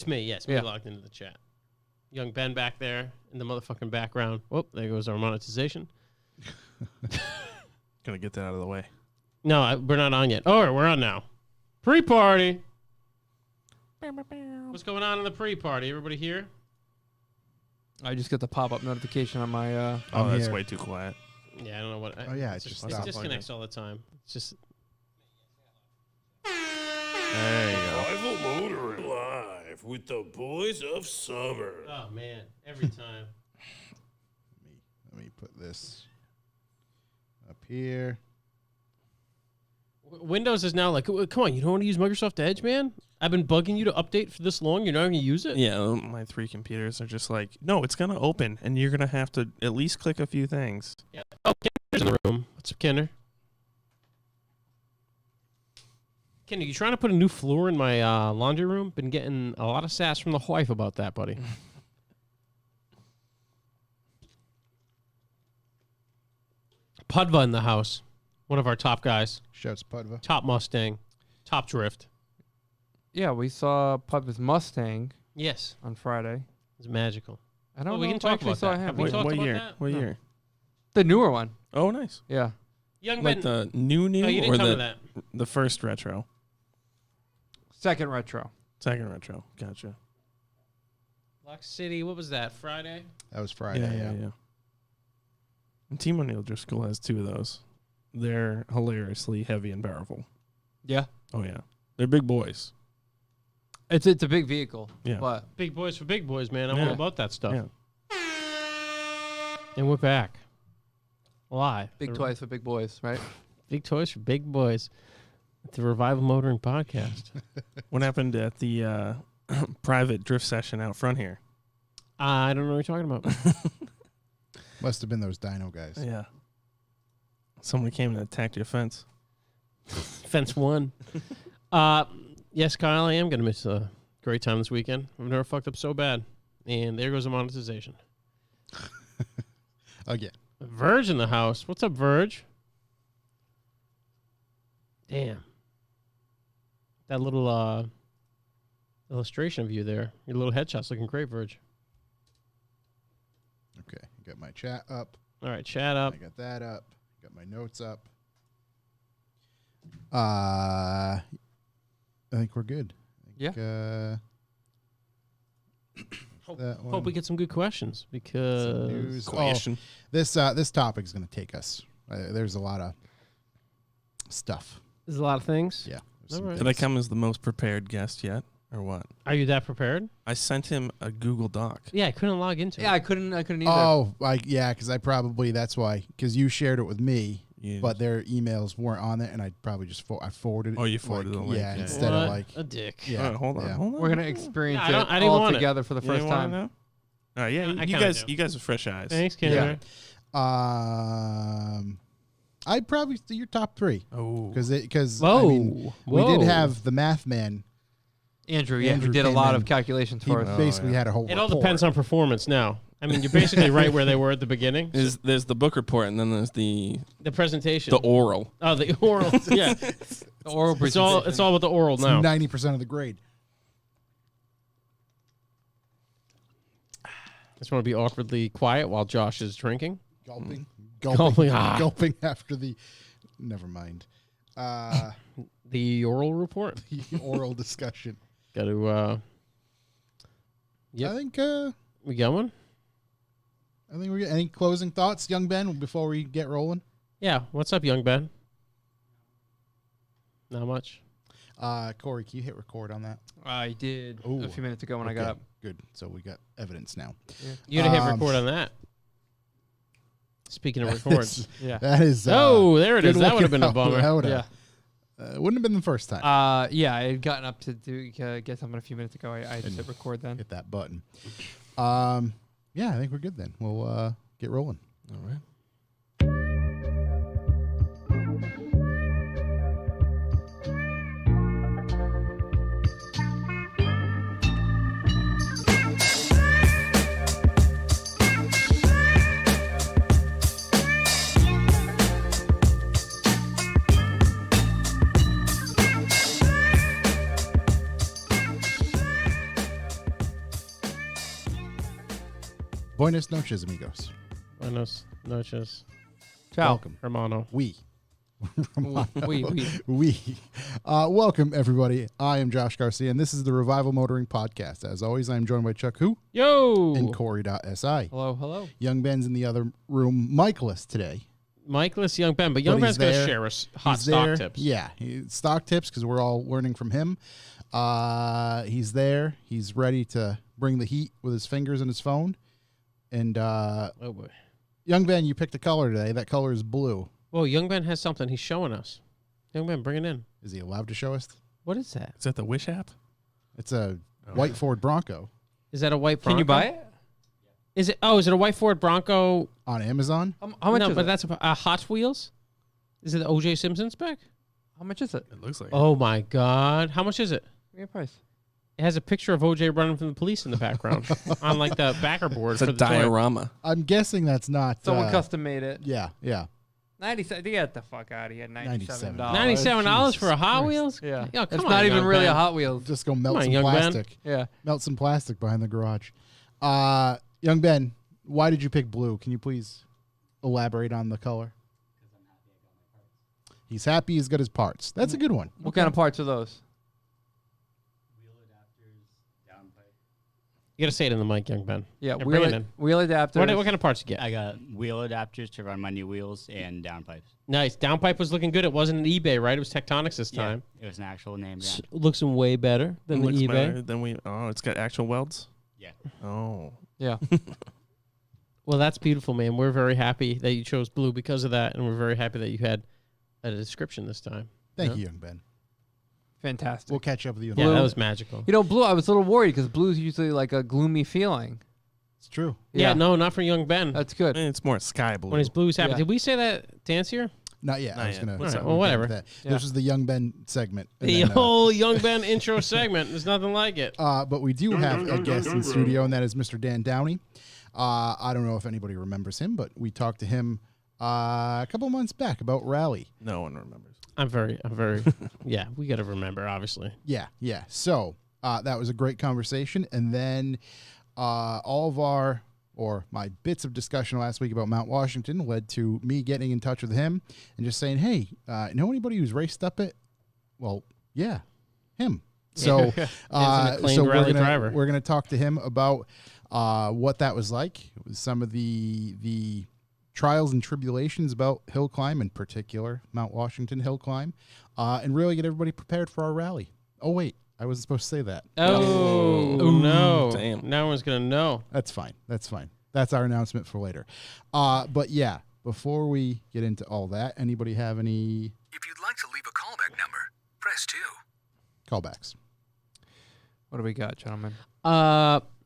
It's me, yes. Me logged into the chat. Young Ben back there in the motherfucking background. Whoop, there goes our monetization. Gonna get that out of the way. No, we're not on yet. Oh, we're on now. Pre-party. What's going on in the pre-party? Everybody here? I just get the pop-up notification on my... oh, that's way too quiet. Yeah, I don't know what... it just disconnects all the time. It's just... There you go. Rival Motoring live with the boys of summer. Oh, man. Every time. Let me put this up here. Windows is now like, come on, you don't want to use Microsoft Edge, man? I've been bugging you to update for this long. You're not going to use it? Yeah, my 3 computers are just like, no, it's going to open, and you're going to have to at least click a few things. Yeah. Oh, Kenner's in the room. What's up, Kenner? Kenner, you trying to put a new floor in my laundry room? Been getting a lot of sass from the wife about that, buddy. Pudva in the house. One of our top guys. Shouts Pudva. Top Mustang. Top Drift. Yeah, we saw Pudva's Mustang. Yes. On Friday. It's magical. I don't know we can if talk I actually about saw that. him. Have we talked What about year? that? What No. year? The newer one. Oh, nice. Yeah. Young Like Ben. the new No, you didn't or tell me that. the first retro? Second retro. Second retro. Gotcha. Lock City, what was that? Friday? That was Friday, yeah. And Team O'Neill Driscoll has 2 of those. They're hilariously heavy and powerful. Yeah. Oh, yeah. They're big boys. It's a big vehicle. Yeah. But Big boys for big boys, man. I'm Yeah. all about that stuff. Yeah. And we're back. Live. big toys for big boys, right? Big toys for big boys. It's the Revival Motoring Podcast. What happened at the private drift session out front here? I don't know what you're talking about. Must have been those Dino guys. Yeah. Somebody came and attacked your fence. Fence 1. Yes, Kyle, I am going to miss a great time this weekend. I've never fucked up so bad. And there goes the monetization. Again. Verge in the house. What's up, Verge? Damn. That little illustration of you there. Your little headshot's looking great, Verge. Okay. Got my chat up. All right, chat up. I got that up. Got my notes up. I think we're good. Yeah. Hope we get some good questions because This topic is going to take us. There's a lot of stuff. There's a lot of things. Yeah. All right. Did I come as the most prepared guest yet, or what? Are you that prepared? I sent him a Google Doc. Yeah, I couldn't log into it. Yeah, I couldn't either. Oh, because that's why. Because you shared it with me, but their emails weren't on it, and I probably just I forwarded it. Oh, you forwarded the link. Yeah, Yeah. instead What of like a dick. Yeah. All right, hold on. We're gonna experience Yeah, I it didn't all want it. together for the first time. All right, yeah, I you kinda guys, do. you guys have fresh eyes. Thanks, Kendra. I'd probably do your top 3. Oh, Because Whoa. I mean, we did have the math man. Andrew Andrew who did a came lot in. of calculations He for us. basically had a whole It all report. depends on performance now. I mean, you're basically right where they were at the beginning. there's the book report, and then there's the presentation. oral. Oh, the oral. Yeah. The oral It's all with the oral now. 90% of the grade. Just want to be awkwardly quiet while Josh is drinking. Gulping. Gulping. Gulping after the... Never mind. The oral report. The oral discussion. Got to... Yep. I think... we got one? I think we're... Any closing thoughts, young Ben, before we get rolling? Yeah. What's up, young Ben? Not much. Corey, can you hit record on that? I did a few minutes ago when I got up. Good. So we got evidence now. Yeah. You gotta hit record on that. Speaking of records. Yeah. That is... oh, there it is. good That would have been a looking out. bummer. That would've- Yeah. wouldn't have been the first time. Yeah, I had gotten up to get something a few minutes ago. I just hit record then. Hit that button. Yeah, I think we're good then. We'll get rolling. All right. Buenas noches, amigos. Buenos noches, Ciao. Welcome. hermano. We. Welcome, everybody. I am Josh Garcia, and this is the Revival Motoring Podcast. As always, I am joined by Chuck Who Yo! and Corey.si. Hello, hello. Young Ben's in the other room, Michaeless today. Michaeless Young Ben, but Young But Ben's he's going to there. share us hot He's stock there. tips. Yeah, stock tips because we're all learning from him. He's there. He's ready to bring the heat with his fingers and his phone. And Oh, boy. Young Ben, you picked a color today. That color is blue. Whoa, Young Ben has something. He's showing us. Young Ben, bring it in. Is he allowed to show us? What is that? Is that the Wish app? It's a white Ford Bronco Is that a white Bronco? Can you buy it? Is it? Oh, is it a white Ford Bronco? on Amazon. How much no, is but it? that's a Hot Wheels. Is it the O.J. Simpson spec? How much is it? It looks like. Oh my God! How much is it? Give me a price. It has a picture of O.J. running from the police in the background on like the backer board It's a for the toy. diorama. I'm guessing that's not. Someone custom made it. Yeah, yeah. 97. Get the fuck out of here. $97. $97 for a Hot Christ. Wheels? Yeah. Yo, come It's on, not even Young really Ben. a Hot Wheels. Just go melt on, some young Ben. plastic. Yeah. Melt some plastic behind the garage. Young Ben, why did you pick blue? Can you please elaborate on the color? He's happy he's got his parts. That's a good one. What kind of parts are those? You got to say it in the mic, Young Ben. Yeah, Yeah, bring it in. wheel adapters. What kind of parts you get? I got wheel adapters to run my new wheels and downpipes. Nice. Downpipe was looking good. It wasn't an eBay, right? It was Tectonics this time. It was an actual name brand. Looks way better than the Looks eBay. better than we. Oh, it's got actual welds. Yeah. Oh. Yeah. Well, that's beautiful, man. We're very happy that you chose blue because of that, and we're very happy that you had a description this time. Thank Yeah. you, Young Ben. Fantastic. We'll catch up with you. in Yeah, a that minute. was magical. You know, blue, I was a little worried because blue is usually like a gloomy feeling. It's true. Yeah, no, not for Young Ben. That's good. It's more sky blue. When his blues happen. Yeah. Did we say that dance here? Not yet. Not I was yet. gonna. All right, we'll well, get whatever. into that. Yeah. This is the Young Ben segment. And The then, whole Young Ben intro segment. There's nothing like it. but we do have a guest in studio, and that is Mr. Dan Downey. I don't know if anybody remembers him, but we talked to him a couple months back about Rally. No one remembers. I'm very, yeah, we got to remember, obviously. Yeah, yeah. So that was a great conversation. And then all of my bits of discussion last week about Mount Washington led to me getting in touch with him and just saying, hey, know anybody who's raced up it? Well, yeah, him. So, an acclaimed rally driver. we're gonna talk to him about what that was like, some of the trials and tribulations about hill climb, in particular Mount Washington hill climb, and really get everybody prepared for our rally. Oh wait, I wasn't supposed to say that. Oh, no. Damn. No one's going to know. That's fine. That's fine. That's our announcement for later. But yeah, before we get into all that, anybody have any If you'd like to leave a callback number, press 2. callbacks? What do we got, gentlemen?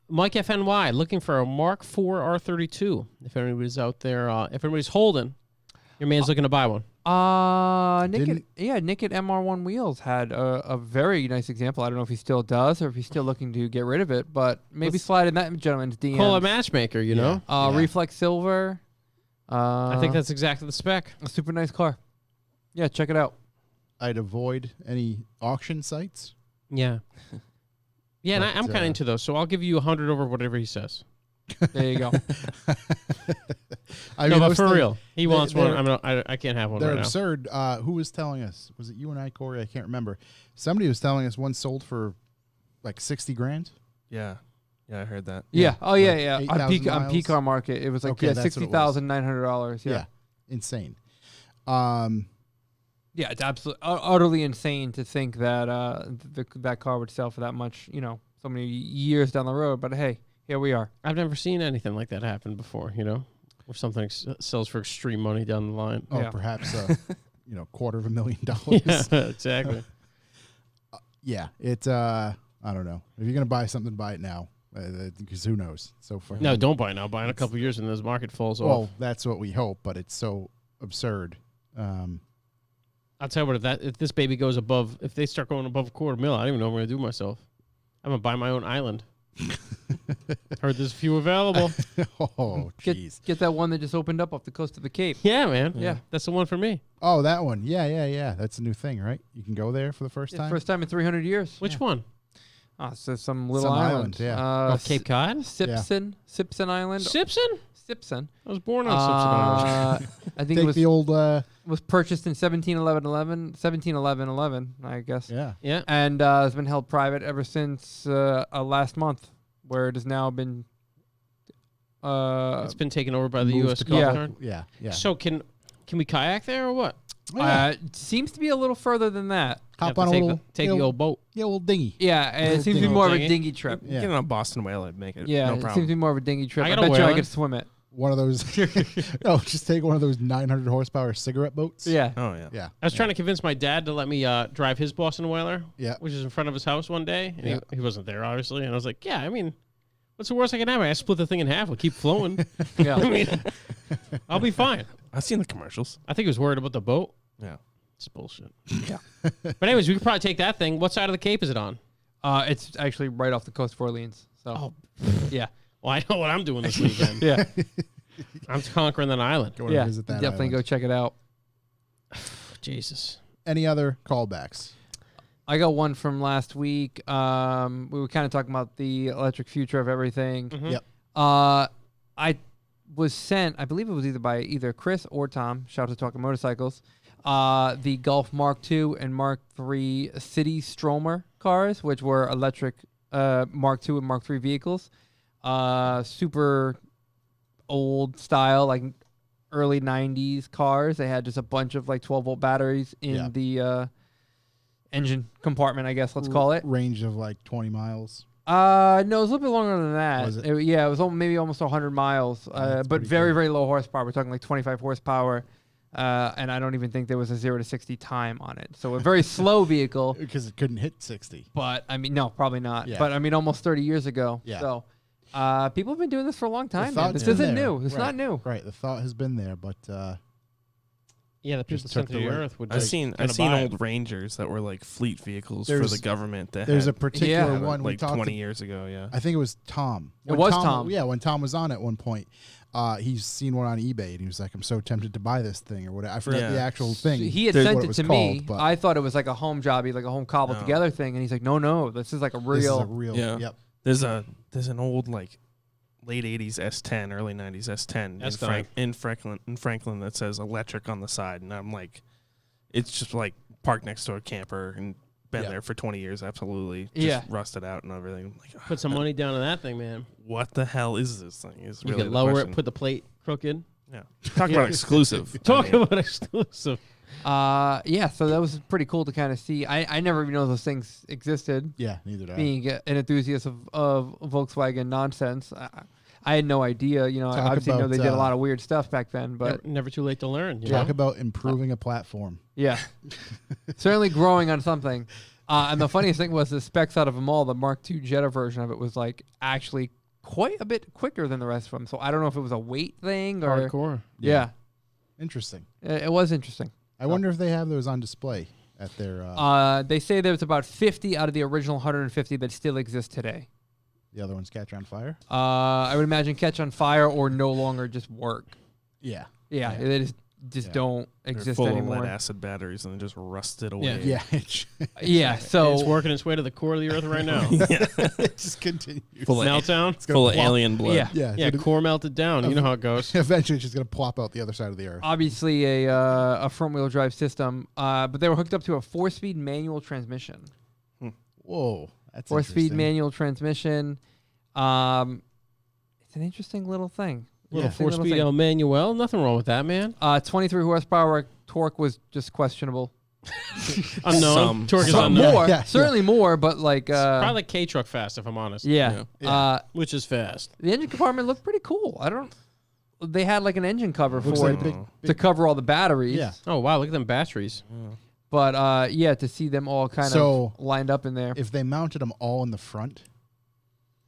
Mike FNY looking for a Mark IV R32. If anybody's out there, if anybody's holding, your man's looking to buy one. Nick at MR1 Wheels had a very nice example. I don't know if he still does or if he's still looking to get rid of it, but maybe Let's slide in that gentleman's DM. Call a matchmaker, you know? Yeah. Reflex Silver. I think that's exactly the spec. a super nice car. Yeah, check it out. I'd avoid any auction sites. Yeah. Yeah, and But, I'm kind of into those, so I'll give you 100 over whatever he says. There you go. I No, but those for things- real, he wants one. they're- I can't have one They're right now. absurd. Who was telling us? Was it you and I, Corey? I can't remember. Somebody was telling us one sold for like 60 grand. Yeah. Yeah, I heard that. Yeah. Oh yeah, Like yeah. 8,000 On miles? P-Car Market, it was like Okay, that's what it was. $60,900. Yeah. Insane. Yeah, it's absolutely utterly insane to think that that car would sell for that much. You know, so many years down the road. But hey, here we are. I've never seen anything like that happen before, you know? Where something sells for extreme money down the line. Oh, Yeah. perhaps $250,000. Yeah, exactly. Yeah, it. I don't know. If you're gonna buy something, buy it now, because who knows? So far, No, don't buy now. Buy in a couple of years when this market falls Well, off. that's what we hope, but it's so absurd. I'll tell you what, if this baby goes above, if they start going above $250,000, I don't even know what I'm going to do myself. I'm going to buy my own island. Heard there's a few available. Oh, jeez. Get that one that just opened up off the coast of the Cape. Yeah, man. Yeah. That's the one for me. Oh, that one. Yeah. That's a new thing, right? You can go there for the first Yeah, time. first time in 300 years. Which one? Oh, so some little Some island. island, yeah. Oh, Cape Cod? Sipson Island. Sipson? Sipson. I was born on Sipson Island. I think it Take was the old. was purchased in 1711, I guess. Yeah. Yeah. And has been held private ever since last month, where it has now been. It's been taken over by the moved U.S. to Coast Yeah. Guard. Yeah. Yeah. So can we kayak there or what? It seems to be a little further than that. Hop You have on to a take little. the old boat. old dinghy. Yeah, and it Little seems to be dinghy. more of a Dinghy. dinghy trip. Yeah. Get on a Boston whale, I'd make it. Yeah, no it seems to problem. be more of a dinghy trip. I I got a bet you I whaler. could swim it. One of those. No, just take one of those 900 horsepower cigarette boats. Yeah. Oh yeah. Yeah. I was trying to convince my dad to let me drive his Boston Whaler, Yeah. which is in front of his house one day. And Yeah. he wasn't there, obviously. And I was like, yeah, I mean, what's the worst that can happen? I split the thing in half. We'll keep flowing. Yeah. I mean, I'll be fine. I've seen the commercials. I think he was worried about the boat. Yeah. It's bullshit. Yeah. But anyways, we could probably take that thing. What side of the Cape is it on? It's actually right off the coast of Orleans. So, Oh. yeah. Well, I know what I'm doing this weekend. Yeah. I'm conquering that island. Go to Yeah. visit that Definitely go island. check it out. Jesus. Any other callbacks? I got one from last week. We were kind of talking about the electric future of everything. Mhm. Yep. I was sent, I believe it was either Chris or Tom, shout out to Talking Motorcycles, the Golf Mark II and Mark III City Stromer cars, which were electric Mark II and Mark III vehicles. Super old style, like early 90s cars. They had just a bunch of like 12-volt batteries in Yeah. the engine compartment, I guess, let's call it. Range of like 20 miles. No, it was a little bit longer than that. Was it? Yeah, it was maybe almost 100 miles, that's but pretty very, cool. very low horsepower. We're talking like 25 horsepower, and I don't even think there was a 0 to 60 time on it. So a very slow vehicle, Because it couldn't hit 60. but I mean, no, probably not. Yeah. But I mean, almost 30 years ago. Yeah. So people have been doing this for a long time. Man. thought's This been isn't there. new. It's not new. Right. The thought has been there, but Yeah, the people Just sent took to the the earth would I've like, seen gonna buy it. old Rangers that were like fleet vehicles for There's- the government. That there's a had, particular Yeah. one we like talked 20 years ago. Yeah. I think it was Tom. It was Tom. Yeah, when Tom was on at one point, he's seen one on eBay and he was like, "I'm so tempted to buy this thing or whatever." I forgot Yeah. the actual thing. He had There's sent what it it was to me. called, but I thought it was like a home jobby, like a home cobbled No. together thing, and he's like, "No, this is like a this is real." a real. Yeah. Yep. There's an old like late 80s S10, early 90s S10 That's in Franklin that says electric on the side, and I'm like, it's just like parked next to a camper and been Yeah. there for 20 years, absolutely, just Yeah. rusted out and everything. I'm like, Put some money down on that thing, man. what the hell is this thing? Is You really could the lower question. it, put the plate crooked. Yeah. Talk about exclusive. Talk I mean, about exclusive. Yeah, so that was pretty cool to kind of see. I never even know those things existed. Yeah. Neither did I. Being an enthusiast of Volkswagen nonsense, I had no idea. You know, I Talk obviously know about, they did a lot of weird stuff back then, but Never too late to learn. You Talk know? about improving a platform. yeah, certainly growing on something. And the funniest thing was the specs out of them all. The Mark II Jetta version of it was like actually quite a bit quicker than the rest of them. So I don't know if it was a weight thing or Hardcore. yeah, Interesting. it was interesting. I wonder if they have those on display at their They say there's about 50 out of the original 150 that still exist today. the other ones catch on fire. I would imagine catch on fire or no longer just work. Yeah. Yeah, Yeah. they just Yeah. don't they're exist full anymore. of lead acid batteries and they just rusted away. Yeah. Yeah, so It's working its way to the core of the earth right now. It just continues. Full of, Meltdown. full of plop. alien blood. yeah, Yeah. Yeah, so core melted down. You know how it goes. eventually, it's just gonna plop out the other side of the earth. obviously a front wheel drive system, but they were hooked up to a 4-speed manual transmission. Whoa. That's 4-speed interesting. manual transmission. It's an interesting little thing. Little Interesting little 4-speed thing. El Manuel. Nothing wrong with that, man. 23 horsepower torque was just questionable. Unknown. Some. Torque is Some unknown. more, Yeah, certainly more, but like Probably like K-Truck fast, if I'm honest. yeah. Yeah. Which is fast. The engine compartment looked pretty cool. They had like an engine cover Looks for like it big, to cover all the batteries. Yeah. Oh, wow. Look at them batteries. But yeah, to see them all kind So, of lined up in there. If they mounted them all in the front,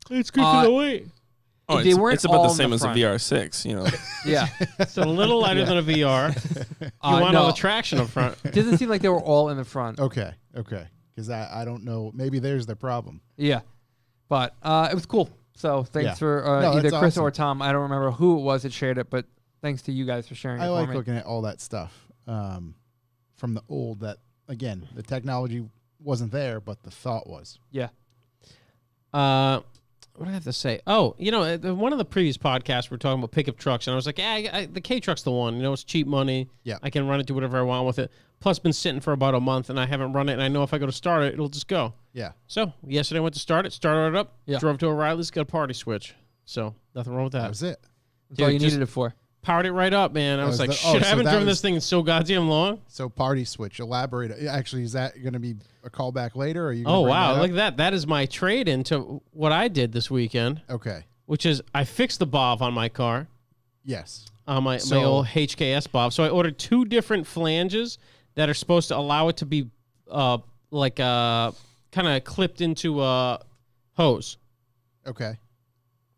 It's good for the weight. Oh, They weren't it's about all the in same the as front. a VR6, you know. Yeah. It's a little lighter than a VR. You want no, all the traction up front. it doesn't seem like they were all in the front. okay, because I don't know. Maybe there's their problem. Yeah. But it was cool. So thanks Yeah. for No, either that's Chris awesome. or Tom. I don't remember who it was that shared it, but thanks to you guys for sharing I it like for me. looking at all that stuff from the old. That again, the technology wasn't there, but the thought was. Yeah. what did I have to say? Oh, one of the previous podcasts we were talking about pickup trucks, and I was like, yeah, the K truck's the one. It's cheap money. Yeah. I can run it, do whatever I want with it. Plus, been sitting for about a month, and I haven't run it, and I know if I go to start it, it'll just go. Yeah. So yesterday I went to started it up, Yeah. drove to O'Reilly's, got a party switch. So nothing wrong with that. That was it. That's all you just- needed it for. Powered it right up, man. I was like, so shit, I haven't that driven was- this thing in so goddamn long. So party switch. Elaborate. Actually, is that going to be a callback later? Or are you? Gonna Oh, bring wow. that Look up? at that. That is my trade-in to what I did this weekend, Okay. which is I fixed the bob on my car, Yes. on my So- old HKS bob. So I ordered 2 different flanges that are supposed to allow it to be kind of clipped into a hose. Okay.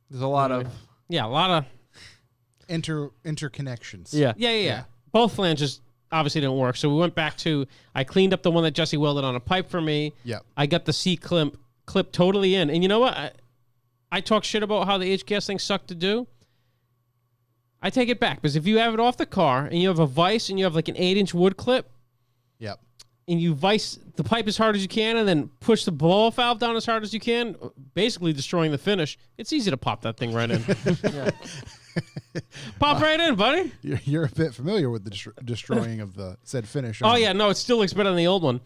There's a lot of. Yeah, a lot of... Interconnections. Yeah. Both flanges obviously didn't work. So we went back to... I cleaned up the one that Jesse welded on a pipe for me. Yep. I got the C-clip totally in. And you know what? I talk shit about how the HKS thing sucked to do. I take it back. Because if you have it off the car and you have a vise and you have like an 8-inch wood clip, Yep. and you vise the pipe as hard as you can and then push the blow-off valve down as hard as you can, basically destroying the finish, it's easy to pop that thing right in. Pop right in, buddy. You're a bit familiar with the destroying of the said finish. Oh, yeah. No, it still looks better than the old one.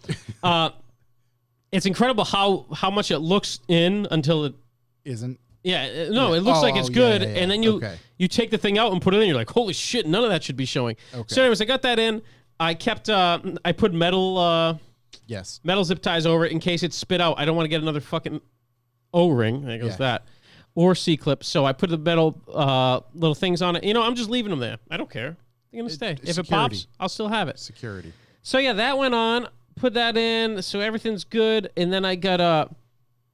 It's incredible how much it looks in until it... Isn't. Yeah, no, Yeah. it looks like it's good, yeah. and then you Okay. you take the thing out and put it in. You're like, holy shit, none of that should be showing. Okay. So, anyways, I got that in. I kept I put metal Yes. zip ties over it in case it spit out. I don't want to get another fucking O-ring. There goes Yeah. that, or C-clip. So I put the metal little things on it. I'm just leaving them there. I don't care. They're gonna stay. If it security. pops, I'll still have it. Security. So yeah, that went on. Put that in. So everything's good, and then I got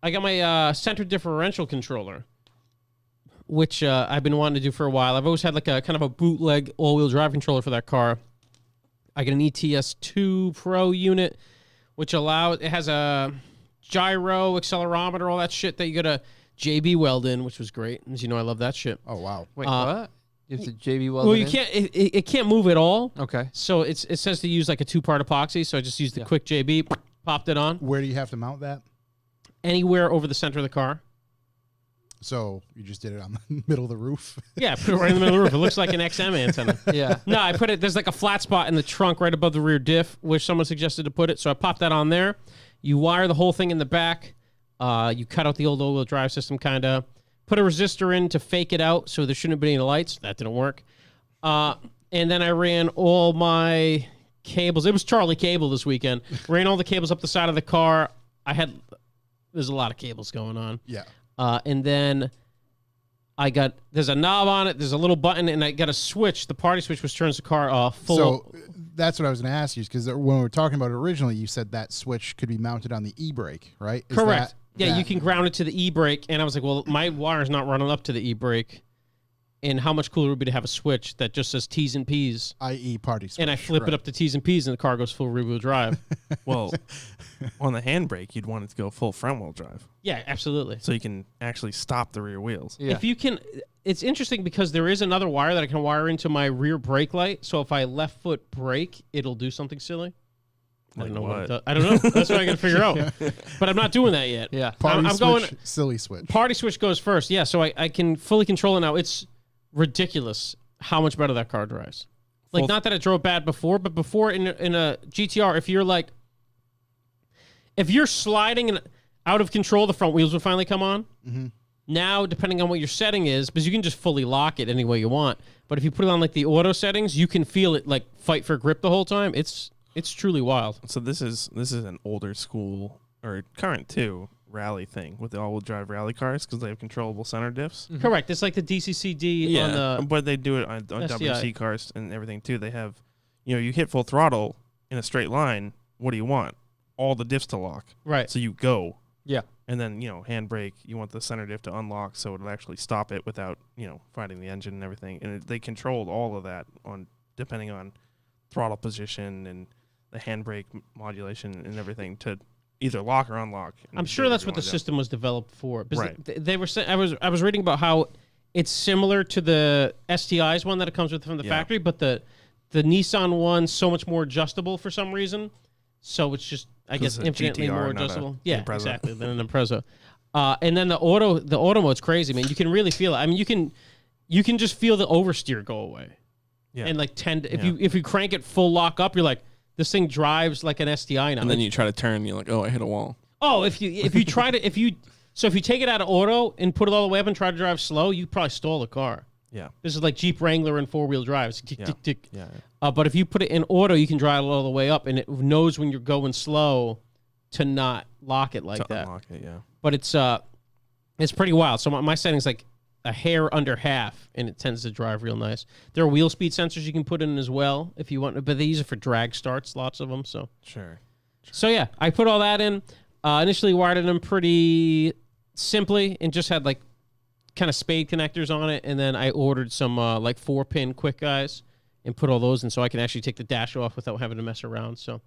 my center differential controller, which I've been wanting to do for a while. I've always had like a kind of a bootleg all-wheel drive controller for that car. I got an ETS2 Pro unit, which it has a gyro, accelerometer, all that shit that you got to JB weld in, which was great. As you know, I love that shit. Oh wow. Wait, what? You have to JB weld Well, it you in? can't. It can't move at all. Okay. So it says to use like a 2-part epoxy. So I just used the quick JB, popped it on Where do you have to mount that? anywhere over the center of the car. So you just did it on the middle of the roof. Yeah, put it right in the middle of the roof. It looks like an XM antenna. Yeah. No, I put it. There's like a flat spot in the trunk right above the rear diff, which someone suggested to put it. So I popped that on there. You wire the whole thing in the back. You cut out the old all-wheel drive system, kind of. Put a resistor in to fake it out, so there shouldn't have been any lights. That didn't work. And then I ran all my cables. It was Charlie Cable this weekend. Ran all the cables up the side of the car. There's a lot of cables going on. Yeah. And then there's a knob on it, there's a little button, and I got a switch. The party switch, which turns the car full. So that's what I was going to ask you, because when we were talking about it originally, you said that switch could be mounted on the e-brake, right? Is Correct. that- Yeah, you that- can ground it to the e-brake. And I was like, well, my wire's not running up to the e-brake. And how much cooler would it be to have a switch that just says T's and P's? i.e. party switch. And I flip right. it up to T's and P's, and the car goes full rear-wheel drive. Well, on the handbrake, you'd want it to go full front-wheel drive, Yeah, absolutely. so you can actually stop the rear wheels. Yeah. If you can, it's interesting because there is another wire that I can wire into my rear brake light. So if I left foot brake, it'll do something silly. I Like don't know what it what? does. I don't know. That's what I got to figure out. But I'm not doing that yet. Yeah. Party I'm switch, going. silly switch. Party switch goes first. Yeah, so I can fully control it now. It's ridiculous how much better that car drives. Like, not that it drove bad before, but before in a GTR, if you're sliding and out of control, the front wheels would finally come on. Mm-hmm. Now, depending on what your setting is, because you can just fully lock it any way you want. But if you put it on like the auto settings, you can feel it like fight for grip the whole time. It's truly wild. So this is an older school, or current too, rally thing with the all-wheel drive rally cars, because they have controllable center diffs. Correct. It's like the DCCD on the. but they do it on STI. WC cars and everything too. They have, you hit full throttle in a straight line. What do you want? All the diffs to lock. Right. So you go. Yeah. And then, handbrake, you want the center diff to unlock so it'll actually stop it without, fighting the engine and everything. And they controlled all of that depending on throttle position and the handbrake modulation and everything to either lock or unlock. I'm sure that's what the system was developed for. Because Right. they were saying, I was reading about how it's similar to the STI's one that it comes with from the Yeah. factory, but the Nissan one's so much more adjustable for some reason. So it's just, I guess, It's a infinitely GTR, more not a adjustable. Yeah, Impreza. exactly, than an Impreza. And then the auto mode's crazy, man. You can really feel it. I mean, you can just feel the oversteer go away. Yeah. And like if you crank it full lock up, you're like, this thing drives like an STI now. And then you try to turn, you're like, oh, I hit a wall. Oh, if you take it out of auto and put it all the way up and try to drive slow, you probably stall the car. Yeah. This is like Jeep Wrangler and 4-wheel drive. It's tick, Yeah. tick, tick. Yeah. But if you put it in auto, you can drive it all the way up, and it knows when you're going slow to not lock it like To that. unlock it, yeah. But it's pretty wild. So my setting's like a hair under half, and it tends to drive real nice. There are wheel speed sensors you can put in as well if you want, but they use it for drag starts, lots of them. Sure. So yeah, I put all that in. Initially wired it in pretty simply and just had like kind of spade connectors on it, and then I ordered some like 4-pin quick guys and put all those in so I can actually take the dash off without having to mess around. So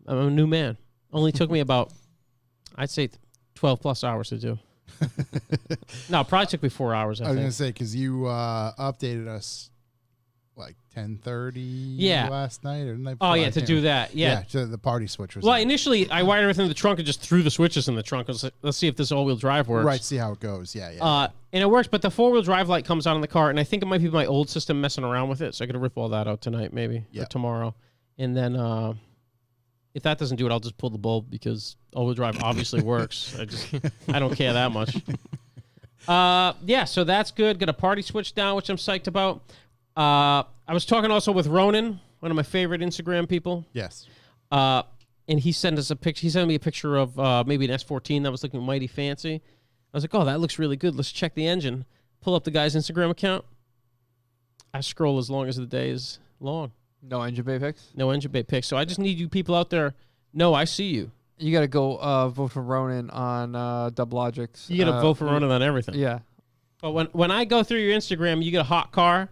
I'm a new man. Only took me about, I'd say, 12 plus hours to do. No, it probably took me 4 hours. I was going to say, because you updated us like 10:30 last night or the night before. Oh, yeah, to do that. Yeah. To the party switch was Well, initially, I wired everything in the trunk and just threw the switches in the trunk. I was like, let's see if this all-wheel drive works. Right, see how it goes. Yeah. And it works, but the 4-wheel drive light comes on in the car, and I think it might be my old system messing around with it, so I could rip all that out tonight maybe, or tomorrow. And then if that doesn't do it, I'll just pull the bulb because all-wheel drive obviously works. I don't care that much. So that's good. Got a party switch down, which I'm psyched about. I was talking also with Ronan, one of my favorite Instagram people. Yes. And he sent us a picture. He sent me a picture of maybe an S14 that was looking mighty fancy. I was like, oh, that looks really good. Let's check the engine. Pull up the guy's Instagram account. I scroll as long as the day is long. No engine bay pics? No engine bay pics. So I just need you people out there. No, I see you. You got to go vote for Ronan on Dub Logics. You got to vote for Ronan on everything. Yeah. But when I go through your Instagram, you get a hot car,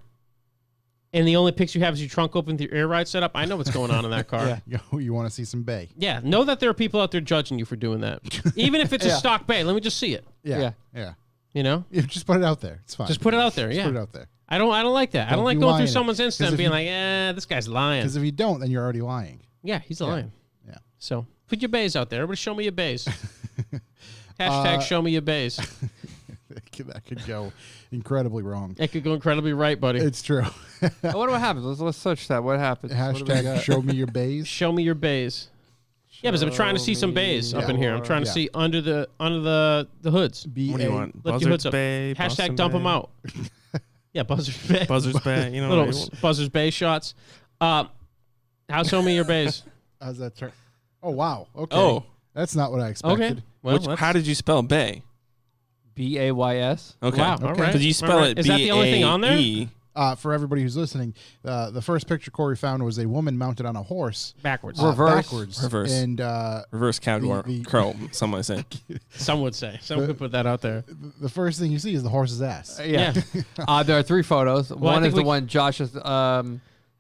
and the only pics you have is your trunk open with your air ride set up. I know what's going on in that car. You want to see some bay. Yeah. Know that there are people out there judging you for doing that. Even if it's a stock bay, let me just see it. Yeah. You know? Yeah, just put it out there. It's fine. Just put it out there. Just Yeah. put it out there. I don't like that. I Don't don't like be going through lying. someone's Insta 'Cause and if being you- like, this guy's lying. Because if you don't, then you're already lying. Yeah, he's lying. Yeah. So put your bays out there. Everybody show me your bays. Hashtag show me your bays. That could go incredibly wrong. It could go incredibly right, buddy. It's true. I wonder what happens. Let's search that. What happens? What do we Hashtag got? show me your bays. Show me your bays. Yeah, because I'm trying to see some bays up in here. I'm trying to see under the hoods. What do you want? Lift your hoods Buzzards up. Bay? Hashtag Boston dump them Bay? out. Yeah, Buzzards Bay. Buzzards Bay. You know Little what I want. Buzzards Bay shots. How show me your bays? How's that turn? Oh, wow. Okay. Oh. That's not what I expected. Okay. Well, How did you spell bay? BAYS. Okay. Wow. All right. Did you spell All right. it Is that the only thing on there? B-A-E? For everybody who's listening, the first picture Corey found was a woman mounted on a horse. Backwards. Backwards. Reverse. And Reverse cowgirl. the- Crow, some might say. Some would say. Some could put that out there. the first thing you see is the horse's ass. Yeah. There are 3 photos. I One think is the we- one Josh has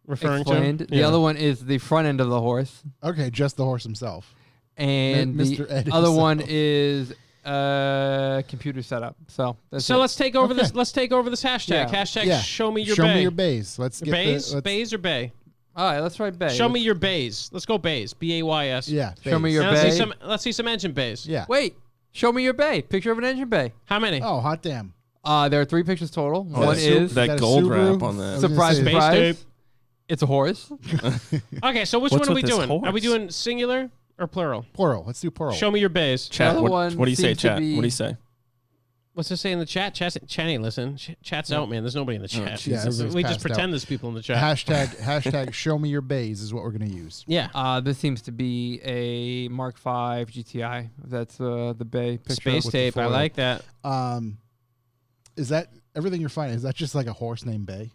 Referring explained. to. The Yeah. other one is the front end of the horse. Okay, just the horse himself. And Mr. the Ed other one himself. is computer setup. So that's So it. let's take over Okay. this. Let's take over this hashtag. Yeah. Hashtag show me your show bay. me your bays. Let's get bays, the, let's, bays or bay. All right, let's try bay. Show me your bays. Let's go bays. BAYS. Yeah. Show me bays. your Now, bay. let's see some engine bays. Yeah. Wait. Show me your bay. Picture of an engine bay. How many? Oh, hot damn. There are 3 pictures total. Oh, One that is Is that that a gold Subaru? wrap on I that. was gonna surprise, say- Space surprise. tape. It's a horse. Okay, so which What's one are we with this doing? Are we horse? doing singular or plural? Plural. Let's do plural. Show me your bays. Chat. other What, one what do you say, seems to chat? be- What do you say? What's it say in the chat? Chat ain't listen. Chat's out, man. There's nobody in the chat. Yeah, everybody's we just passed pretend out. there's people in the chat. Hashtag show me your bays is what we're going to use. Yeah. This seems to be a Mark V GTI. That's the bay picture. Space with the tape. I foil. like that. Is that everything you're finding? Is that just like a horse named Bay?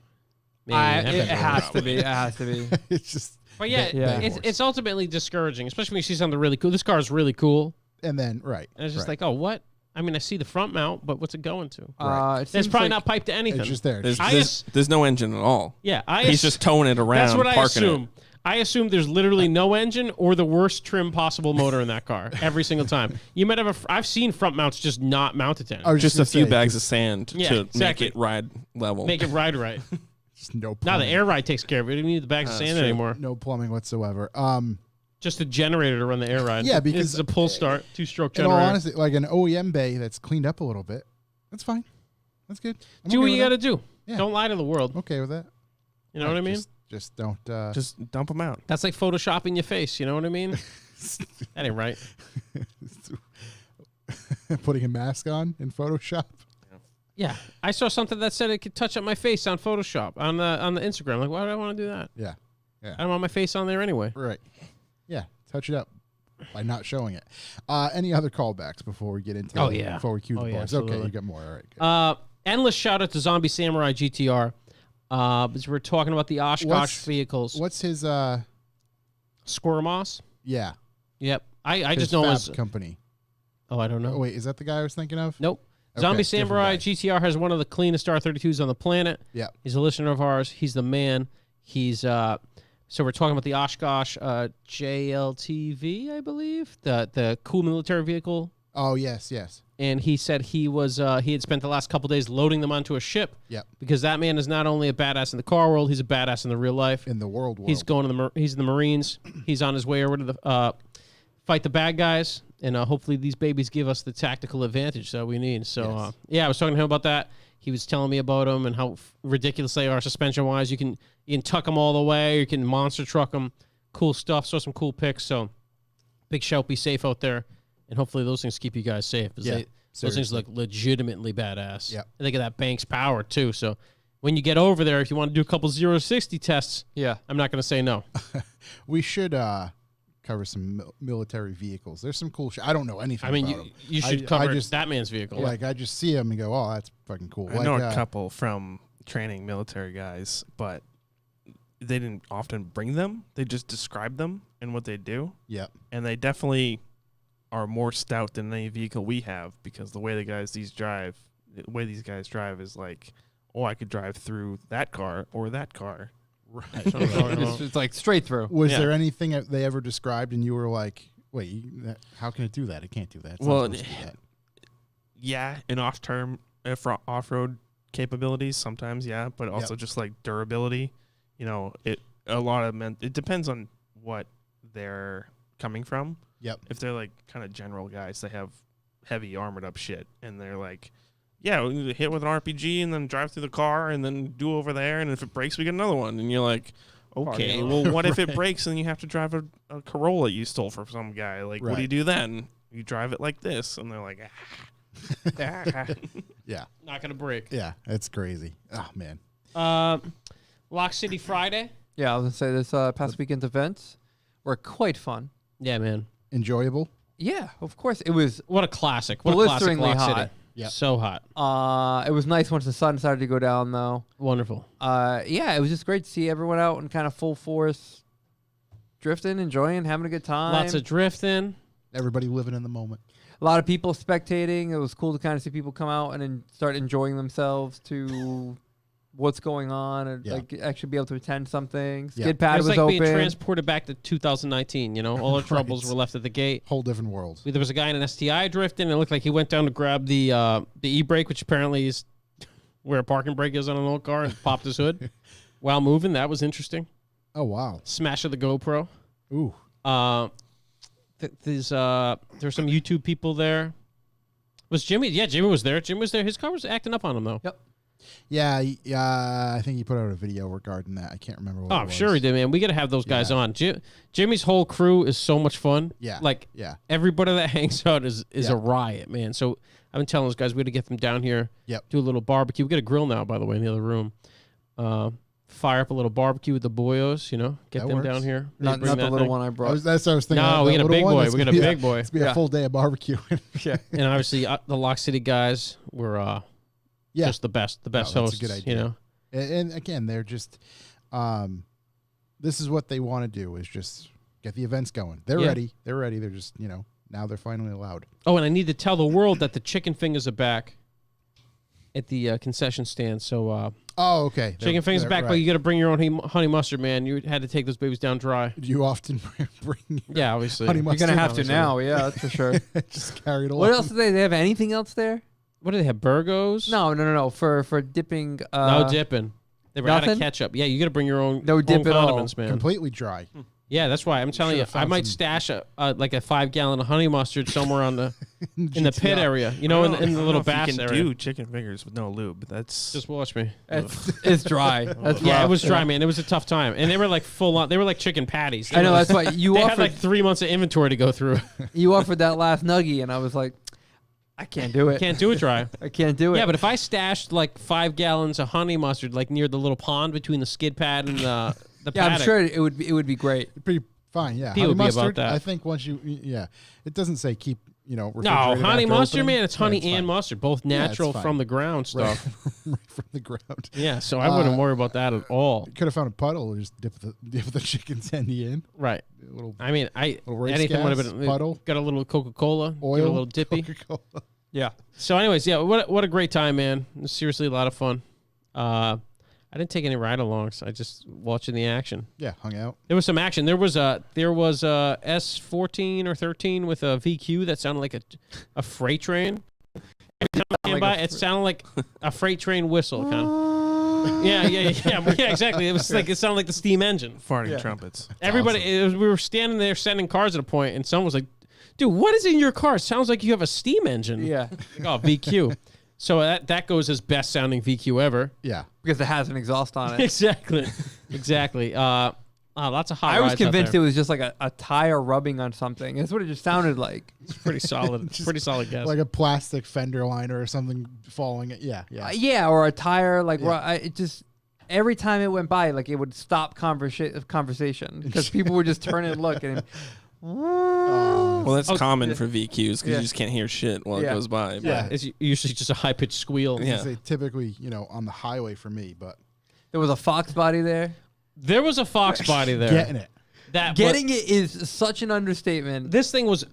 Maybe. It has to be. It has to be. It's just. But yeah, Yeah. it's ultimately discouraging, especially when you see something really cool. This car is really cool. And then, right. And it's just right. like, oh, what? I mean, I see the front mount, but what's it going to? It It's seems probably like- not piped to anything. It's just there. There's no engine at all. Yeah, He's just towing it around, That's what I parking assume. it. I assume there's literally no engine or the worst trim possible motor in that car every single time. You might have I've seen front mounts just not mounted to I anything. was Just a gonna few say, bags of sand Yeah, to exactly. make it ride level. Make it ride right. Just no Now the plumbing. air ride takes care of it. You don't need the bags of That's sand true. anymore. No plumbing whatsoever. Just a generator to run the air ride. Yeah, because- it's a pull start, 2-stroke In all generator. honesty, like an OEM bay that's cleaned up a little bit, that's fine. That's good. I'm Do okay what with you got that. to do. Yeah. Don't lie to the world. I'm okay with that. You know what I mean? Just don't. Just dump them out. That's like photoshopping your face. You know what I mean? That ain't right. Putting a mask on in Photoshop. Yeah, I saw something that said it could touch up my face on Photoshop on the Instagram. Like, why do I want to do that? Yeah. I don't want my face on there anyway. Right. Yeah. Touch it up by not showing it. Any other callbacks before we get into? Oh, yeah. Before we cue the Oh, yeah, boys. Okay, absolutely. you got more. All right. Good. Endless shout out to Zombie Samurai GTR. Because we're talking about the Oshkosh vehicles. What's his? Squirmoss? Yeah. Yep. I His just know fab his. company. Oh, I don't know. Oh, wait, is that the guy I was thinking of? Nope. Okay, Zombie different Samurai guy. GTR has one of the cleanest R32s on the planet. Yeah. He's a listener of ours. He's the man. He's so we're talking about the Oshkosh JLTV, I believe, the cool military vehicle. Oh yes, yes. And he said he had spent the last couple days loading them onto a ship. Yep. Because that man is not only a badass in the car world, he's a badass in the real life. In the world. He's going to he's in the Marines. He's on his way over to the fight the bad guys, and hopefully these babies give us the tactical advantage that we need. So Yes. yeah, I was talking to him about that. He was telling me about them and how ridiculous they are suspension wise. You can tuck them all the way. You can monster truck them. Cool stuff. Saw some cool pics. So big shout. Be safe out there, and hopefully those things keep you guys safe. 'Cause Yeah, those things seriously. look legitimately badass. Yep. And they get that Banks power too. So when you get over there, if you want to do a couple 0-60 tests, Yeah. I'm not going to say no. We should cover some military vehicles. There's some cool shit. I don't know anything. I mean, about you them. should cover just that man's vehicle. like I just see them and go, oh, that's fucking cool. I know a couple from training military guys, but they didn't often bring them. They just describe them and what they do. Yep. And they definitely are more stout than any vehicle we have because the way the way these guys drive is like, oh, I could drive through that car or that car. Right. It's like straight through. Was Yeah. there anything that they ever described and you were like, wait, how can it do that? It can't do that. It's not Well, supposed to do that. Yeah, in off-road capabilities sometimes, yeah, but also just like durability. You know, it depends on what they're coming from. Yep. If they're like kind of general guys, they have heavy armored up shit, and they're like, yeah, we need to hit with an RPG and then drive through the car and then do over there, and if it breaks, we get another one. And you're like, okay, well, what if it breaks and you have to drive a Corolla you stole from some guy? Like, what do Right. you do then? You drive it like this, and they're like, Yeah. Not going to break. Yeah. It's crazy. Oh, man. Lock City Friday. Yeah, I was gonna say this past weekend's events were quite fun. Yeah, man. Enjoyable. Yeah, of course it was. What a classic. What a classic Blisteringly Lock City. hot. Yep. So hot. It was nice once the sun started to go down, though. Wonderful. Yeah, it was just great to see everyone out in kind of full force, drifting, enjoying, having a good time. Lots of drifting. Everybody living in the moment. A lot of people spectating. It was cool to kind of see people come out and then start enjoying themselves to what's going on and Yeah. like actually be able to attend something. Yeah. Skid It pad was was, like open. being transported back to 2019. You know, all our troubles Right. were left at the gate. Whole different world. There was a guy in an STI drifting, and it looked like he went down to grab the e-brake, which apparently is where a parking brake is on an old car, and popped his hood while moving. That was interesting. Oh, wow. Smash of the GoPro. Ooh. There's some YouTube people there. Was Jimmy? Yeah, Jimmy was there. Jimmy was there. His car was acting up on him though. Yep. Yeah, I think he put out a video regarding that. I can't remember what Oh, it I'm was. sure he did, man. We got to have those guys Yeah. on. Jimmy's whole crew is so much fun. Yeah. Like Yeah. everybody that hangs out is Yeah. a riot, man. So I've been telling those guys we got to get them down here. Yep. Do a little barbecue. We got a grill now, by the way, in the other room. Fire up a little barbecue with the boyos. You know, get That them works. down here. Not Bring the that little thing. one I brought. That's what I was thinking. No, of, we the got a little big one. boy. It's We got gonna a be big boy. It's be a Yeah. full day of barbecue. Yeah. And obviously the Lock City guys were Yeah. just the best that's hosts. a good idea. You know. And again, they're just, this is what they want to do is just get the events going. They're Yeah. ready. They're ready. They're just, now they're finally allowed. Oh, and I need to tell the world that the chicken fingers are back at the concession stand. So Oh, okay. chicken fingers are back, but you got to bring your own honey mustard, man. You had to take those babies down dry. Do you often bring Yeah, obviously. honey You're mustard? gonna have to now. Yeah, that's for sure. Just carry it along. What else do they have? Anything else there? What do they have? Burgos? No. For dipping. No dipping. They were out of nothing? ketchup. Yeah, you got to bring your own No dip own at all. condiments, man. Completely dry. Yeah, that's why I'm telling you. Should've I found might some- stash like a 5-gallon of honey mustard somewhere on the in the pit GTR. area. You I know, don't in the I don't little know if bass you can area. do chicken fingers with no lube, but that's Just watch me. It's dry. That's Yeah, it rough. was dry, man. It was a tough time, and they were like full on. They were like chicken patties. I know. That's why you They had offered like 3 months of inventory to go through. you offered that last nuggie, and I was like, I can't do it. Can't do it dry. I can't do it. Yeah, but if I stashed like 5 gallons of honey mustard like near the little pond between the skid pad and the yeah, I'm paddock, sure it would be great. Pretty fine, yeah. People Honey would be about mustard, that. I think once it doesn't say keep, No, refrigerated honey after mustard, opening. man. It's Yeah, honey it's and fine. mustard, both Yeah, it's natural fine. from the ground stuff. Right from the ground. Yeah, so I wouldn't worry about that at all. Could have found a puddle and just dip the chicken tendy in. Right. A little I mean, Little race anything would have gas, been puddle. Got a little Coca-Cola, give it oil, a little dippy. Coca-Cola. Yeah. So, anyways, yeah, what a great time, man. It was seriously a lot of fun. I didn't take any ride-alongs. I just watching the action. Yeah, hung out. There was some action. There was a S14 or 13 with a VQ that sounded like a freight train. Every time it came Like by, a it sounded like a freight train whistle. Kind of. Yeah, exactly. It was like it sounded like the steam engine. farting trumpets. Everybody, we were standing there sending cars at a point, and someone was like, "Dude, what is in your car? It sounds like you have a steam engine." Yeah. Like, oh, VQ. So that goes as best sounding VQ ever. Yeah. Because it has an exhaust on it. Exactly. Lots of hot I was rides out convinced it there. was just like a tire rubbing on something. That's what it just sounded like. Pretty solid. Just Pretty solid guess. Like a plastic fender liner or something falling. Yeah, yeah. Yeah, or a tire. Like Yeah. it just every time it went by, like it would stop conversation because people would just turn and look and. Well, that's Oh, common yeah. for VQs because Yeah. you just can't hear shit while Yeah. it goes by. Yeah. It's usually just a high pitched squeal. Yeah. They typically, on the highway for me, but There was a Fox body there. There was a Fox body there. getting it. That Getting it is such an understatement. this thing was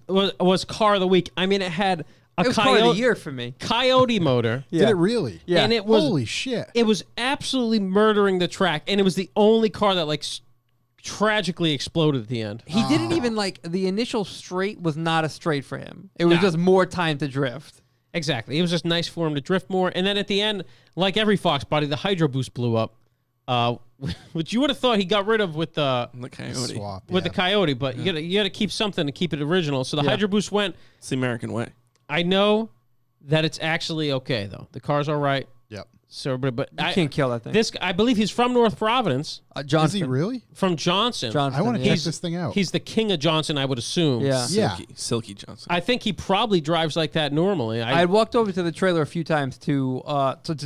car of the week. I mean, it had a It was car of the coyote, year for me. coyote motor. Yeah. Did it really? Yeah. And it was Holy shit. it was absolutely murdering the track, and it was the only car that tragically exploded at the end. He didn't even like the initial straight was not a straight for him. It was No. just more time to drift. Exactly. It was just nice for him to drift more. And then at the end, like every Fox body, the hydro boost blew up, which you would have thought he got rid of with the The coyote. Swap. with yeah. the coyote. But you gotta keep something to keep it original. So the Yeah. hydro boost went. It's the American way. I know that it's actually okay though. The car's all right. Yep. So, but You can't kill that thing. this. I believe he's from North Providence, Johnson. Is he really? from Johnson. Johnson, I want to yeah. check this thing out. He's the king of Johnson, I would assume. Yeah. Yeah. Silky Johnson. I think he probably drives like that normally. I had walked over to the trailer a few times to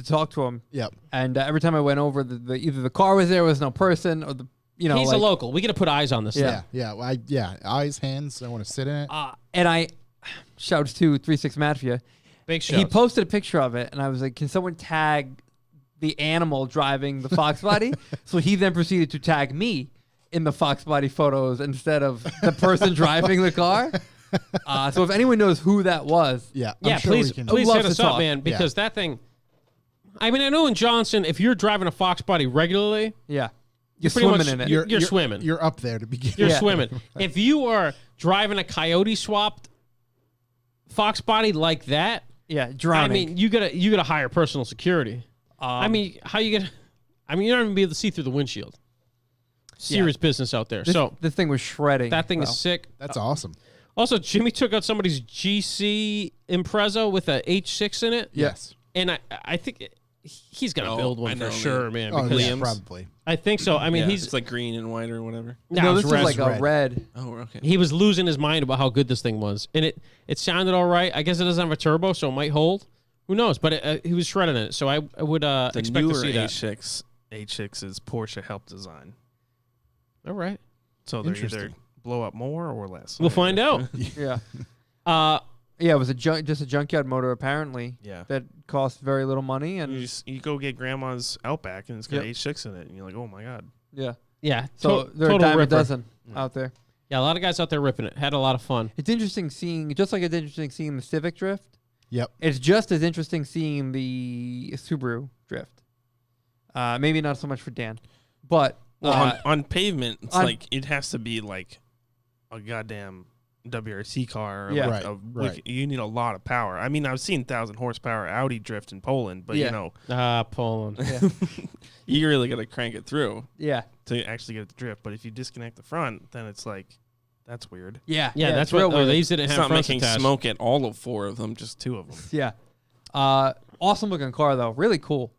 talk to him, Yep. and every time I went over, the either the car was there was no person, or he's like, a local. We got to put eyes on this thing. Yeah. Yeah. Eyes, hands. I want to sit in it. and I shouts to 36 Matfia. Big show. He posted a picture of it, and I was like, "Can someone tag the animal driving the Fox body?" So he then proceeded to tag me in the Fox body photos instead of the person driving the car. So if anyone knows who that was, Yeah. Yeah, I'm sure please, we can. please I'd love hit to us up, talk. man, because that thing. I mean, I know in Johnson, if you're driving a Fox body regularly, yeah, you're pretty swimming much- in it. You're swimming. You're up there to begin. you're Yeah. swimming. If you are driving a coyote swapped Fox body like that, yeah, drowning. I mean, you gotta hire personal security. I mean, how you gonna? I mean, you're not even be able to see through the windshield. Serious business out there. this, So this thing was shredding. that thing Well, is sick. That's awesome. Also, Jimmy took out somebody's GC Impreza with a H6 in it. Yes. And I think he's gonna Oh, build I one know, for sure, man. Oh, Because yeah, Liam's. probably. I think so. I mean, Yeah, he's it's like green and white or whatever. No, it's this red. is like a red. red. Oh, okay. He was losing his mind about how good this thing was, and it sounded all right. I guess it doesn't have a turbo, so it might hold. Who knows? But he was shredding it, so I would The expect newer to see that. H6 is Porsche help design. All right, So they're either Interesting. blow up more or less. we'll find out. Yeah, Uh, yeah. It was just a junkyard motor apparently. Yeah. That cost very little money, and You go get grandma's Outback and it's got Yep. H6 in it, and you're like, oh my god. yeah. yeah. So to- there are a total dime a ripper. dozen out there. Yeah, a lot of guys out there ripping it. Had a lot of fun. It's interesting seeing, just like it's interesting seeing the Civic drift. Yep. It's just as interesting seeing the Subaru drift. Maybe not so much for Dan, but Well, on pavement, it's on- like it has to be like a goddamn WRC car. Or Yeah. like Right. You need a lot of power. I mean, I've seen 1,000 horsepower Audi drift in Poland, but Yeah. you know, Poland. You really got to crank it through. Yeah. to actually get it to drift. But if you disconnect the front, then it's like, that's weird. Yeah. Yeah, that's it's real what. Oh, weird. these didn't It's have not fronts making attached. smoke at all of 4 of them, just 2 of them. Yeah. Awesome looking car though. Really cool.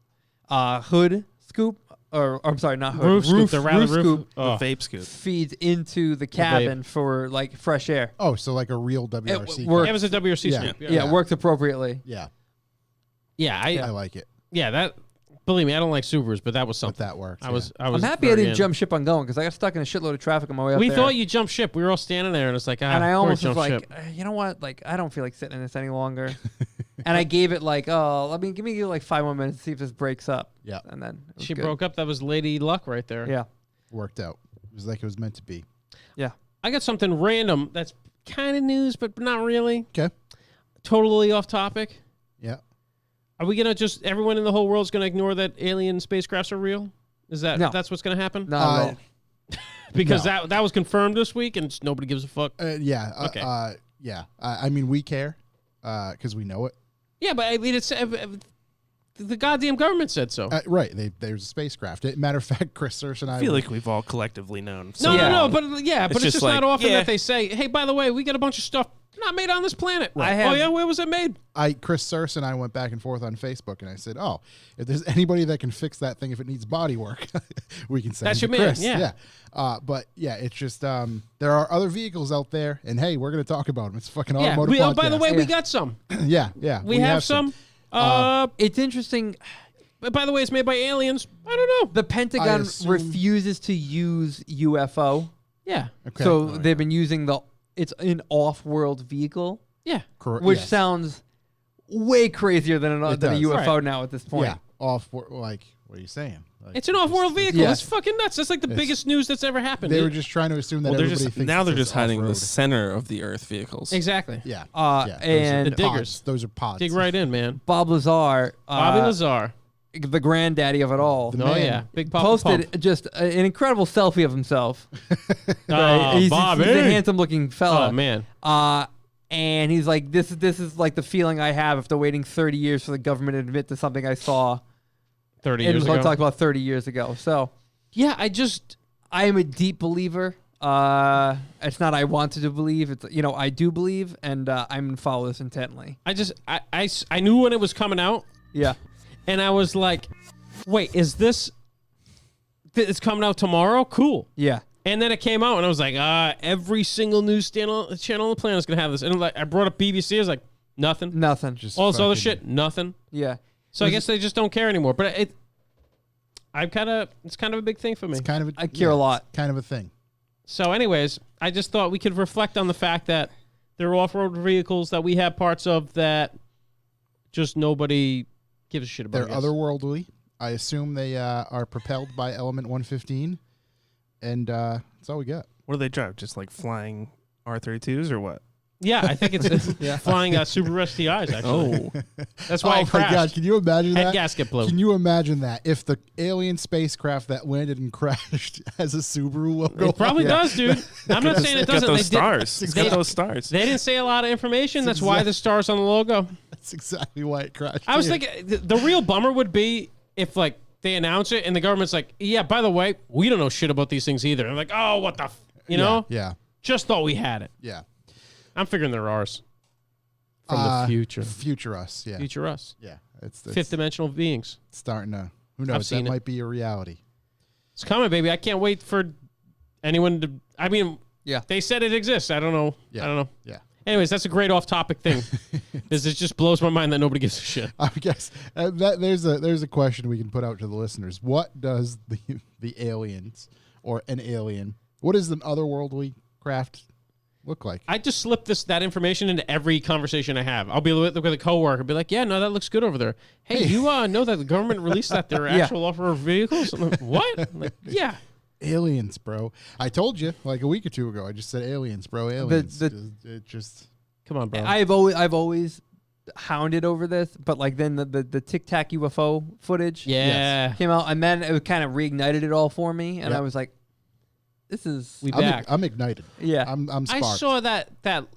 Hood scoop, or I'm sorry, not hood. Roof scoop. The roof roof. scoop Oh. The vape scoop. feeds into the cabin for like fresh air. Oh, so like a real WRC. works. It was a WRC Yeah. scoop. Yeah, it works appropriately. Yeah, Yeah, I like it. that. Believe me, I don't like Subarus, but that was But something. that works. I was I'm happy I very didn't in. jump ship on going because I got stuck in a shitload of traffic on my way up We there. thought you jumped ship. We were all standing there, and it's like, and I of course almost was jump like, ship. you know what? Like, I don't feel like sitting in this any longer. And I gave it like, oh, give me like 5 more minutes to see if this breaks up. Yeah. And then it was She good. broke up. That was Lady Luck right there. Yeah. Worked out. It was like it was meant to be. Yeah. I got something random that's kind of news, but not really. Okay. Totally off topic. Yeah. Are we gonna just everyone in the whole world's gonna ignore that alien spacecrafts are real? Is that No. that's what's gonna happen? Not at all. Because no. that was confirmed this week, and just nobody gives a fuck. Yeah. Okay. Yeah. I mean, we care because we know it. Yeah, but I mean, it's the goddamn government said so. Right. There's a spacecraft. Matter of fact, Chris Serse and I I feel like we've all collectively known. No, Yeah. no, but it's just just like, not often yeah. that they say, "Hey, by the way, we got a bunch of stuff not made on this planet." I have- Oh yeah, where was it made? Chris Serse and I went back and forth on Facebook, and I said, "Oh, if there's anybody that can fix that thing if it needs body work, we can send That's it to your man, Chris." yeah. But yeah, it's just there are other vehicles out there, and hey, we're going to talk about them. It's a fucking Yeah. automotive podcast. By the way, we Yeah. got some. yeah, We have some. It's interesting. But by the way, it's made by aliens. I don't know. The Pentagon assume- refuses to use UFO. Yeah, Okay. So they've been using it's an off-world vehicle, yeah. Correct. which yes. sounds way crazier than a does. UFO Right. now at this point. Yeah, like what are you saying? Like, It's an off-world vehicle. Yeah. It's fucking nuts. That's like the biggest news that's ever happened. They were just trying to assume that Well, they're everybody just thinks now they're it's just hiding the off-road. center of the Earth vehicles. exactly. Yeah, Uh, yeah. and The diggers. Pods. Those are pods. Dig right in, man. Bob Lazar, Bobby Lazar. the granddaddy of it all, The Oh man. yeah, big pop. posted just an incredible selfie of himself. Oh, he's Bobby. a handsome-looking fella. Oh man. And he's like, this is like the feeling I have after waiting 30 years for the government to admit to something I saw. 30 It years was like ago. talked about 30 years ago. So Yeah, I am a deep believer. It's not I wanted to believe. It's I do believe, and I'm gonna follow this intently. I knew when it was coming out, Yeah. and I was like, wait, is this? It's coming out tomorrow? Cool. Yeah. And then it came out, and I was like, every single news channel on the planet is gonna have this. And like, I brought up BBC. I was like, nothing. Nothing. Just All this other fucking- shit, nothing. Yeah. So I guess they just don't care anymore. But it's kind of a big thing for me. It's kind of a, I care a lot. Kind of a thing. So, anyways, I just thought we could reflect on the fact that there are off-road vehicles that we have parts of that just nobody gives a shit about. They're otherworldly. I assume they are propelled by Element 115, and that's all we got. What do they drive? Just like flying R32s or what? Yeah, I think it's flying Subaru STIs, actually. Oh, That's why Oh it my crashed. god! Can you imagine Head that? gasket blew. Can you imagine that if the alien spacecraft that landed and crashed has a Subaru logo? It probably does, dude. I'm not saying it Got doesn't. those They stars. It's got they- those stars. They didn't say a lot of information. That's That's why the stars on the logo. That's exactly why it crashed. I was here. thinking the real bummer would be if like they announce it and the government's like, yeah, by the way, we don't know shit about these things either. And like, oh, what the, you know? Yeah, Just thought we had it. yeah. I'm figuring they're ours. From the future. Future us. Yeah, Future us. yeah. It's Fifth dimensional beings. starting to. Who knows? seen That it. might be a reality. It's coming, baby. I can't wait for anyone to. I mean, Yeah. they said it exists. I don't know. Yeah. I don't know. Yeah. Anyways, that's a great off-topic thing. This it just blows my mind that nobody gives a shit. I guess there's a question we can put out to the listeners. What does the aliens or an alien? What does an otherworldly craft look like? I just slip that information into every conversation I have. I'll be with a coworker, be like, "Yeah, no, that looks good over there. Hey, you know that the government released that they're Yeah. actual off-road vehicles?" I'm like, "What?" I'm like, "Yeah." Aliens, bro. I told you like a week or two ago. I just said aliens, bro. Aliens. It just Come on, bro. I've always hounded over this, but like then the Tic Tac UFO footage yeah. came out, and then it kind of reignited it all for me, and Yep. I was like, This is We back. I'm ignited. yeah. I'm I sparked. saw that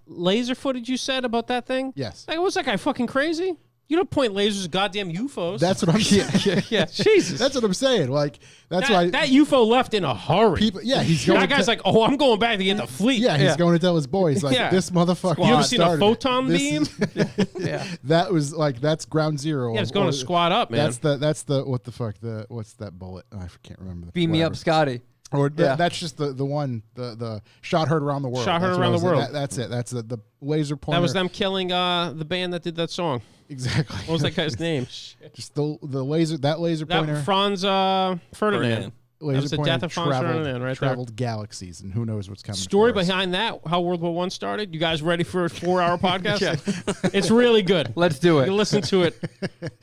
laser footage you said about that thing. Yes. Like, was that guy fucking crazy? You don't point lasers at goddamn UFOs. That's what I'm saying. yeah. Jesus. That's what I'm saying. Like that's why that UFO left in a hurry. people. Yeah, he's going. That guy's like, oh, I'm going back to get the fleet. yeah, he's going to tell his boys like Yeah. this motherfucker. You ever seen a started it. photon This beam? is- yeah. That was like that's ground zero. Yeah, it's going or- to squat up, man. That's the what the fuck what's that bullet? I can't remember. Beam me up, whatever. Scotty. Or Yeah. that's just the one the shot heard around the world. Shot heard That's what around I was- the world. That's it. That's the laser pointer. That was them killing the band that did that song. Exactly. What was that guy's name? Just the laser pointer. That Franz Ferdinand. Ferdinand. Laser was the pointer death of Franz Ferdinand right there. traveled galaxies, and who knows what's coming. Story for us. behind that, how World War I started. You guys ready for a 4-hour podcast? It's really good. Let's do it. You listen to it.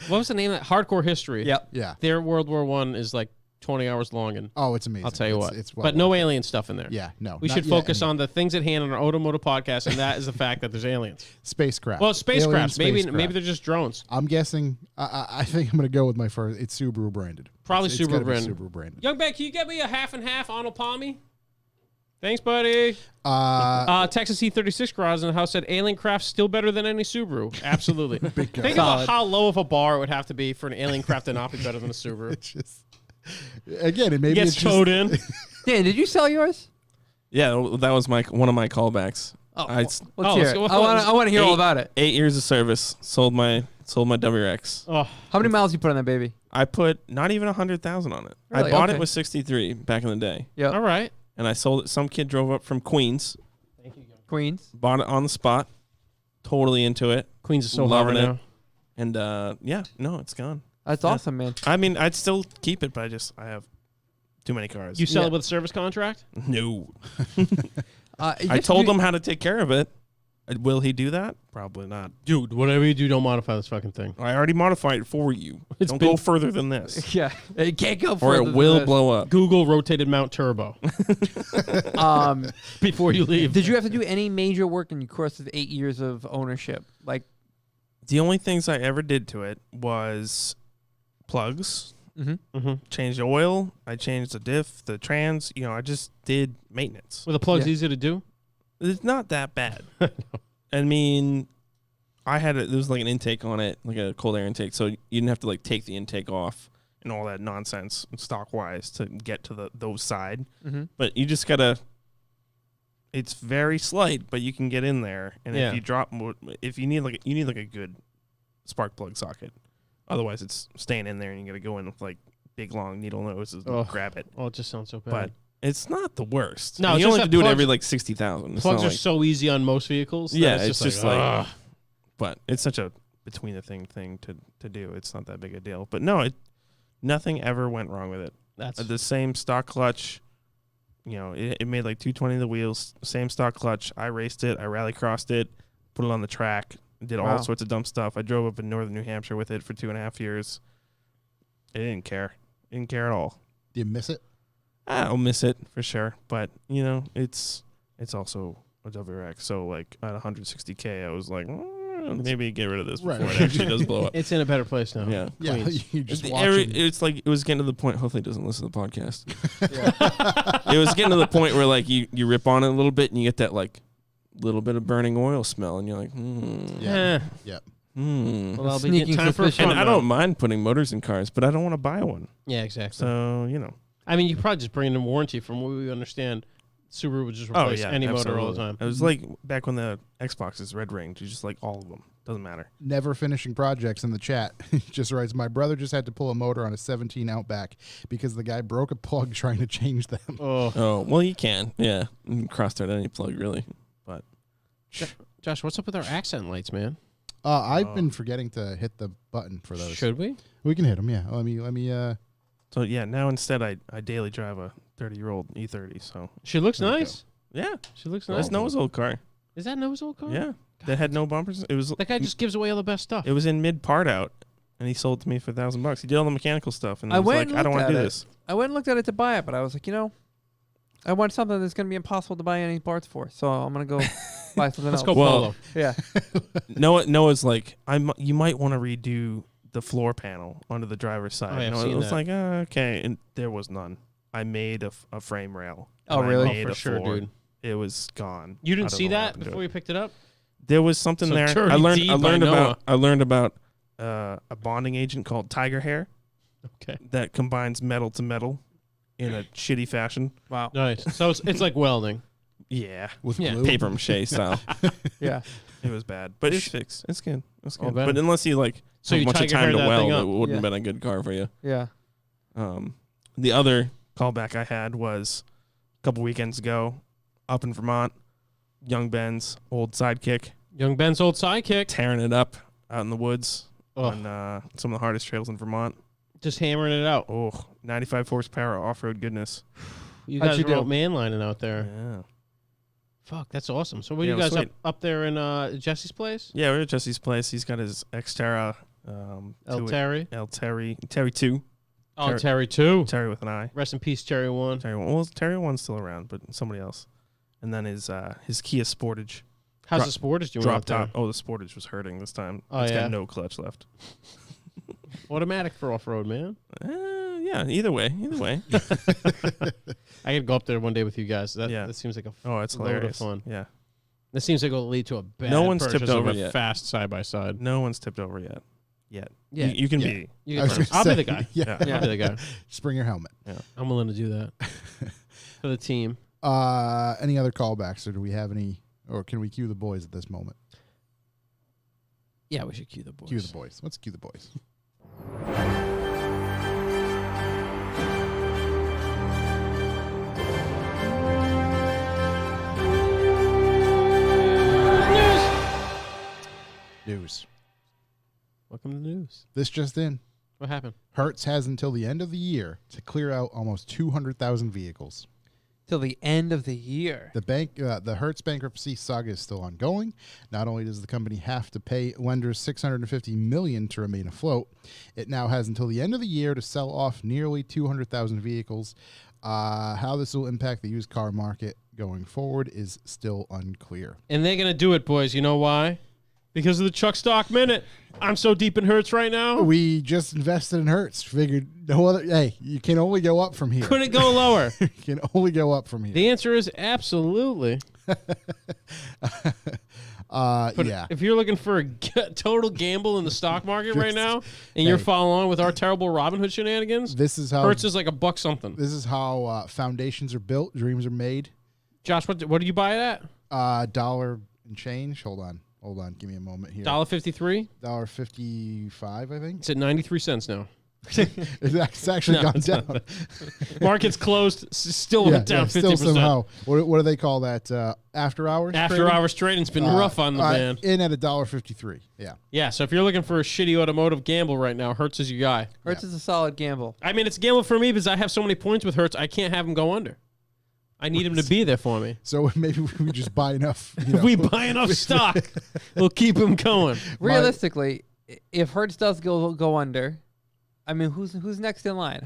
What was the name of that? Hardcore History. Yep. Yeah. Their World War I is like 20 hours long, and Oh, it's amazing. I'll tell you It's- what. It's well but no worth it. alien stuff in there. Yeah. No. We not should yet, focus and on the things at hand on our automotive podcast, and that is the fact that there's aliens. spacecraft. Well, spacecrafts. Alien Maybe spacecraft. they're just drones. I'm guessing. I think I'm going to go with my first. It's Subaru branded. Probably It's Subaru gotta be branded. Subaru branded. Young Ben, can you get me a half and half Arnold Palmy? Thanks, buddy. Texas E36 garage in the house said alien craft still better than any Subaru. Absolutely. Think about how low of a bar it would have to be for an alien craft to not be better than a Subaru. It's just again, it maybe Gets it's just, towed in. Dan, did you sell yours? Yeah, that was one of my callbacks. Oh, I let's oh, hear let's it. go- I want to hear all Eight- about it. 8 years of service. Sold my WRX. Oh, How many miles you put on that baby? I put not even 100,000 on it. Really? I bought Okay. it with 63 back in the day, Yeah. all right. and I sold it. Some kid drove up from Queens, Queens. bought it on the spot, totally into it, Queens is so Loving hard it. now. and yeah, no, it's gone. That's Yeah. awesome, man. I mean, I'd still keep it, but I have too many cars. You sell Yeah. it with a service contract? No, You I have to told do- him how to take care of it. Will he do that? Probably not. Dude, whatever you do, don't modify this fucking thing. I already modified it for you. It's Don't been- go further than this, Yeah. It can't go or further it than will this. blow up. Google rotated mount turbo before you leave. Did you have to do any major work in the course of 8 years of ownership? Like, The only things I ever did to it was plugs, changed oil, I changed the diff, the trans. I just did maintenance. Were the plugs Yeah. easy to do? It's not that bad. I mean, there was like an intake on it, like a cold air intake, so you didn't have to like take the intake off and all that nonsense stock wise to get to those side. But you just gotta. It's very slight, but you can get in there, and Yeah. if you drop more, if you need like a good spark plug socket, otherwise it's staying in there, and you gotta go in with like big long needle noses and Ugh. grab it. Oh, it just sounds so bad. But it's not the worst. No, And it's you just only have to that do it plugs- every like 60,000. It's plugs not are like- so easy on most vehicles. that Yeah, it's it's just just like, like- ugh. But it's such a between the thing to do. It's not that big a deal. But no, nothing ever went wrong with it. That's The same stock clutch. It made like 220 the wheels. Same stock clutch. I raced it. I rally crossed it. Put it on the track. Did Wow. all sorts of dumb stuff. I drove up in northern New Hampshire with it for 2.5 years. I didn't care. Didn't care at all. Do you miss it? I'll miss it for sure. But it's also a WRX. So like at 160K, I was like, maybe get rid of this before Right. it actually does blow up. it's in a better place now. Yeah. Yeah, Queens. you just It's watching. it's like it was getting to the point. Hopefully, he doesn't listen to the podcast. It was getting to the point where like you rip on it a little bit and you get that like little bit of burning oil smell, and you're like, Yeah. Yeah. Well, that'll be Sneaking time for a suspicion. fun And I run. don't mind putting motors in cars, but I don't want to buy one. Yeah, exactly. So I mean, you could probably just bring in a warranty. From what we understand, Subaru would just replace any motor all the time. It was like back when the Xboxes Red Ring, you just like all of them. Doesn't matter. Never finishing projects in the chat. He just writes, my brother just had to pull a motor on a 17 Outback because the guy broke a plug trying to change them. Oh well, you can. Yeah, you can cross thread any plug really, but Josh, what's up with our accent lights, man? I've been forgetting to hit the button for those. Should we? We can hit them, yeah. Let me. So yeah, now instead I daily drive a 30-year-old E30. So She looks There we nice. yeah, She looks nice. that's Noah's old car. Is that Noah's old car? Yeah, that had no bumpers. It was That guy just gives away all the best stuff. it was in mid part out, and he sold it to me for $1,000. He did all the mechanical stuff, and I I was went like, and I don't looked want to do at it. this. I went and looked at it to buy it, but I was like, I want something that's going to be impossible to buy any parts for. So I'm going to go buy something Let's else. go Well, Polo. Yeah. Noah's like, you might want to redo the floor panel onto the driver's side. Oh, yeah, I've And I seen was that. like, okay, and there was none. I made a frame rail. Oh, and I really? made For a sure, floor. dude. It was gone. You I didn't don't see know what that happened to before it. you picked it up? There was something So there. dirty I learned. deed I by learned Noah. about. I learned about a bonding agent called Tiger Hair Okay. that combines metal to metal in a shitty fashion. Wow. Nice. So it's like welding. Yeah, With Yeah. glue. paper mache style. Yeah. It was bad, but it's fixed. It's good. It's Oh, good. bad. But unless you like So have you a bunch of Tiger time Hair to that thing weld, up. it wouldn't have Yeah. been a good car for you. Yeah. The other callback I had was a couple weekends ago up in Vermont. Young Ben's old sidekick Young Ben's old sidekick. tearing it up out in the woods Oh. on some of the hardest trails in Vermont. Just hammering it out. Oh, 95 horsepower off-road goodness. You How'd guys you were do? out man lining out there. Yeah. Fuck, that's awesome. So what Yeah, are it you was guys sweet. up there in Jesse's place? Yeah, we're at Jesse's place. He's got his Xterra. El Terry. El Terry. Terry 2. Oh, Terry- Terry 2. Terry with an I. Rest in peace, Terry 1. Terry 1. Well, Terry 1's still around, but somebody else. And then his Kia Sportage. How's Drop- the Sportage doing Drop out there? top. Oh, the Sportage was hurting this time. Oh, It's yeah? got no clutch left. Automatic for off-road, man. Yeah, either way. I could go up there one day with you guys. That Yeah. seems like a Oh, it's load of hilarious. fun. Yeah. That seems like it'll lead to a bad No one's purchase tipped of over a yet. fast side-by-side. No one's tipped over yet. Yeah. You can Yeah. be. You I was can- gonna I'll be say, the guy. Yeah. Yeah. I'll be the guy. Just bring your helmet. I'm willing to do that for the team. Any other callbacks, or do we have any, or can we cue the boys at this moment? Yeah, we should cue the boys. Cue the boys. Let's cue the boys. News. Welcome to the news. This just in. What happened? Hertz has until the end of the year to clear out almost 200,000 vehicles. Till the end of the year. The Hertz bankruptcy saga is still ongoing. Not only does the company have to pay lenders $650 million to remain afloat, it now has until the end of the year to sell off nearly 200,000 vehicles. How this will impact the used car market going forward is still unclear. And they're gonna do it, boys. You know why? Because of the Chuck Stock Minute. I'm so deep in Hertz right now. We just invested in Hertz. Figured no other. Hey, you can only go up from here. Couldn't go lower. You can only go up from here. The answer is absolutely. But Yeah. if you're looking for a total gamble in the stock market right Just- now, and you're hey. following along with our terrible Robinhood shenanigans, This is how Hertz is like a buck something. this is how foundations are built. Dreams are made. Josh, what did you buy it at? Dollar and change. Hold on. Give me a moment here. $1.53. $1.55, I think. It's at 93 cents now. It's actually No, gone it's not down. Market's closed. Still went down 50%. Still somehow. What do they call that? After hours. After trading? hours trading's been rough on the man. In at $1.53. Yeah. Yeah, so if you're looking for a shitty automotive gamble right now, Hertz is your guy. Hertz is a solid gamble. I mean, it's a gamble for me because I have so many points with Hertz, I can't have him go under. I need him to be there for me. So maybe we just buy enough. If we buy enough stock, we'll keep him going. Realistically, if Hertz does go under, I mean, who's next in line?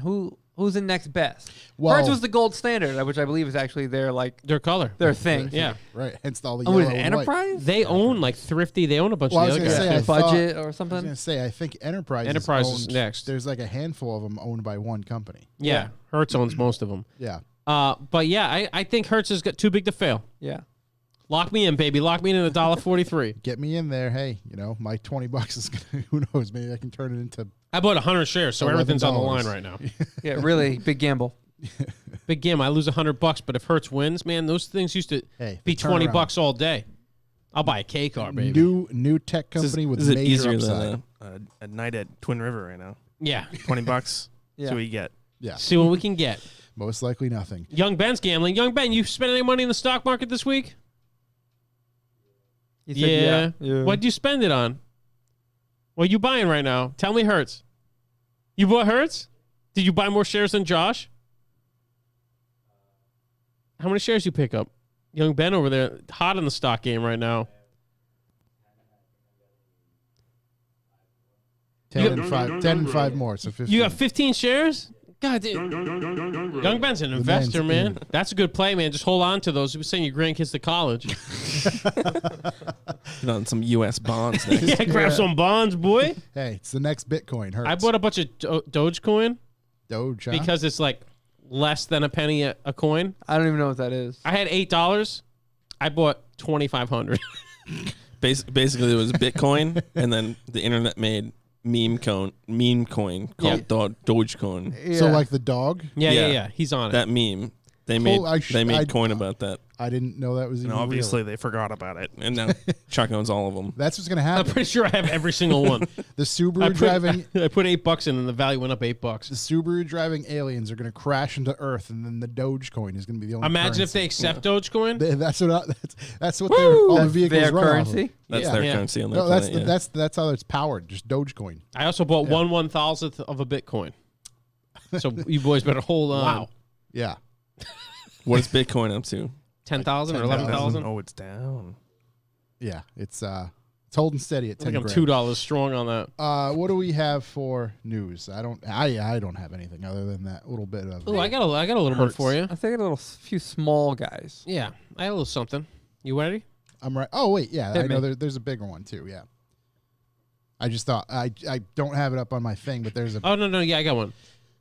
Who's the next best? Well- Hertz was the gold standard, which I believe is actually their Their color. their thing. Yeah. Right. Hence all the Oh, yellow was it and white. Enterprise? They own like Thrifty. They own a bunch Well, I of was the other gonna guys. say, too. Budget or I was something. going to say, I think Enterprise Enterprise is is next. There's like a handful of them owned by one company. Yeah. Hertz owns most of them. Yeah. But yeah, I think Hertz has got too big to fail. Yeah. Lock me in, baby. Lock me in at $1.43. Get me in there. Hey, my $20 is going to, who knows, maybe I can turn it into. I bought 100 shares, so everything's on the $11. line right now. Yeah, really big gamble. Big game. I lose $100, but if Hertz wins, man, those things used to Hey, be the $20 turnaround. all day. I'll buy a K car, baby. New tech company with This is major easier upside. than a night at Twin River right now. Yeah. $20. Yeah. See what you get. Yeah. See what we can get. Most likely nothing. Young Ben's gambling. Young Ben, you spent any money in the stock market this week? He said yeah. What'd you spend it on? What are you buying right now? Tell me Hertz. You bought Hertz? Did you buy more shares than Josh? How many shares you pick up? Young Ben over there, hot in the stock game right now. 10 and 5 more, so 15. You got 15 shares? God, dude. Young Ben's an investor, man. That's a good play, man. Just hold on to those. You were sending your grandkids to college. Get on some U.S. bonds next. Yeah, grab some bonds, boy. Hey, it's the next Bitcoin. Hertz. I bought a bunch of Dogecoin Doge, huh? because it's like less than a penny a coin. I don't even know what that is. I had $8. I bought 2,500. Basically, it was Bitcoin, and then the internet made meme coin called Dogecoin. Yeah. So like the dog. Yeah. He's on it. That meme. They made coin about that. I didn't know that was even And obviously real. they forgot about it. And now Chuck owns all of them. That's what's gonna I'm happen. pretty sure I have every single one. The Subaru driving I put $8 in, and the value went up $8. the Subaru driving aliens are gonna crash into Earth, and then the Dogecoin is gonna be the only. Imagine if they currency. accept Dogecoin. That's what all the That's vehicles their run off of. currency. That's Yeah. their Yeah. currency on their No, that's planet. that's how it's powered. Just Dogecoin. I also bought 1/1000th of a Bitcoin. So you boys better hold on. Wow. Yeah. What is Bitcoin up to? 10,000 or 10,000. 11,000. Oh, it's down. Yeah. It's holding steady at I think 10 I'm grand. $2 strong on that. What do we have for news? I don't have anything other than that little bit of. Oh, I got a little bit Hurts. for you. I think a little few small guys. Yeah, I had a little something. You ready? I'm right. Oh wait, yeah, Hit I know me. there's a bigger one too. Yeah. I just thought I don't have it up on my thing, but there's a. Oh no, yeah, I got one.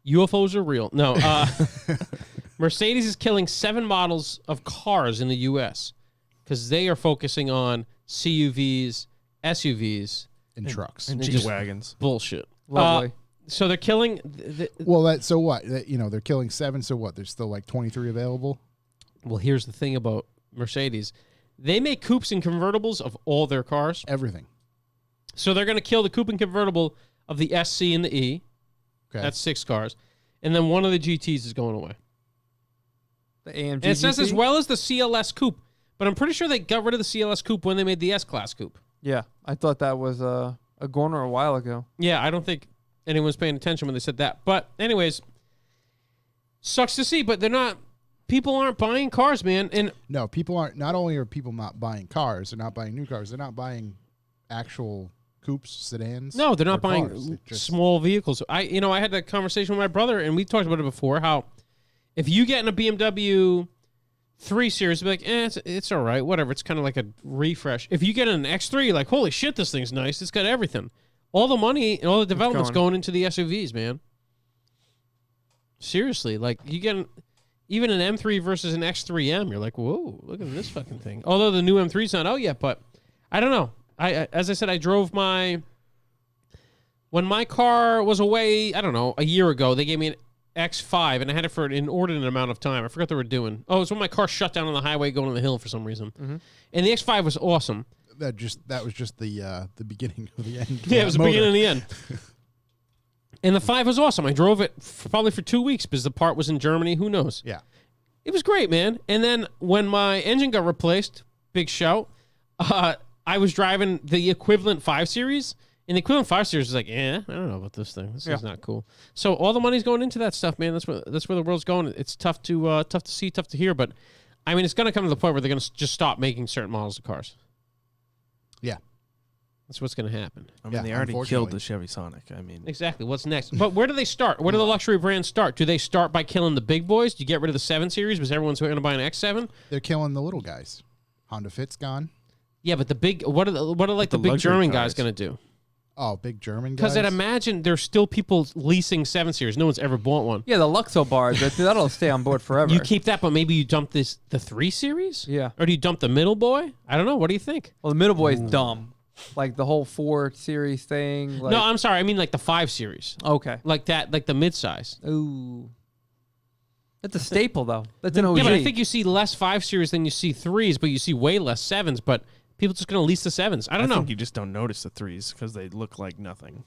UFOs are real. No, Mercedes is killing 7 models of cars in the U.S. because they are focusing on CUVs, SUVs. in trucks. And They just- G-Wagons. Bullshit. Lovely. So they're killing. Well, so what? They're killing 7. So what? There's still like 23 available. Well, here's the thing about Mercedes. They make coupes and convertibles of all their cars. Everything. So they're going to kill the coupe and convertible of the SC and the E. Okay. That's 6 cars. And then one of the GTs is going away. The AMG. And it says GT? as well as the CLS coupe. But I'm pretty sure they got rid of the CLS coupe when they made the S-Class coupe. Yeah, I thought that was a goner a while ago. Yeah, I don't think anyone's paying attention when they said that. But anyways, sucks to see, but they're not. People aren't buying cars, man. And No, people aren't. Not only are people not buying cars, they're not buying new cars. They're not buying actual coupes, sedans. no, they're not or buying cars. They're just- small vehicles. I had that conversation with my brother, and we talked about it before. How if you get in a BMW 3 Series, be like, it's all right, whatever. It's kind of like a refresh. If you get an X3, you're like, holy shit, this thing's nice. It's got everything. All the money and all the development's going into the SUVs, man. Seriously, like you get even an M3 versus an X3M, you're like, whoa, look at this fucking thing. Although the new M3's not out yet, but I don't know. I as I said, I drove when my car was away, I don't know, a year ago, they gave me an X5, and I had it for an inordinate amount of time. I forgot what they were doing. Oh, it was when my car shut down on the highway going on the hill for some reason. Mm-hmm. And the X5 was awesome. that was just the beginning of the end. Yeah, it was the motor. beginning and the end. And the 5 was awesome. I drove it probably for 2 weeks because the part was in Germany. Who knows? Yeah. It was great, man. And then when my engine got replaced, big shout, I was driving the equivalent 5 Series. And the equivalent 5 Series was like, I don't know about this thing. This is not cool. So all the money's going into that stuff, man. That's where the world's going. It's tough to see, tough to hear. But, I mean, it's going to come to the point where they're going to just stop making certain models of cars. Yeah. That's what's going to happen. I mean, Yeah, they already killed unfortunately. the Chevy Sonic. I mean, Exactly. What's next? But where do they start? Where do the luxury brands start? Do they start by killing the big boys? Do you get rid of the 7 Series because everyone's going to buy an X7? They're killing the little guys. Honda Fit's gone. Yeah, but the big what are like the The big luxury German cars. guys going to do? Oh, big German guys. Because I'd imagine there's still people leasing 7 Series. No one's ever bought one. Yeah, the Luxo bars, that'll stay on board forever. You keep that, but maybe you dump the 3 Series? Yeah. Or do you dump the middle boy? I don't know. What do you think? Well, the middle boy is dumb. Like the whole 4 Series thing. Like, No, I'm sorry. I mean like the 5 Series. okay. Like that, like the midsize. Ooh. That's a staple, though. That's an OG. Yeah, but I think you see less 5 Series than you see 3s, but you see way less 7s. But people just going to lease the 7s. I don't know. think you just don't notice the 3s because they look like nothing.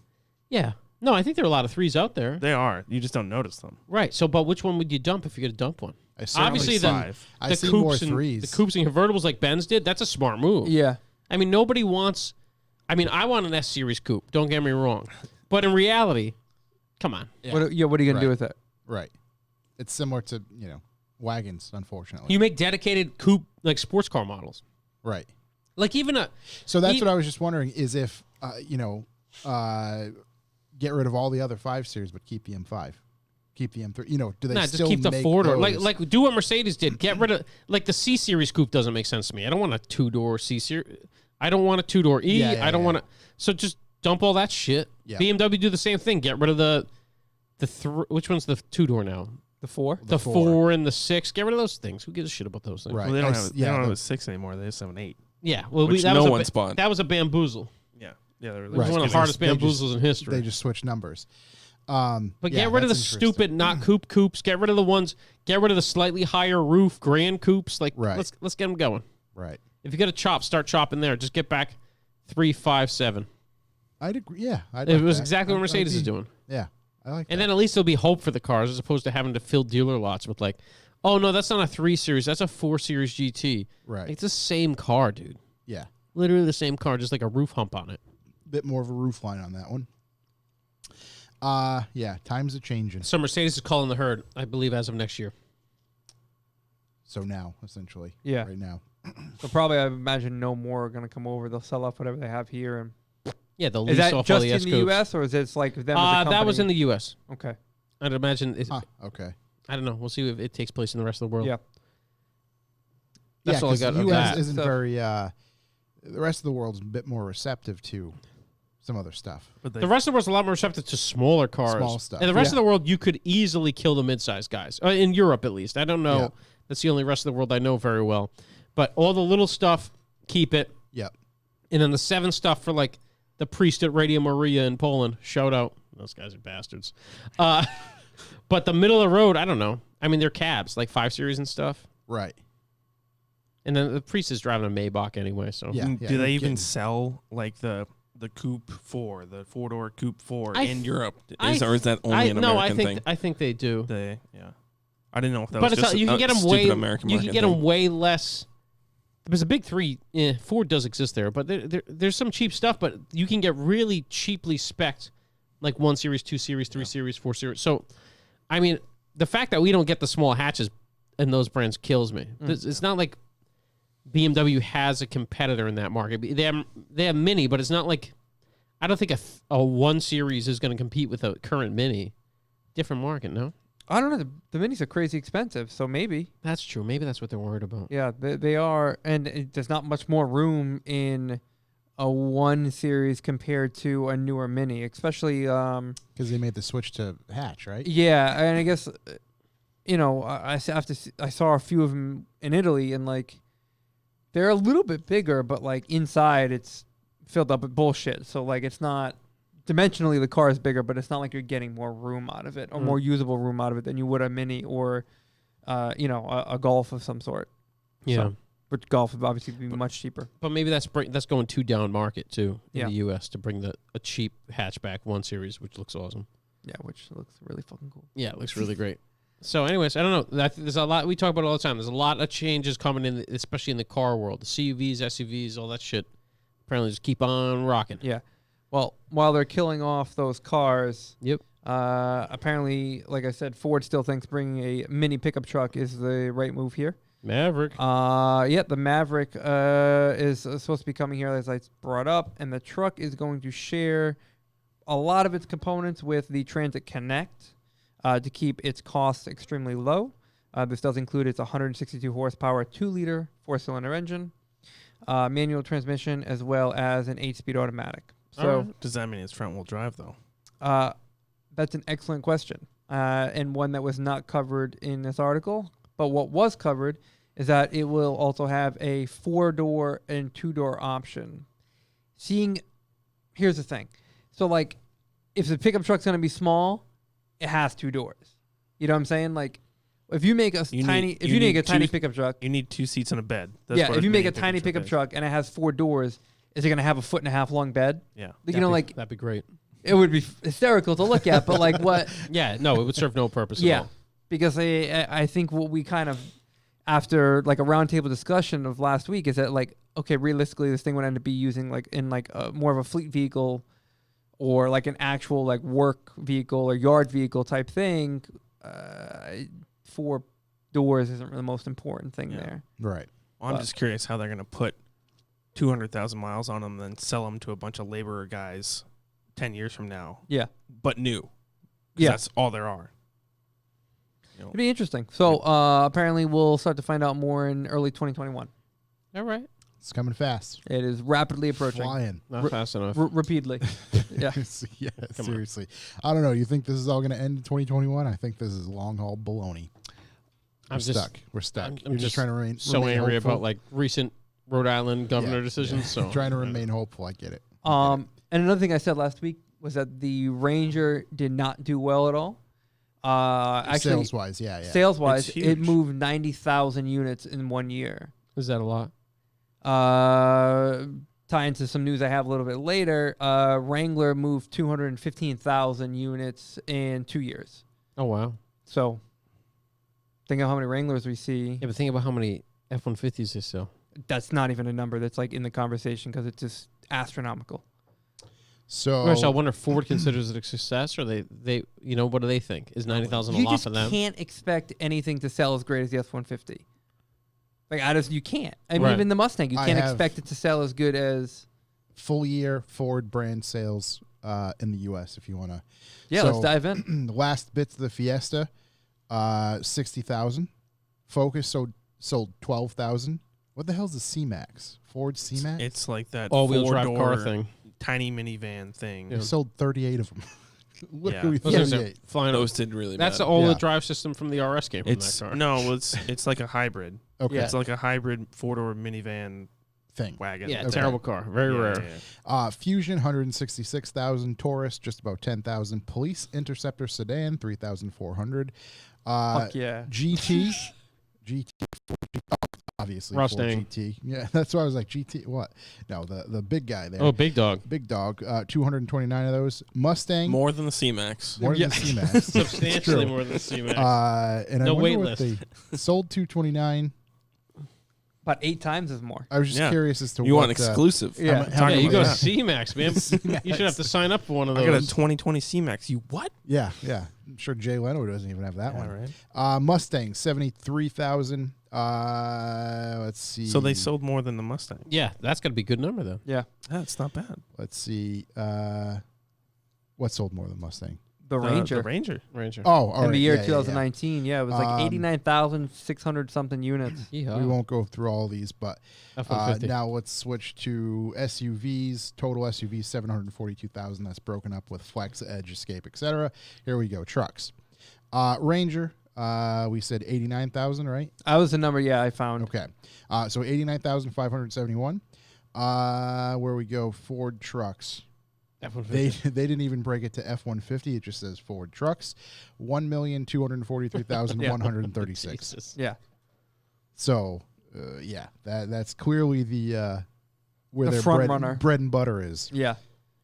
Yeah. No, I think there are a lot of 3s out there. They are. You just don't notice them. Right. So, but which one would you dump if you're going to dump one? I certainly Obviously, see- I the see more coupes and threes. the coupes and convertibles like Benz did. That's a smart move. Yeah. I mean, nobody wants. I mean, I want an S Series coupe. Don't get me wrong, but in reality, come on. Yeah. What are you going to do Right. with it? Right. It's similar to wagons, unfortunately. You make dedicated coupe like sports car models. Right. Like even a. So that's E- what I was just wondering is if get rid of all the other 5 Series, but keep the M5, keep the M3. Do they Nah, still just keep the make 4-door. those? Like do what Mercedes did. Get rid of like the C Series coupe doesn't make sense to me. I don't want a 2-door C Series. I don't want a 2-door E. Yeah, I don't yeah. want to. So just dump all that shit. Yeah. BMW do the same thing. Get rid of the which one's the 2-door now? The 4? The 4 and the 6. Get rid of those things. Who gives a shit about those things? Right. Well, they don't I have s- they yeah, don't have the- a 6 anymore. They just have an 8. Yeah. Well, Which that no was a one's bought. That was a bamboozle. Yeah. Yeah. They're It was Right, one of the 'cause hardest they just- bamboozles in history. They just switch numbers. But Yeah, get rid of the that's interesting. stupid not coupe coupes. Get rid of the ones. Get rid of the slightly higher roof grand coupes. Like Right. let's get them going. Right. If you got to chop, start chopping there. Just get back 3, 5, 7. I'd agree. Yeah. I'd It like was that. exactly what I'd Mercedes be- is doing. Yeah. I like And that. then at least there'll be hope for the cars as opposed to having to fill dealer lots with like, oh no, that's not a 3 Series. That's a 4 Series GT. Right. It's the same car, dude. Yeah. Literally the same car, just like a roof hump on it. Bit more of a roof line on that one. Yeah. Times are changing. So Mercedes is calling the herd, I believe, as of next year. So now, essentially. Yeah. Right now. So probably I imagine no more are going to come over. They'll sell off whatever they have here. And Yeah, they'll is lease that off all just the in S the coupes. U.S. or is it like them as a That was in company? the U.S. Okay. I'd imagine. Huh. Okay. I don't know. We'll see if it takes place in the rest of the world. Yeah. That's yeah, all I 'cause got the of U.S. that. isn't So- very. The rest of the world's a bit more receptive to some other stuff. But they, The rest of the world's a lot more receptive to smaller cars. Small stuff, And the rest yeah. of the world, you could easily kill the mid-sized guys. In Europe, at least. I don't know. Yeah. That's the only rest of the world I know very well. But all the little stuff, keep it. Yep. And then the 7 stuff for, like, the priest at Radio Maria in Poland. Shout out. Those guys are bastards. But the middle of the road, I don't know. I mean, they're cabs, like 5 Series and stuff. Right. And then the priest is driving a Maybach anyway, so. Yeah. do they even getting- sell like the Coupe 4, the 4-door Coupe 4 I in Europe? I Or is that only an American thing? I think they do. Yeah. I didn't know if that But was it's just not, you can a get them stupid way American you market can get thing. them way less. There's a big 3. Ford does exist there, but there's some cheap stuff. But you can get really cheaply spec'd, like 1 Series, 2 Series, 3 Series, 4 Series. So, I mean, the fact that we don't get the small hatches in those brands kills me. It's not like BMW has a competitor in that market. They have Mini, but it's not like I don't think a 1 Series is going to compete with a current Mini. Different market, no? I don't know. The minis are crazy expensive, so maybe. That's true. Maybe that's what they're worried about. Yeah, they are. And there's not much more room in a 1 Series compared to a newer Mini, especially. Because they made the switch to hatch, right? Yeah, and I guess, I saw a few of them in Italy, and like, they're a little bit bigger, but like inside it's filled up with bullshit. So like, it's not dimensionally the car is bigger, but it's not like you're getting more room out of it or more usable room out of it than you would a Mini or, a Golf of some sort. Yeah. So, but Golf would obviously be much cheaper. But maybe that's going too down market too in Yeah. the U.S. to bring a cheap hatchback 1 Series, which looks awesome. Yeah, which looks really fucking cool. Yeah, it looks really great. So, anyways, I don't know. There's a lot we talk about all the time. There's a lot of changes coming in, especially in the car world. The CUVs, SUVs, all that shit. Apparently, just keep on rocking. Yeah. Well, while they're killing off those cars, Yep. apparently, like I said, Ford still thinks bringing a mini pickup truck is the right move here. Maverick. The Maverick is supposed to be coming here, as I brought up, and the truck is going to share a lot of its components with the Transit Connect to keep its costs extremely low. This does include its 162 horsepower, 2-liter 4-cylinder engine, manual transmission, as well as an 8-speed automatic. So Does that mean it's front-wheel drive, though? that's an excellent question, and one that was not covered in this article. But what was covered is that it will also have a 4-door and 2-door option. Here's the thing. So, like, if the pickup truck's going to be small, it has 2 doors. You know what I'm saying? Like, if you make a tiny pickup truck, You need 2 seats and a bed. That's what if you make a mini tiny pickup is. truck and it has 4 doors, is it going to have a 1.5 foot long bed? Yeah. That'd be great. It would be hysterical to look at, but like what? Yeah, no, it would serve no purpose at Yeah, all. because I think what we kind of, after like a roundtable discussion of last week, is that like, okay, realistically, this thing would end up be using like in like more of a fleet vehicle or like an actual like work vehicle or yard vehicle type thing. 4 doors isn't the most important thing there. Right. Well, I'm just curious how they're going to put 200,000 miles on them and then sell them to a bunch of laborer guys 10 years from now. Yeah. But new. 'Cause Yeah. That's all there are. It'd be interesting. So apparently we'll start to find out more in early 2021. All right. It's coming fast. It is rapidly approaching. Flying. Not fast enough. Repeatedly. Yeah. Yeah, seriously. I don't know. You think this is all going to end in 2021? I think this is long haul baloney. We're stuck. We're stuck. I'm You're just trying to remain angry hopeful. about like recent Rhode Island governor decisions. So trying to remain hopeful. I get it. And another thing I said last week was that the Ranger did not do well at all. Actually, Sales wise, yeah. Sales wise, It's it huge. moved 90,000 units in 1 year. is that a lot? Tie into some news I have a little bit later. Wrangler moved 215,000 units in 2 years. Oh wow. So think of how many Wranglers we see. Yeah, but think about how many F-150s they sell. That's not even a number that's like in the conversation because it's just astronomical. So Gosh, I wonder if Ford considers it a success, or they what do they think? Is 90,000 a You lot just for them? can't expect anything to sell as great as the F-150. Like you can't. I mean, Right. even the Mustang, you I can't have- expect it to sell as good as. full year Ford brand sales in the U.S. if you want to. Yeah, let's dive in. The last bits of the Fiesta, 60,000. Focus sold 12,000. What the hell's the C-Max? Ford C-Max? It's like that All-wheel drive four-door car thing. tiny minivan thing. We sold 38 of them. Literally Yeah. Those are 38. flying. Those did really That's bad. the all-wheel Yeah. drive system from the RS game. From It's that car. no, it's like a hybrid. Okay. Yeah. It's like a hybrid four-door minivan Thing. wagon. Yeah, Okay. terrible car. Very Yeah, rare. yeah, yeah. Fusion, 166,000. Taurus, just about 10,000. Police Interceptor Sedan, 3,400. Fuck yeah. GT. Obviously. Ford Mustang. GT. Yeah, that's why I was like, GT, what? No, the big guy there. Oh, big dog. Big dog. 229 of those. Mustang. More than the C-Max. More than the C-Max. Substantially True. more than the C-Max. And No I wonder wait what list. they sold 229. About 8 times as more. I was just Yeah. curious as to You what want exclusive. Yeah. how yeah, many- you go yeah. C-Max, man. You should have to sign up for one of I those. got a 2020 C-Max. You what? Yeah. I'm sure Jay Leno doesn't even have that Yeah, one. right. Mustang, 73,000. Let's see. So they sold more than the Mustang. Yeah, that's got to be a good number, though. Yeah. That's not bad. Let's see. What sold more than Mustang? The Ranger. The Ranger. Ranger. Oh, all right. in the year yeah, yeah, 2019, yeah, it was like 89,600 something units. yeah. We won't go through all these, but F-150. now let's switch to SUVs. Total SUVs, 742,000. That's broken up with Flex, Edge, Escape, etc. Here we go. Trucks. Ranger. We said 89,000, right? That was the number, yeah, I found. Okay. So 89,571. Where we go, Ford trucks. F-150. They didn't even break it to F-150. It just says Ford trucks. 1,243,136. Jesus. Yeah. So, yeah, that's clearly the where The their front runner. bread and butter is. Yeah.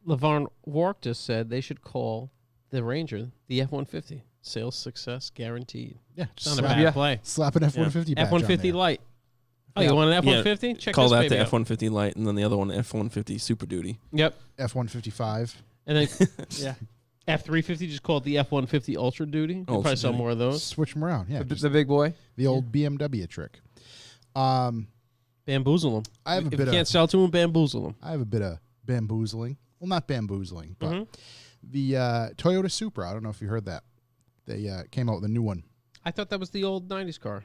LeVar Wark just said they should call the Ranger the F-150. Sales success guaranteed. Yeah, It's just not a slap, bad Yeah. play. slap an F-150 badge on F-150 there. Light. Oh, Yeah. you want an Yeah. F-150? Check Call this that baby the out. F-150 Light, and then the other one F-150 Super Duty. Yep. F-155. And then Yeah. F-350, just call it the F-150 Ultra Duty. You'll probably sell Duty. more of those. Switch them around. Yeah, The, just the big boy. the old BMW trick. Bamboozle them. I have a If bit you of can't sell to them, bamboozle them. I have a bit of bamboozling. Well, not bamboozling, but Mhm. the Toyota Supra. I don't know if you heard that. They came out with a new one. I thought that was the old 90s car.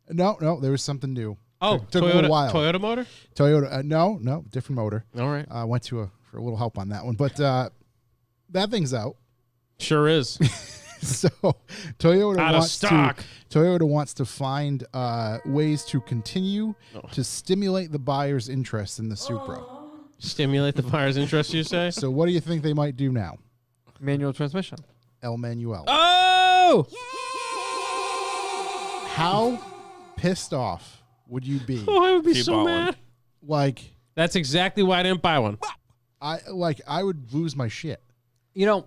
No, there was something new. Oh, Took a little while. Toyota motor? Toyota. No, different motor. All right. Went to for a little help on that one, but that thing's out. Sure is. So Toyota Out of wants stock. Toyota wants to find ways to continue Oh. to stimulate the buyer's interest in the Supra. Stimulate the buyer's interest, you say? So what do you think they might do now? Manual transmission. El Manuel. Oh! How pissed off would you be? Oh, I would be Keep so on. mad. Like That's exactly why I didn't buy one. I would lose my shit. You know,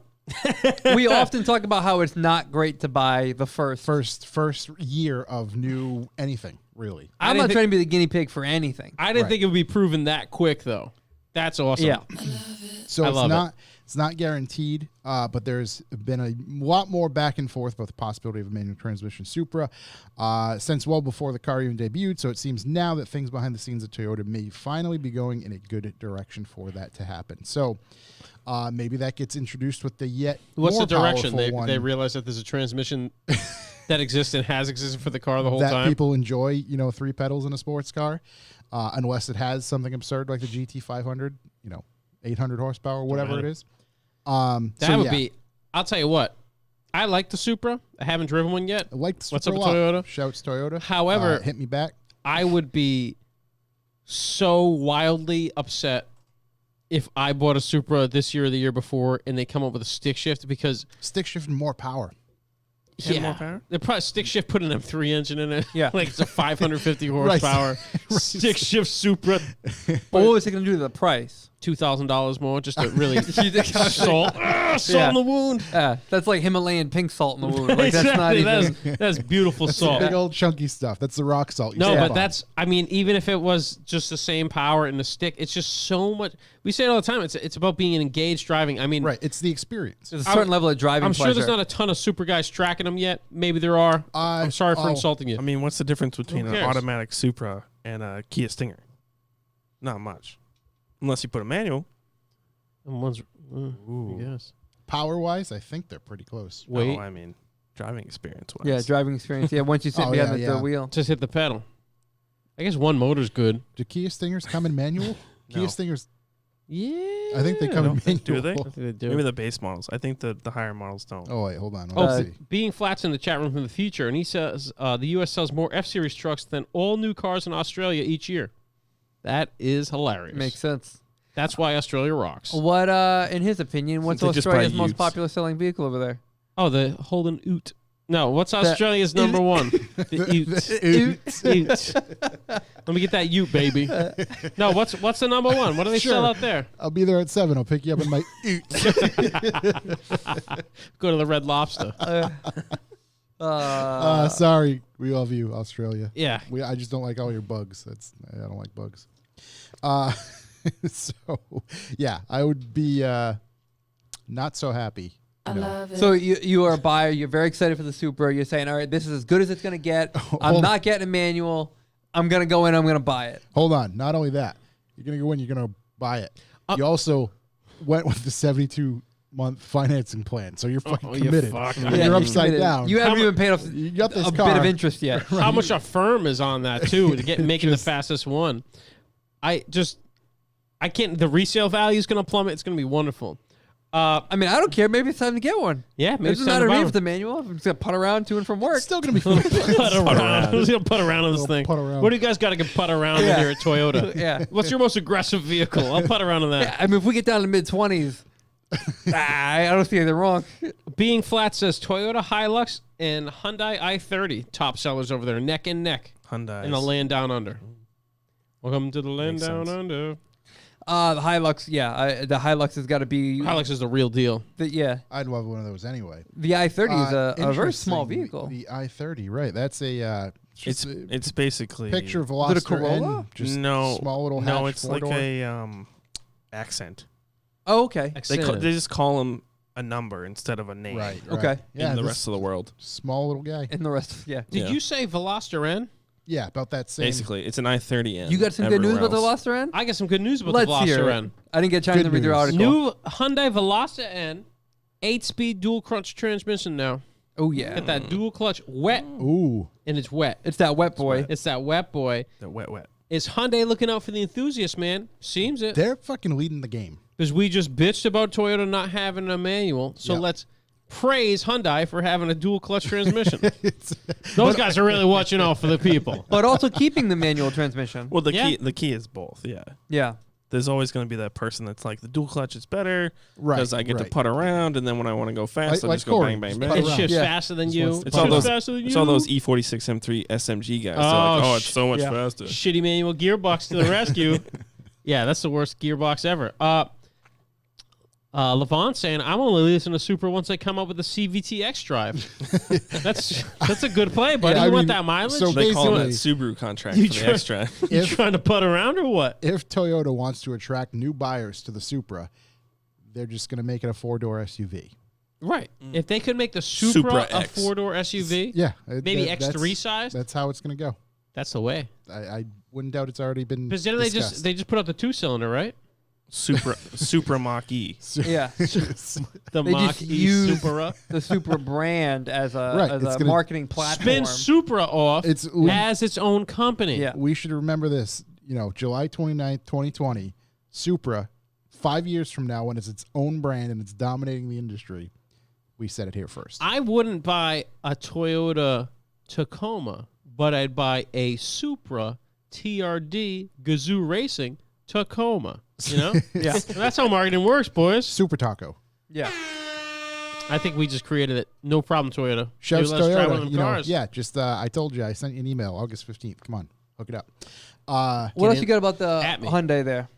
we often talk about how it's not great to buy the first. First year of new anything, really. I'm didn't not thi- trying to be the guinea pig for anything. I didn't Right. think it would be proven that quick, though. That's awesome. Yeah. So I it's love not it's not guaranteed, but there's been a lot more back and forth about the possibility of a manual transmission Supra since well before the car even debuted. So it seems now that things behind the scenes at Toyota may finally be going in a good direction for that to happen. So maybe that gets introduced with the yet What's more the direction? powerful They one. realize that there's a transmission that exists and has existed for the car the whole that time. people enjoy, 3 pedals in a sports car, unless it has something absurd like the GT500, 800 horsepower, whatever it is. That would be. I'll tell you what. I like the Supra. I haven't driven one yet. I like the Supra What's up a with lot. Toyota? Shouts Toyota. However, hit me back. I would be so wildly upset if I bought a Supra this year or the year before and they come up with a stick shift because Stick shift and more power. More power? they probably stick shift put an M3 engine in it. Yeah. Like it's a 550 horsepower stick shift Supra. But what was it going to do to the price? $2,000 more just to really salt in the wound. That's like Himalayan pink salt in the wound. Like, that's not Exactly. even. That's beautiful salt. Big old chunky stuff. That's the rock salt. You No, step but on. that's, I mean, even if it was just the same power in the stick, it's just so much. We say it all the time. It's about being engaged driving. I mean, right. It's the experience. There's a certain level of driving I'm pleasure. sure there's not a ton of super guys tracking them yet. Maybe there are. I'm sorry for insulting you. I mean, what's the difference between an cares? automatic Supra and a Kia Stinger? Not much. Unless you put a manual. And one's, yes. Power wise, I think they're pretty close. Wait, No, I mean, driving experience wise. Yeah, driving experience. Yeah, once you sit Oh, behind yeah, the yeah. wheel. just hit the pedal. I guess one motor's good. Do Kia Stingers come in manual? Kia No. Stingers, Yeah. I think they come in manual. Do they? I think they do. Maybe the base models. I think the higher models don't. Oh, wait, hold on. Oh, Let's see. Being Flats in the chat room from the future, and he says the U.S. sells more F-Series trucks than all new cars in Australia each year. That is hilarious. Makes sense. That's why Australia rocks. What, in his opinion, what's They just buy Australia's most utes. popular selling vehicle over there? Oh, the Holden Ute. No, what's Australia's number one? The Ute. Ute. Let me get that Ute, baby. No, what's the number one? What do they sell Sure. out there? I'll be there at 7. I'll pick you up in my ute. Go to the Red Lobster. Sorry. We love you, Australia. Yeah. I just don't like all your bugs. I don't like bugs. So, yeah, I would be not so happy. So you are a buyer. You're very excited for the Supra. You're saying, all right, this is as good as it's going to get. I'm Hold not getting a manual. I'm going to go in. I'm going to buy it. Hold on. Not only that, you're going to go in, you're going to buy it. You also went with the 72-month financing plan, so you're fucking committed. You're upside down. You haven't even paid off You got this a car. bit of interest yet. How much a firm is on that too to get making the fastest one? I can't. The resale value is going to plummet. It's going to be wonderful. I mean, I don't care. Maybe it's time to get one. Yeah, maybe It's not a read with the manual. I'm just going to putt around to and from work. It's still going to be fun. Put around. Who's gonna put around on this Little thing? putt around. What do you guys got to get put around in here at Toyota? Yeah. What's your most aggressive vehicle? I'll put around on that. Yeah, I mean, if we get down to mid-20s, I don't see anything wrong. Being Flat says Toyota Hilux and Hyundai i30 top sellers over there, neck and neck Hyundai. in the land down under. Welcome to the land Makes down sense. under. The Hilux, yeah. The Hilux has got to be... Hilux is the real deal. Yeah. I'd love one of those anyway. The i30 is a very small Interesting. vehicle. The i30, right? That's a It's basically picture of Is it a Veloster Corolla? N, just no small little no. hatch It's like four-door. a accent. Oh, okay. They just call them a number instead of a name. right. Okay. Yeah, in the this rest of the world. small little guy. And the rest, yeah. Did Yeah. you say Veloster N? Yeah, about that same. Basically, it's an i30N. You got some good news everywhere about the else. Veloster N? I got some good news about Let's the hear Veloster it. N. I didn't get a chance Good to read your news. article. New Hyundai Veloster N, 8-speed dual clutch transmission now. Oh, yeah. Got that dual clutch wet, Ooh, and it's wet. It's that wet boy. It's that wet boy. The wet. Is Hyundai looking out for the enthusiast, man? Seems it. they're fucking leading the game. Because we just bitched about Toyota not having a manual. So Yep. let's praise Hyundai for having a dual clutch transmission. It's, Those guys are really watching out for the people. But also keeping the manual transmission. Well, the Yeah. key is both. Yeah. Yeah. There's always going to be that person that's like the dual clutch is better Right, because I get to right. putt around, and then when I want to go fast, I Like just go Corey, bang bang just bang. putt It around. shifts Yeah. faster than Just you. wants to It all shifts those- faster than you. It's all those E46 M3 SMG guys. Oh, They're like, oh, it's so much yeah. faster. Shitty manual gearbox to the rescue. Yeah, that's the worst gearbox ever. Levon saying, I'm only listening to Super once I come up with the CVT X drive. That's a good play, buddy. Yeah, I you want mean, that mileage? so They call that basically- Subaru contract You for try- the extra. you if- trying to putt around or what? if Toyota wants to attract new buyers to the Supra, they're just going to make it a 4-door SUV. Right. If they could make the Supra, Supra a X. 4-door SUV, Yeah, maybe that's- X3 size, That's how it's going to go. that's the way. I wouldn't doubt it's already been. Because didn't discussed. they just put out the 2-cylinder, right? Supra Mach-E. Yeah. The They just Mach-E use Supra. the Supra brand as Right, a it's gonna marketing platform. Spin Supra off as its own company. Yeah. We should remember this. July 29th, 2020, Supra, 5 years from now, when it's its own brand and it's dominating the industry, we said it here first. I wouldn't buy a Toyota Tacoma, but I'd buy a Supra TRD Gazoo Racing Tacoma. Yeah. That's how marketing works, boys. Super Taco. Yeah. I think we just created it. No problem, Toyota. Shouts Maybe let's try one Toyota. of them cars. Yeah, just I told you, I sent you an email August 15th. Come on, hook it up. What else you got about the at me. Hyundai there?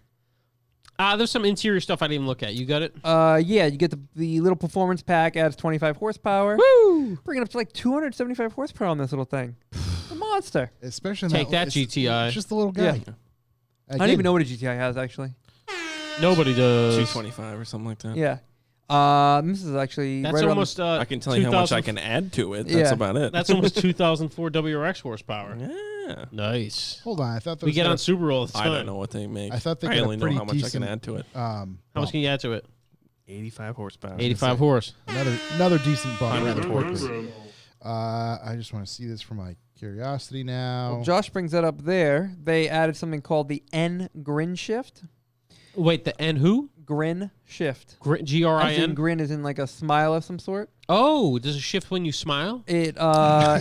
There's some interior stuff I didn't even look at. You got it? Yeah, you get the little performance pack, adds 25 horsepower. Woo! Bring it up to like 275 horsepower on this little thing. A monster. Especially in Take that, it's- GTI. It's just a little guy. Yeah. I don't even know what a GTI has, actually. Nobody does. 225 or something like that. Yeah. This is actually That's right almost. I can tell you how much I 2000 can add to it. That's Yeah. about it. That's almost 2004 WRX horsepower. Yeah. Nice. Hold on, I thought We get on Subaru all the I time. don't know what they make. I thought they I got a only know pretty how much I decent, can add to it. How much can you add to it? 85 horsepower. 85 horse. another decent bump. 100 horse. I just want to see this for my curiosity now. Well, Josh brings that up there. They added something called the N grin shift. Wait, the N who? Grin shift. As in G-R-I-N? grin is in like a smile of some sort. Oh, does it shift when you smile? It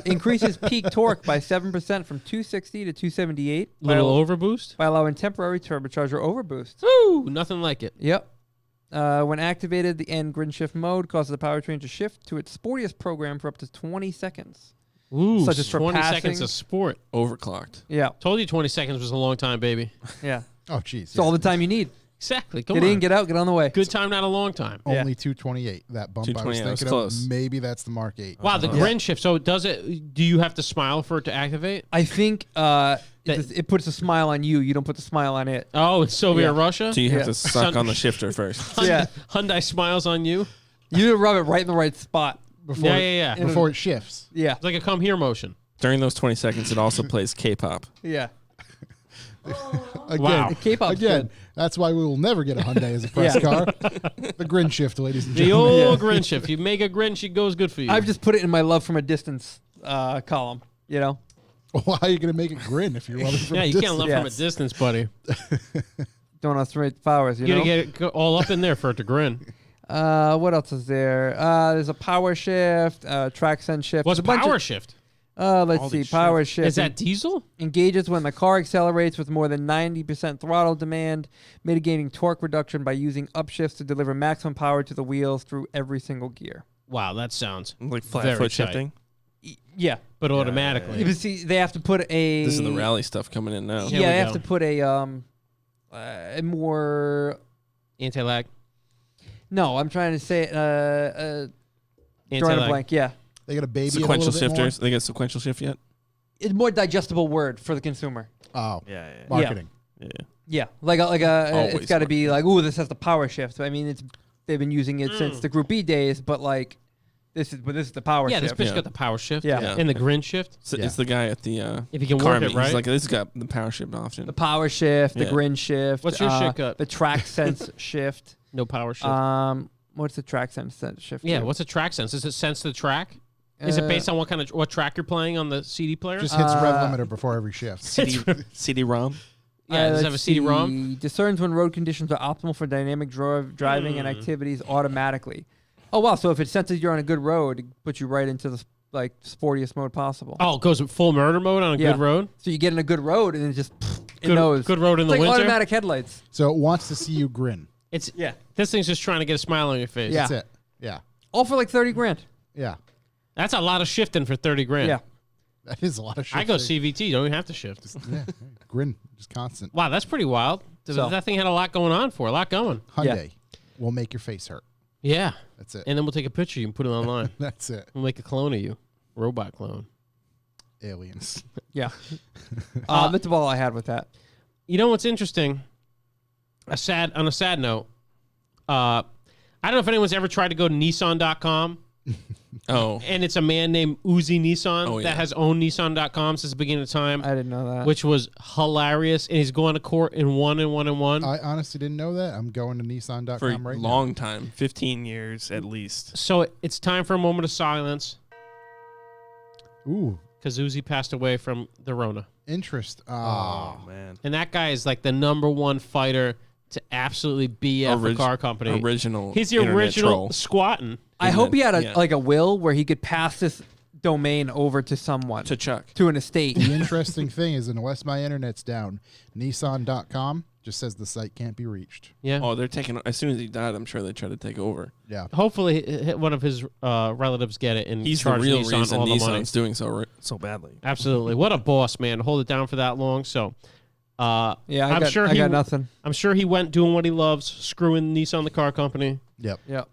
increases peak torque by 7% from 260 to 278 Little overboost? by allowing temporary turbocharger overboost. Woo! Nothing like it. Yep. When activated, the N grin shift mode causes the powertrain to shift to its sportiest program for up to 20 seconds. Ooh, Such as for 20 passing. seconds of sport. Overclocked. Yeah. Told you 20 seconds was a long time, baby. Yeah. Oh, jeez. It's all the time you need. Exactly. Come Get on. in, get out, get on the way. Good time, not a long time. Only 228. That bump I was 228, I was thinking close. of. Maybe that's the Mark 8. Wow, the grin shift. So does it? Do you have to smile for it to activate? I think it puts a smile on you. You don't put the smile on it. Oh, in Soviet Yeah. Russia? So you have Yeah. to suck on the shifter first. Yeah. Hyundai smiles on you? You need to rub it right in the right spot. Before Yeah. Before it shifts. Yeah. It's like a come here motion. During those 20 seconds, it also plays K-pop. Yeah. Again, Wow. K-pop's again, good. that's why we will never get a Hyundai as a press car. The grin shift, ladies and The gentlemen. old grin shift. If you make a grin, she goes good for you. I've just put it in my love from a distance column. You know. Why are you going to make it grin if you're loving from yeah, a you distance? can't love from a Yes. distance, buddy. Don't estimate the powers. You You know. gotta get it all up in there for it to grin. What else is there? There's a power shift, track sense shift. What's There's a bunch power of- shift? Let's All see. these Power shift Is that diesel? engages when the car accelerates with more than 90% throttle demand, mitigating torque reduction by using upshifts to deliver maximum power to the wheels through every single gear. Wow, that sounds Like flat Very foot tight. shifting. Yeah. but automatically. You see, they have to put a. This is the rally stuff coming in now. Here Yeah, we they have go. to put a more. Anti-lag. No, I'm trying to say drawing a Anti-lag. blank. Yeah, They got a baby. Sequential a little bit shifters. They got sequential shift yet? it's a more digestible word for the consumer. More? Oh, Yeah. marketing. Yeah. Yeah, like a it's Always got to be like, ooh, this has the power shift. I mean, they've been using it since the Group B days, but like this is the power Yeah, this shift. bitch Yeah. got the power shift. Yeah. Yeah. And the grin shift. So Yeah. It's the guy at the If you can car work meet. it right. He's like, this has got the power shift option. The power shift, the Yeah. grin shift. What's your shit cut? The track sense shift. No power shift. What's the track sense shift? yeah, do? what's a track sense? Does it sense the track? Is it based on what track you're playing on the CD player? Just hits rev limiter before every shift. CD-ROM. yeah, does it have a let's CD-ROM? see. Discerns when road conditions are optimal for dynamic driving and activities automatically. Oh wow! So if it senses you're on a good road, it puts you right into the sportiest mode possible. Oh, it goes full murder mode on a Yeah. good road? So you get in a good road and it just it Good, knows. good road in It's the like winter? automatic headlights. So it wants to see you grin. Yeah. This thing's just trying to get a smile on your face. Yeah. That's it. Yeah. All for like 30 grand. Yeah. That's a lot of shifting for 30 grand. Yeah. That is a lot of shit. I go CVT. Don't even have to shift. Yeah. Grin. Just constant. Wow, that's pretty wild. So- That thing had a lot going on for a lot going. Hyundai will make your face hurt. Yeah. That's it. And then we'll take a picture of you and put it online. That's it. We'll make a clone of you. Robot clone. Aliens. Yeah. That's about all I had with that. You know what's interesting? On a sad note, I don't know if anyone's ever tried to go to Nissan.com Oh, and it's a man named Uzi Nissan Oh, yeah. that has owned Nissan.com since the beginning of time, I didn't know that. which was hilarious. And he's going to court in one. I honestly didn't know that. I'm going to Nissan.com for a right long time, 15 years at least. So it's time for a moment of silence now. Ooh, because Uzi passed away from the Rona. interest. Oh man, And that guy is like the #1 fighter to absolutely BF a car company. original. He's the internet original troll. squatting. I hope he had Yeah. like a will where he could pass this domain over to someone, to Chuck. to an estate. The interesting thing is, unless my internet's down, Nissan.com just says the site can't be reached. Yeah. Oh, they're taking. As soon as he died, I'm sure they tried to take over. Yeah. Hopefully, one of his relatives get it and He's the charge real Nissan reason all the money. Nissan's doing so badly. Absolutely, what a boss, man! To hold it down for that long. So, Yeah, I'm sure I he- got nothing. I'm sure he went doing what he loves, screwing Nissan, the car company. Yep. Yep.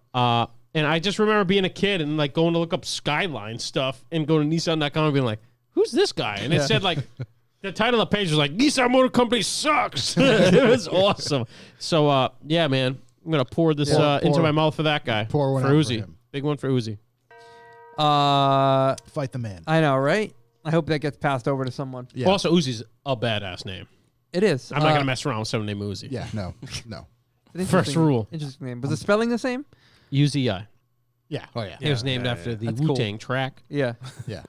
And I just remember being a kid and like going to look up Skyline stuff and going to Nissan.com and being like, "Who's this guy?" And it said like. The title of the page was like, Nissan Motor Company sucks. It was awesome. So, yeah, man. I'm going to pour this into my mouth for that guy. Pour one for out for Uzi. him. Big one for Uzi. Fight the man. I know, right? I hope that gets passed over to someone. Yeah. Also, Uzi's a badass name. It is. I'm not going to mess around with someone named Uzi. Yeah. No. No. First rule. Interesting name. Was the spelling the same? Uzi. Yeah. Oh yeah. It was named after the That's cool. Wu-Tang track. Yeah. Yeah.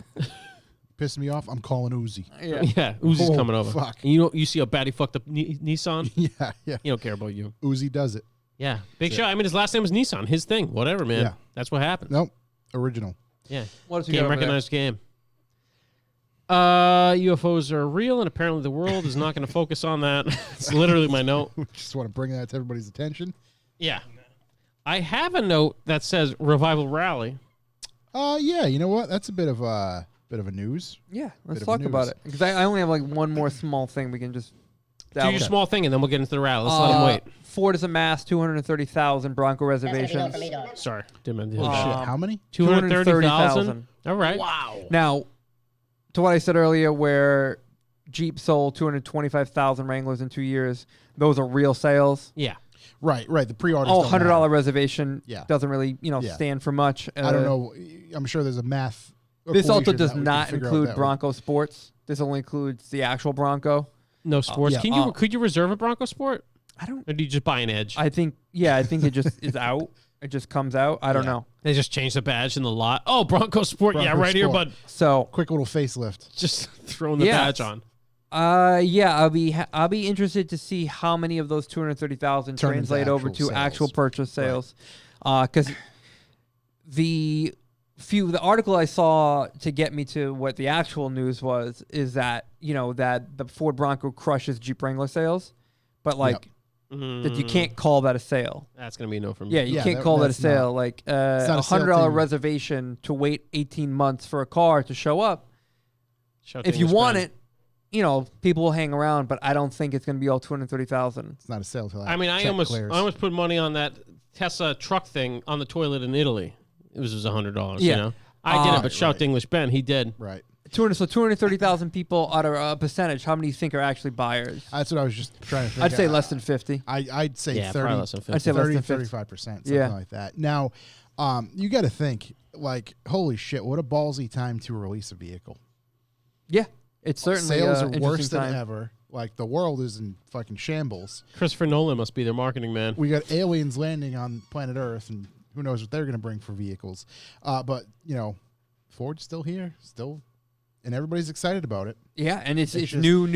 Pissing me off. I'm calling Uzi. Yeah. Yeah, Uzi's Oh, coming over. fuck. And you know, you see how bad he fucked up Nissan? Yeah. Yeah. He don't care about you. Uzi does it. Yeah. Big shot. I mean, his last name was Nissan. His thing. Whatever, man. Yeah. That's what happened. Nope. Original. Yeah. What else you got Game over there? recognized game. UFOs are real, and apparently the world is not going to focus on that. It's literally my note. Just want to bring that to everybody's attention. Yeah. I have a note that says Revival Rally. Yeah. You know what? That's a bit of news. Yeah, let's Bit of talk about news. it. Because I only have like one more small thing we can just. Do your small thing, and then we'll get into the rally. Let's let him wait. Ford is a mass, 230,000 Bronco reservations. Sorry. Didn't mean Holy to shit. Um, How many? 230,000? All right. Wow. Now, to what I said earlier, where Jeep sold 225,000 Wranglers in 2 years, those are real sales. Yeah. Right. The pre-orders. Oh, don't $100 matter. reservation Yeah. doesn't really, Yeah. stand for much. I don't know. I'm sure there's a math. This also equation does that we can not figure out include that way. Bronco Sports. This only includes the actual Bronco. No sports. yeah. Could you reserve a Bronco Sport? I don't. Or do you just buy an Edge? I think it just is out. It just comes out. I don't Yeah. know. They just changed the badge in the lot. Oh, Bronco Sport. Yeah, Bronco right here, Sport. bud. So, Quick little facelift. Just throwing the Yeah. badge on. yeah, I'll be interested to see how many of those 230,000 Turn into translate over actual to actual sales. purchase sales, because the article I saw to get me to what the actual news was is that that the Ford Bronco crushes Jeep Wrangler sales, but like that you can't call that a sale. That's going to be a no from me. Yeah, you Yeah, can't call that a that's not- sale. Like not a a sale $100 to- reservation to wait 18 months for a car to show up. Shout If to you English want Ben. it, people will hang around, but I don't think it's going to be all 230,000. It's not a sale till I mean, I check almost clears. put money on that Tesla truck thing on the toilet in Italy. It was just $100. Yeah. You know, I did it, but shout right. to English Ben. He did. Right. 230,000 people out of a percentage. How many do you think are actually buyers? That's what I was just trying to think. I'd say less than 50. I'd say Yeah, 30. probably less than 50. I'd say less 30, than 50. 35%, something Yeah. like that. Now, you got to think, like, holy shit, what a ballsy time to release a vehicle. Yeah, it's certainly Sales are interesting worse than time. ever. Like, the world is in fucking shambles. Christopher Nolan must be their marketing man. We got aliens landing on planet Earth, and who knows what they're going to bring for vehicles. But, Ford's still here, and everybody's excited about it. Yeah, and it's just- new.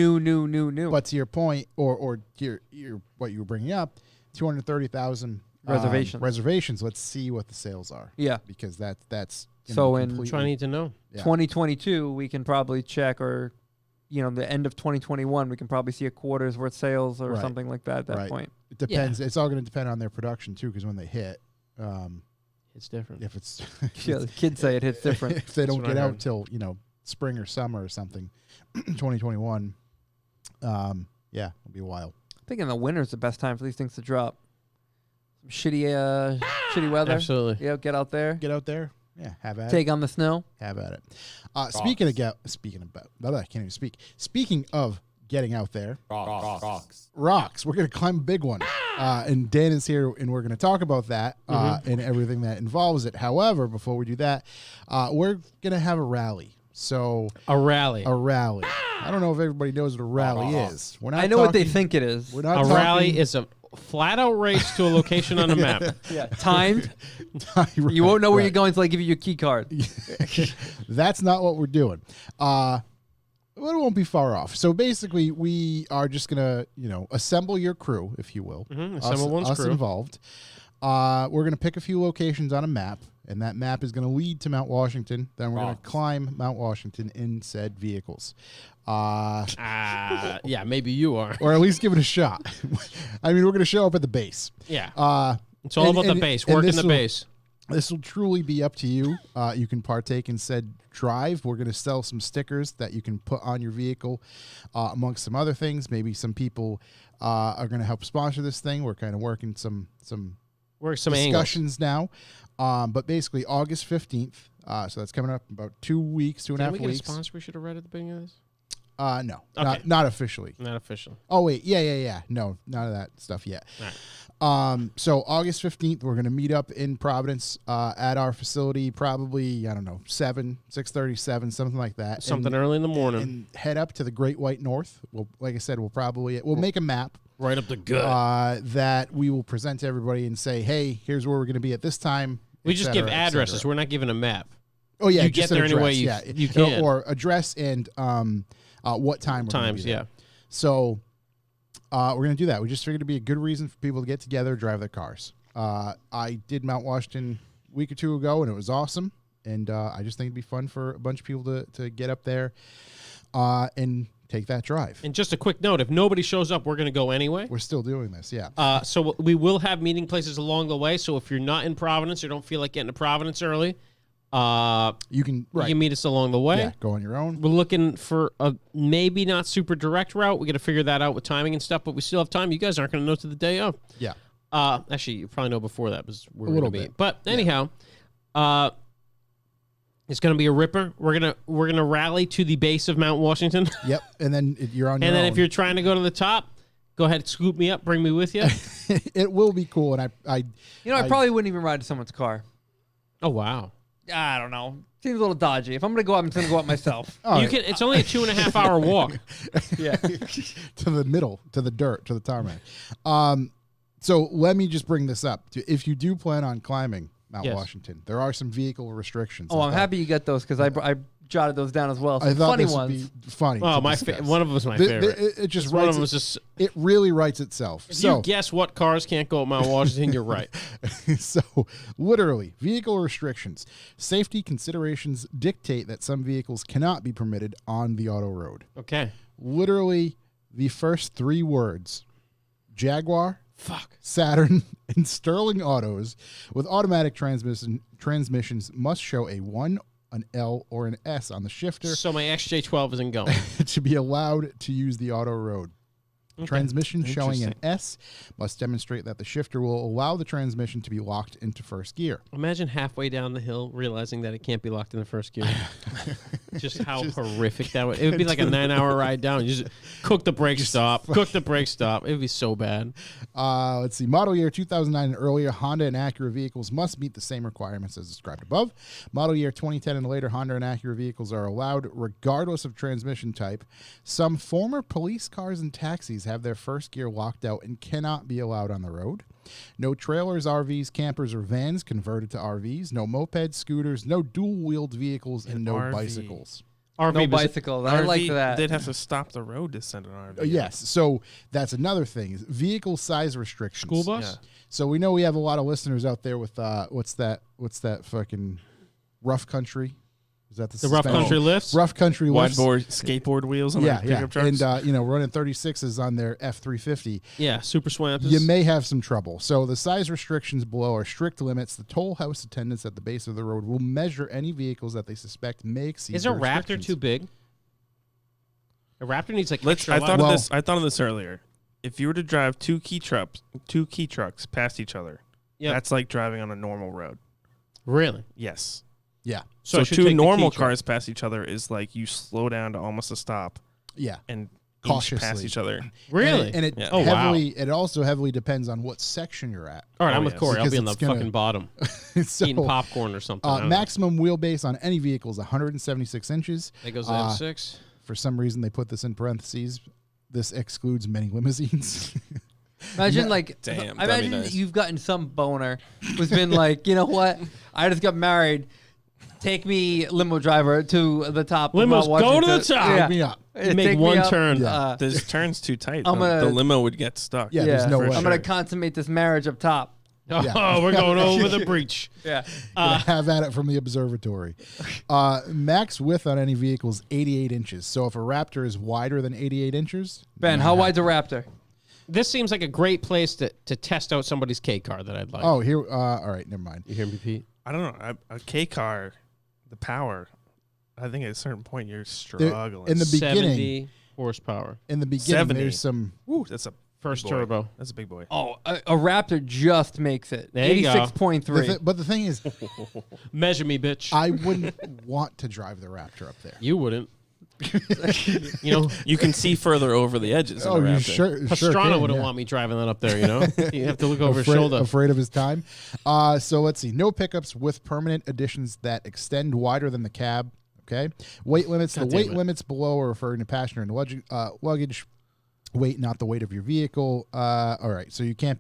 But to your point, or to your what you were bringing up, 230,000 reservations. Let's see what the sales are. Yeah. Because that's So in- That's what I need to know. yeah. 2022, we can probably check, or the end of 2021, we can probably see a quarter's worth sales or Right. something like that at that Right. point. It depends. It's all going to depend on their production too, because when they hit, It's different. if it's Yeah, the kids say it hits different. if they don't what I get out heard. till spring or summer or something, 2021, yeah, it'll be a while. I think in the winter's the best time for these things to drop. Some shitty weather. Absolutely. Yeah, get out there, Get out there, yeah, have at it. take on the snow. Have at it. Speaking of, I can't even speak. Speaking of getting out there. Rocks. Rocks. We're going to climb a big one. And Dan is here, and we're going to talk about that and everything that involves it. However, before we do that, we're going to have a rally. So A rally. a rally. I don't know if everybody knows what a rally is. We're not I know what they talking- think it is. We're not A talking- rally is a flat out race to a location on a map. Yeah, timed. Right, You won't know where right. you're going until I give you your key card. That's not what we're doing. Well, it won't be far off. So basically, we are just gonna, assemble your crew, if you will. Assemble one's us crew. involved. We're gonna pick a few locations on a map, and that map is gonna lead to Mount Washington. Then we're gonna climb Mount Washington in said vehicles. Yeah, maybe you are. Or at least give it a shot. I mean, we're gonna show up at the base. Yeah. It's all about the base. Working the base. This will truly be up to you. You can partake in said drive. We're going to sell some stickers that you can put on your vehicle, amongst some other things. Maybe some people are going to help sponsor this thing. We're kind of working some Work some discussions now. But basically, August 15th. So that's coming up in about 2 weeks, two and a Did half we get weeks. a sponsor we should have read at the beginning of this? No, Okay. not officially. Not official. Oh wait, yeah. No, none of that stuff yet. All right. So August 15th, we're gonna meet up in Providence at our facility. Probably 6:37, something like that. Something early in the morning. and head up to the Great White North. Like I said, we'll make a map Right up the gut. that we will present to everybody and say, hey, here's where we're gonna be at this time. We et just cetera, give et addresses. cetera. We're not giving a map. Oh yeah, You just get there an any way address, you can. or address and what time we're gonna Times, be there. yeah. So we're going to do that. We just figured it'd be a good reason for people to get together, drive their cars. I did Mount Washington a week or two ago, and it was awesome. And I just think it'd be fun for a bunch of people to get up there and take that drive. And just a quick note, if nobody shows up, we're going to go anyway. We're still doing this, yeah. So we will have meeting places along the way. So if you're not in Providence or don't feel like getting to Providence early, You can you can meet us along the way. yeah, go on your own. We're looking for a maybe not super direct route. We got to figure that out with timing and stuff, but we still have time. You guys aren't going to know to the day of. Yeah. Actually, you probably know before that because we're A going to little be. bit. But anyhow, it's going to be a ripper. We're gonna rally to the base of Mount Washington, Yep. And then you're on your and then own. if you're trying to go to the top, go ahead, scoop me up, bring me with you. It will be cool. And I I probably wouldn't even ride to someone's car. Oh wow! I don't know. Seems a little dodgy. If I'm gonna go up, I'm just gonna go up myself. You can. It's only a 2.5 hour walk. Yeah. to the middle, to the dirt, to the tarmac. So let me just bring this up. If you do plan on climbing Mount Yes. Washington, there are some vehicle restrictions. Oh, I'm happy you got those because I jotted those down as well. Some I thought funny this ones. would be funny. Oh, to my discuss. one of them was my The- favorite. it just One of writes them it, was just. it really writes itself. If So you guess what cars can't go at Mount Washington, you're right. so literally vehicle restrictions. Safety considerations dictate that some vehicles cannot be permitted on the auto road. Okay. Literally the first 3 words: Jaguar, Fuck. Saturn, and Sterling autos with automatic transmissions must show a 1, an L, or an S on the shifter So my XJ12 isn't going. to be allowed to use the auto road. Transmission showing an S must demonstrate that the shifter will allow the transmission to be locked into first gear. Imagine halfway down the hill realizing that it can't be locked in the first gear. Just how horrific that would. It would be like a 9-hour ride down. You just cook the brake stop. Cook the brake stop. It would be so bad. Let's see. Model year 2009 and earlier Honda and Acura vehicles must meet the same requirements as described above. Model year 2010 and later Honda and Acura vehicles are allowed regardless of transmission type. Some former police cars and taxis have their first gear locked out and cannot be allowed on the road. No trailers, RVs, campers, or vans converted to RVs. No mopeds, scooters, no dual-wheeled vehicles, and no RV. bicycles. RV No was- bicycles. I like that. They'd have to stop the road to send an RV. Yes, so that's another thing, is vehicle size restrictions. School bus? Yeah. So we know we have a lot of listeners out there with what's that fucking rough country? Is that The rough suspension? country lifts? Rough country lifts. Wideboard skateboard wheels on Yeah, their pickup trucks. and running 36s on their F350. Yeah, super swamps. You may have some trouble. So the size restrictions below are strict limits. The toll house attendants at the base of the road will measure any vehicles that they suspect may exceed. Is a the Raptor restrictions. too big? A Raptor needs like Let's. extra I light. thought Well- of this. I thought of this earlier. If you were to drive two key trucks past each other, Yep. that's like driving on a normal road. Really? Yes. Yeah, So I So should two take the normal key truck. cars past each other is like you slow down to almost a stop, yeah. and cautiously past each other. Really? And it Yeah. Oh, wow. heavily, it also heavily depends on what section you're at. All right, I'm with yes. Corey. I'll Because be in the it's gonna- fucking bottom, So, eating popcorn or something. I don't know. maximum wheelbase on any vehicle is 176 inches. That goes to M6. For some reason, they put this in parentheses. This excludes many limousines. Imagine like, Damn, I that'd be imagine nice. you've gotten some boner who's been like, you know what? I just got married. Take me limo driver to the top. of Limos, Mount go to the Washington." top. Yeah. Take me up. You make Take me one up. turn. Yeah. This turn's too tight. I'm gonna- the limo would get stuck. Yeah, there's no way. I'm gonna consummate this marriage up top. Oh, we're going over the breach. Yeah. Have at it from the observatory. Max width on any vehicle is 88 inches. So if a Raptor is wider than 88 inches, Ben, how wide's a Raptor? This seems like a great place to test out somebody's K car that I'd like. Oh, here. All right, never mind. You hear me, Pete? I don't know. A K car, the power. I think at a certain point you're There- struggling. in the beginning, 70 horsepower. in the beginning, 70. there's some. Woo, that's a First big boy. turbo. That's a big boy. Oh, a Raptor just makes it. There you go. 86.3. But the thing is, Measure me, bitch. I wouldn't want to drive the Raptor up there. You wouldn't. You know, You can see further over the edges. Oh, in a you Raptor. sure? Pastrana can, wouldn't yeah. want me driving that up there, you know? You have to look over his afraid, shoulder. afraid of his time. So let's see. No pickups with permanent additions that extend wider than the cab. Okay. Weight limits. God The weight damn it. limits below are referring to passenger and luggage weight, not the weight of your vehicle. All right. So you can't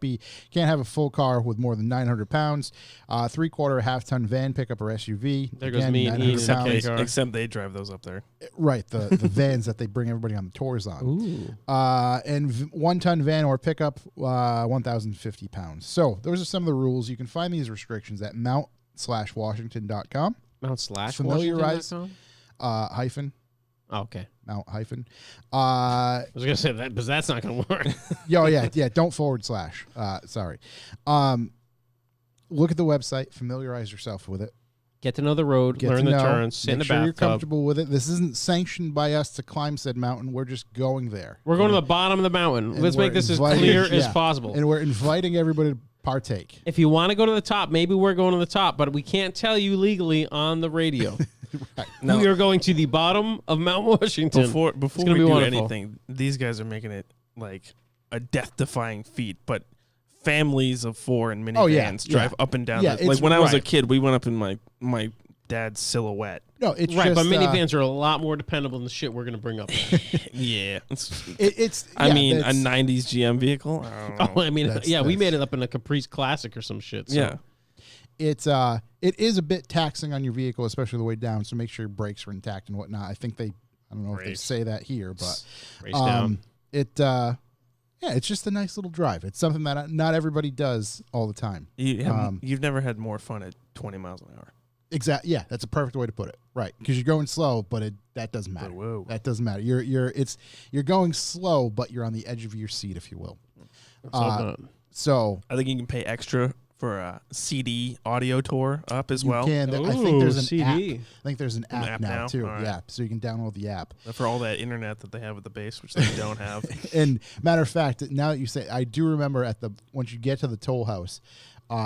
have a full car with more than 900 pounds. 3/4 half-ton van, pickup, or SUV. There goes me and 900 Ian in a pounds. K car. Except they drive those up there. Right. The vans that they bring everybody on the tours on. Ooh. And 1-ton van or pickup, 1,050 pounds. So those are some of the rules. You can find these restrictions at mount/washington.com. Mount slash Familiarize- Washington.com? Hyphen. Oh, okay. Mount hyphen. I was going to say that, but that's not going to work. Yeah. Don't /. Sorry. Look at the website. Familiarize yourself with it. Get to know the road, Get learn to the know, turns, sit in the make sure you're bathtub. comfortable with it. This isn't sanctioned by us to climb said mountain. We're just going there. We're going to the bottom of the mountain. And Let's we're make this as inviting- clear as yeah. possible. And we're inviting everybody to partake. If you want to go to the top, maybe we're going to the top, but we can't tell you legally on the radio. Now- We are going to the bottom of Mount Washington. Before It's we gonna be do wonderful. anything, these guys are making it like a death-defying feat. But families of 4 in minivans Oh, yeah, drive yeah. up and down. Yeah, Like it's- when I was a right. kid, we went up in my dad's Silhouette. No, it's Right, just, but minivans are a lot more dependable than the shit we're going to bring up. Yeah, It's. I yeah, mean a that's- '90s GM vehicle. I don't know. Oh, I mean, That's- yeah, we that's- made it up in a Caprice Classic or some shit. So. Yeah, it is a bit taxing on your vehicle, especially the way down. So make sure your brakes are intact and whatnot. I think I don't know if they Brakes. say that here, but Race down. it's just a nice little drive. It's something that not everybody does all the time. you've never had more fun at 20 miles an hour. Exactly. Yeah, that's a perfect way to put it. Right, because you're going slow, but that doesn't matter. whoa. That doesn't matter. You're going slow, but you're on the edge of your seat, if you will. So I think you can pay extra for a CD audio tour up as well. you can. I think there's an CD. app. I think there's an An app app now now? too. All right. Yeah, so you can download the app. For all that internet that they have at the base, which they don't have. And matter of fact, now that you say, I do remember once you get to the toll house,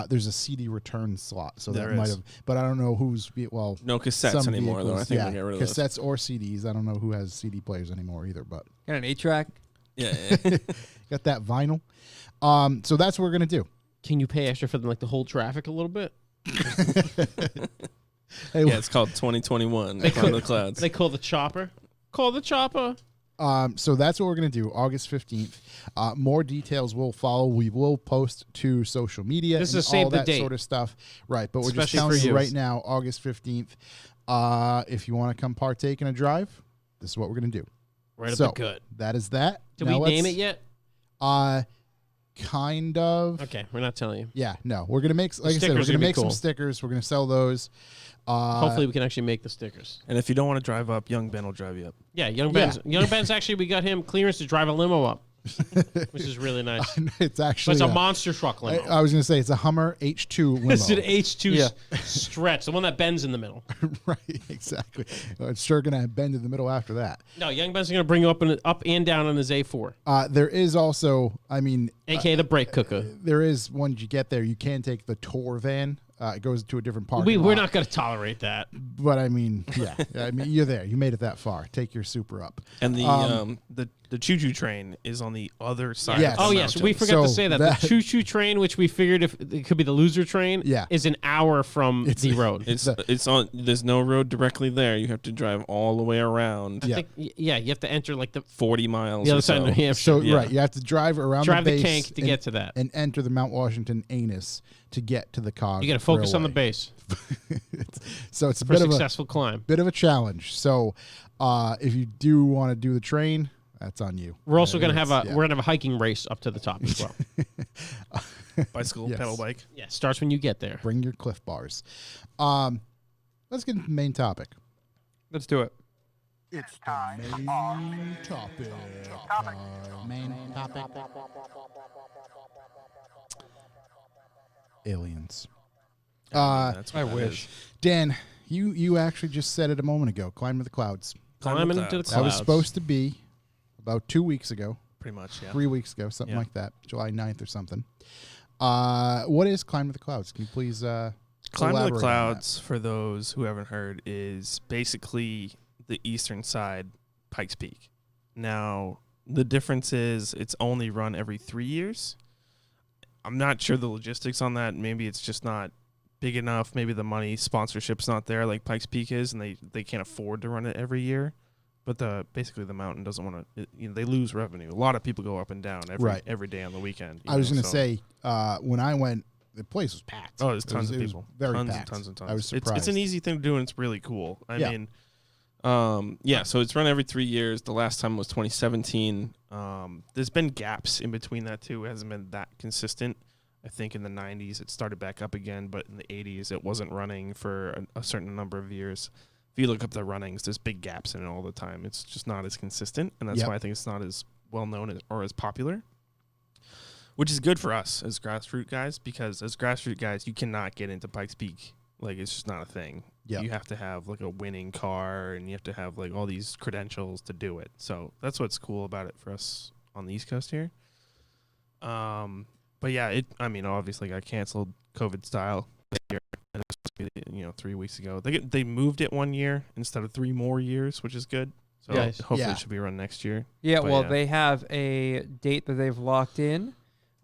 there's a CD return slot. So There that might is. have, but I don't know who's No cassettes some anymore, though. I vehicles, think yeah, they got rid of those. cassettes or CDs. I don't know who has CD players anymore either, but Got an 8-track. Yeah, got that vinyl. So that's what we're gonna do. Can you pay extra for the whole traffic a little bit? Hey, yeah. It's called 2021. Climb the clouds. They call the chopper. Call the chopper. So that's what we're going to do, August 15th. More details will follow. We will post to social media This and is save all the that date. sort of stuff. Right, but we're just Especially telling for you you. right now, August 15th, if you want to come partake in a drive, this is what we're going to do. Right up So, the gut. that is that. Did Now we name let's- it yet? Kind of. Okay, we're not telling you. Yeah, no. We're going to make, like I said, we're stickers going to are gonna be make some cool. stickers. We're going to sell those. Hopefully, we can actually make the stickers. And if you don't want to drive up, Young Ben will drive you up. Yeah, Young Ben's actually, we got him clearance to drive a limo up, which is really nice. it's But actually it's a monster truck limo. I was going to say it's a Hummer H2 limo. It's an H2 Yeah. stretch, the one that bends in the middle. Right, exactly. It's sure going to bend in the middle after that. No, Young Ben's going to bring you up and down on his A4, There is also, I mean, a.k.a. the brake cooker. there is, once you get there, you can take the tour van it goes to a different parking We're lot. not going to tolerate that. But I mean, yeah, I mean, you're there. You made it that far. Take your super up. And the choo-choo train is on the other side. Yes. Of the Oh, yes. We mountain. forgot to So say that. that- The choo-choo train, which we figured if it could be the loser train, Yeah. is an hour from the road. It's on. There's no road directly there. You have to drive all the way around. Yeah. I think, you have to enter like the 40 miles. other or side of New so. Hampshire. So Yeah. right, you have to drive around Drive the the base tank to get to that. and enter the Mount Washington anus to get to the cog. You got to focus on the railway. base So it's a for a bit of a successful climb. bit of a challenge. So if you do want to do the train, that's on you. We're also going to have It's- we're going to have a hiking race up to the top as well. Bicycle, Yes. pedal bike. Yeah, starts when you get there. Bring your Cliff Bars. Let's get into the main topic. Let's do it. It's the main topic. Main topic. Aliens. That's what I that wish. is. Dan, you actually just said it a moment ago. Climb to the clouds. Climbing into the clouds. That was clouds. supposed to be about 2 weeks ago, Pretty much, yeah. 3 weeks ago, something Yeah. like that, July 9th or something. What is Climb to the Clouds? Can you please Climb to elaborate the on Clouds, for those who haven't heard, is basically the eastern side, Pikes Peak. Now, the difference is it's only run every 3 years. I'm not sure the logistics on that. Maybe it's just not big enough. Maybe the money sponsorship's not there like Pikes Peak is, and they can't afford to run it every year. But basically the mountain doesn't want to. They lose revenue. A lot of people go up and down every day on the weekend. I was going to so. say when I went, the place was packed. Oh, there's tons of it was people. very tons packed. and tons and tons. I was It's surprised. an easy thing to do, and it's really cool. I Yeah. mean, so it's run every 3 years. The last time was 2017. There's been gaps in between that too. It hasn't been that consistent. I think in the 90s it started back up again, but in the 80s it wasn't running for a certain number of years. If you look up the runnings, there's big gaps in it all the time. It's just not as consistent, and that's Yep. why I think it's not as well known or as popular. Which is good for us as grassroots guys, because as grassroots guys, you cannot get into Pikes Peak. Like, it's just not a thing. Yep. You have to have like a winning car, and you have to have like all these credentials to do it. So that's what's cool about it for us on the East Coast here. But yeah, obviously got canceled COVID style this year, and it was supposed to be, 3 weeks ago. They moved it 1 year instead of 3 more years, which is good. So Nice. hopefully Yeah. it should be run next year. Yeah, But well, yeah. they have a date that they've locked in.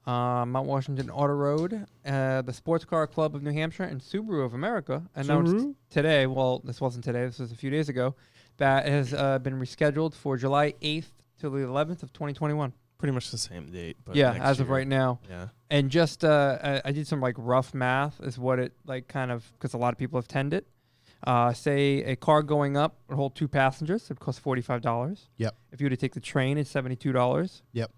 Mount Washington Auto Road, the Sports Car Club of New Hampshire, and Subaru of America announced Subaru? today. Well, this wasn't today. This was a few days ago. That has been rescheduled for July 8th to the 11th of 2021. Pretty much the same date. But Yeah, next as of year. right now. Yeah. And just I did some like rough math is what it like kind of, because a lot of people have tended. Say a car going up would hold 2 passengers. It would cost $45. Yep. If you were to take the train, it's $72. Yep.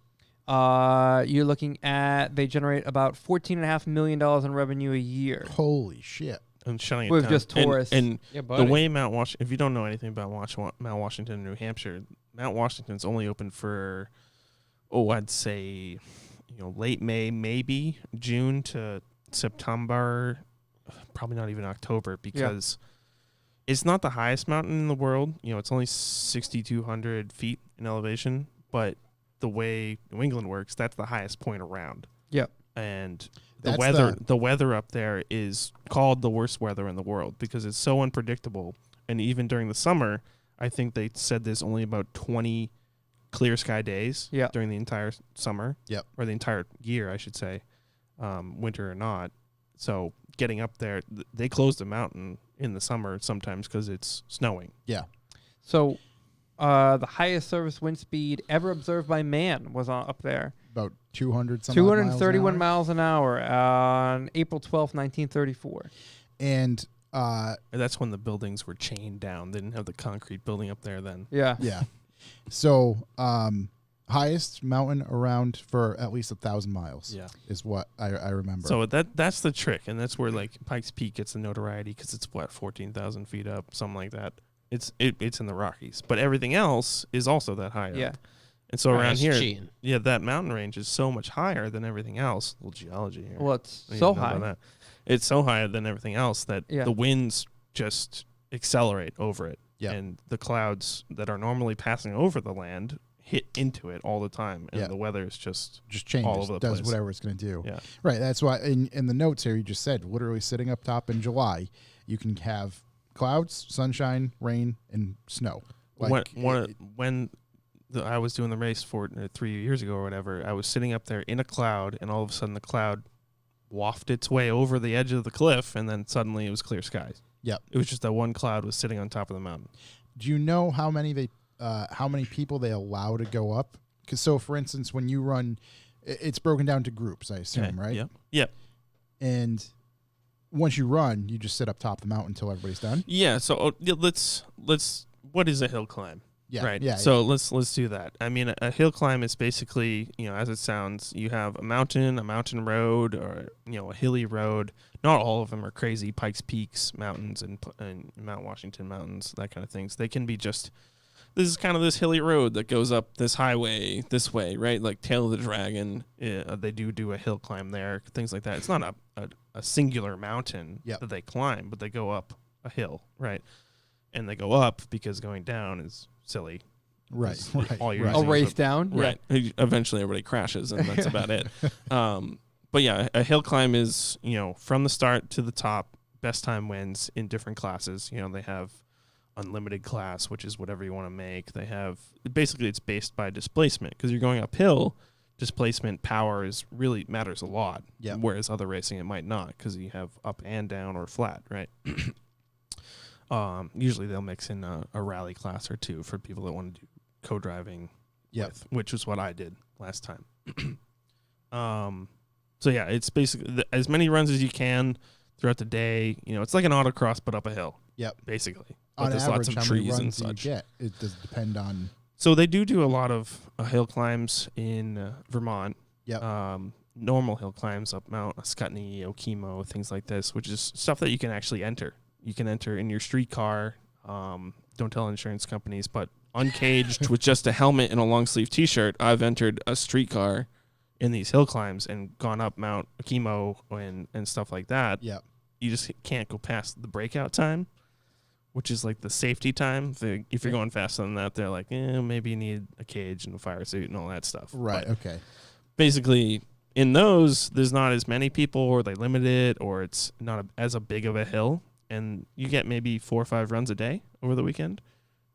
You're looking at, they generate about $14.5 million in revenue a year. Holy shit. And shutting it With down. just tourists. And Yeah, the buddy. way Mount Washington, if you don't know anything about Mount Washington, New Hampshire, Mount Washington's only open for, I'd say, late May, maybe June to September, probably not even October, because it's not the highest mountain in the world. It's only 6,200 feet in elevation, but the way New England works, that's the highest point around. Yep. And That's the weather up there is called the worst weather in the world because it's so unpredictable. And even during the summer, I think they said there's only about 20 clear sky days Yeah. during the entire summer. Yep. Or the entire year, I should say, winter or not. So getting up there, they close the mountain in the summer sometimes because it's snowing. Yeah. So the highest surface wind speed ever observed by man was up there. About 200 some 231 miles an hour on April 12th, 1934. And And that's when the buildings were chained down. They didn't have the concrete building up there then. Yeah. yeah. So highest mountain around for at least 1,000 miles. Yeah. Is what I remember. So that's the trick, and that's where like Pikes Peak gets the notoriety because it's 14,000 feet up, something like that. It's in the Rockies, but everything else is also that high Yeah. up. And so around That's here, cheating. yeah, that mountain range is so much higher than everything else. A little geology here. Well, it's I didn't so know about high. that. It's so high than everything else that Yeah. the winds just accelerate over it. Yeah. And the clouds that are normally passing over the land hit into it all the time, and Yeah. the weather is just changes, all over the does place. whatever it's going to do. Yeah. Right. That's why in the notes here you just said literally sitting up top in July, you can have clouds, sunshine, rain, and snow. Like when I was doing the race for 3 years ago or whatever, I was sitting up there in a cloud, and all of a sudden the cloud wafted its way over the edge of the cliff, and then suddenly it was clear skies. Yep. It was just that one cloud was sitting on top of the mountain. Do you know how many people they allow to go up? Because so, for instance, when you run, it's broken down to groups, I assume, right? Yep. Yep. And once you run, you just sit up top of the mountain until everybody's done. Yeah. So let's. What is a hill climb? Yeah. Right. Yeah. So let's do that. I mean, a hill climb is basically, as it sounds, you have a mountain road, or a hilly road. Not all of them are crazy Pikes Peaks mountains and Mount Washington mountains, that kind of things. They can be just, this is kind of this hilly road that goes up this highway this way, right? Like Tail of the Dragon. They do a hill climb there, things like that. It's not a singular mountain that they climb, but they go up a hill, right? And they go up because going down is silly. Right. All you're A using is race down. Right. Eventually everybody crashes, and that's about it. But yeah, a hill climb is, from the start to the top, best time wins in different classes. They have unlimited class, which is whatever you want to make. They have, basically it's based by displacement, because you're going uphill. Displacement power really matters a lot. Yeah. Whereas other racing, it might not, because you have up and down or flat, right? Usually they'll mix in a rally class or two for people that want to do co-driving with, which was what I did last time. So yeah, it's basically as many runs as you can throughout the day. It's like an autocross, but up a hill. Yep. Basically. But On there's average, lots of how many trees runs and do you such. get? It does depend on. So they do a lot of hill climbs in Vermont. Yep. Normal hill climbs up Mount Ascutney, Okemo, things like this, which is stuff that you can actually enter. You can enter in your street car. Don't tell insurance companies, but uncaged with just a helmet and a long sleeve T-shirt, I've entered a street car in these hill climbs and gone up Mount Okemo and stuff like that. Yep. You just can't go past the breakout time, which is like the safety time. If you're going faster than that, they're like, maybe you need a cage and a fire suit and all that stuff. Right. But okay. basically, in those, there's not as many people, or they limit it, or it's not as big of a hill. And you get maybe 4 or 5 runs a day over the weekend.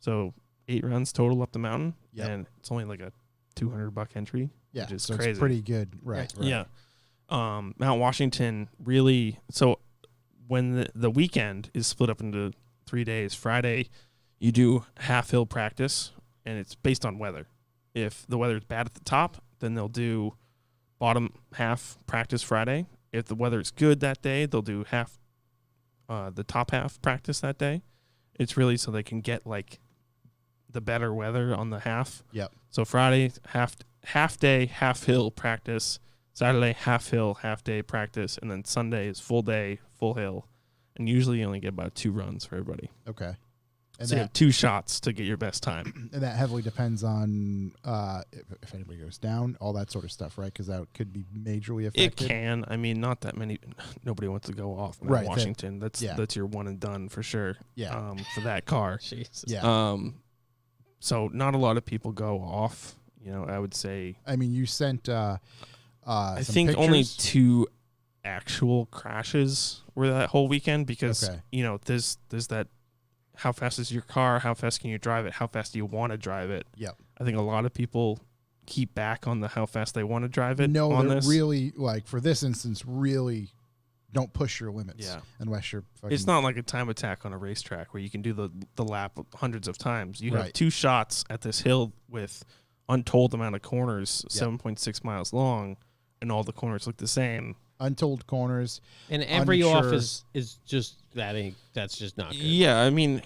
So 8 runs total up the mountain. Yep. And it's only like a $200 entry. Yeah. Which is so crazy. it's pretty good. Right. Yeah. Mount Washington really, so when the weekend is split up into 3 days, Friday you do half hill practice, and it's based on weather. If the weather is bad at the top, then they'll do bottom half practice Friday. If the weather is good that day, they'll do the top half practice that day. It's really so they can get like the better weather on the half. Yep. So Friday half day, half hill practice. Saturday half hill, half day practice, and then Sunday is full day, full hill. And usually you only get about 2 runs for everybody. Okay. And So you have 2 shots to get your best time. And that heavily depends on if anybody goes down, all that sort of stuff, right? Because that could be majorly affected. It can. I mean, not that many. Nobody wants to go off Mount Right, Washington. That's your one and done for sure. Yeah. For that car. Jesus. Yeah. So not a lot of people go off. I would say. I mean, you sent. I think only 2 actual crashes were that whole weekend, because there's that. How fast is your car? How fast can you drive it? How fast do you want to drive it? Yep. I think a lot of people keep back on the how fast they want to drive it. No, on they're this. really, like, for this instance, really don't push your limits. Yeah. Unless you're fucking. It's not like a time attack on a racetrack where you can do the lap hundreds of times. You have Right. 2 shots at this hill with untold amount of corners, 7.6 miles long, and all the corners look the same. Untold corners. And every off Unsure. is just that's just not good. Yeah, I mean,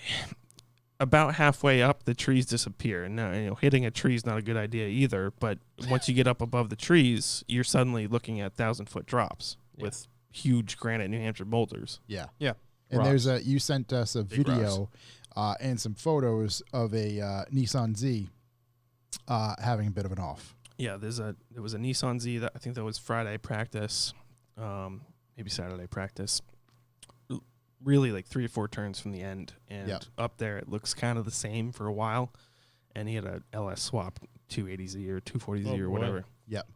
about halfway up, the trees disappear. And now, hitting a tree is not a good idea either. But once you get up above the trees, you're suddenly looking at 1,000-foot drops with huge granite New Hampshire boulders. Yeah. Yeah. And Rocks. you sent us a Big video and some photos of a Nissan Z having a bit of an off. Yeah, there was a Nissan Z that I think that was Friday practice, maybe Saturday practice. Really like 3 or 4 turns from the end, and up there it looks kind of the same for a while, and he had a LS swap 280Z or 240Z or boy. whatever. Yep.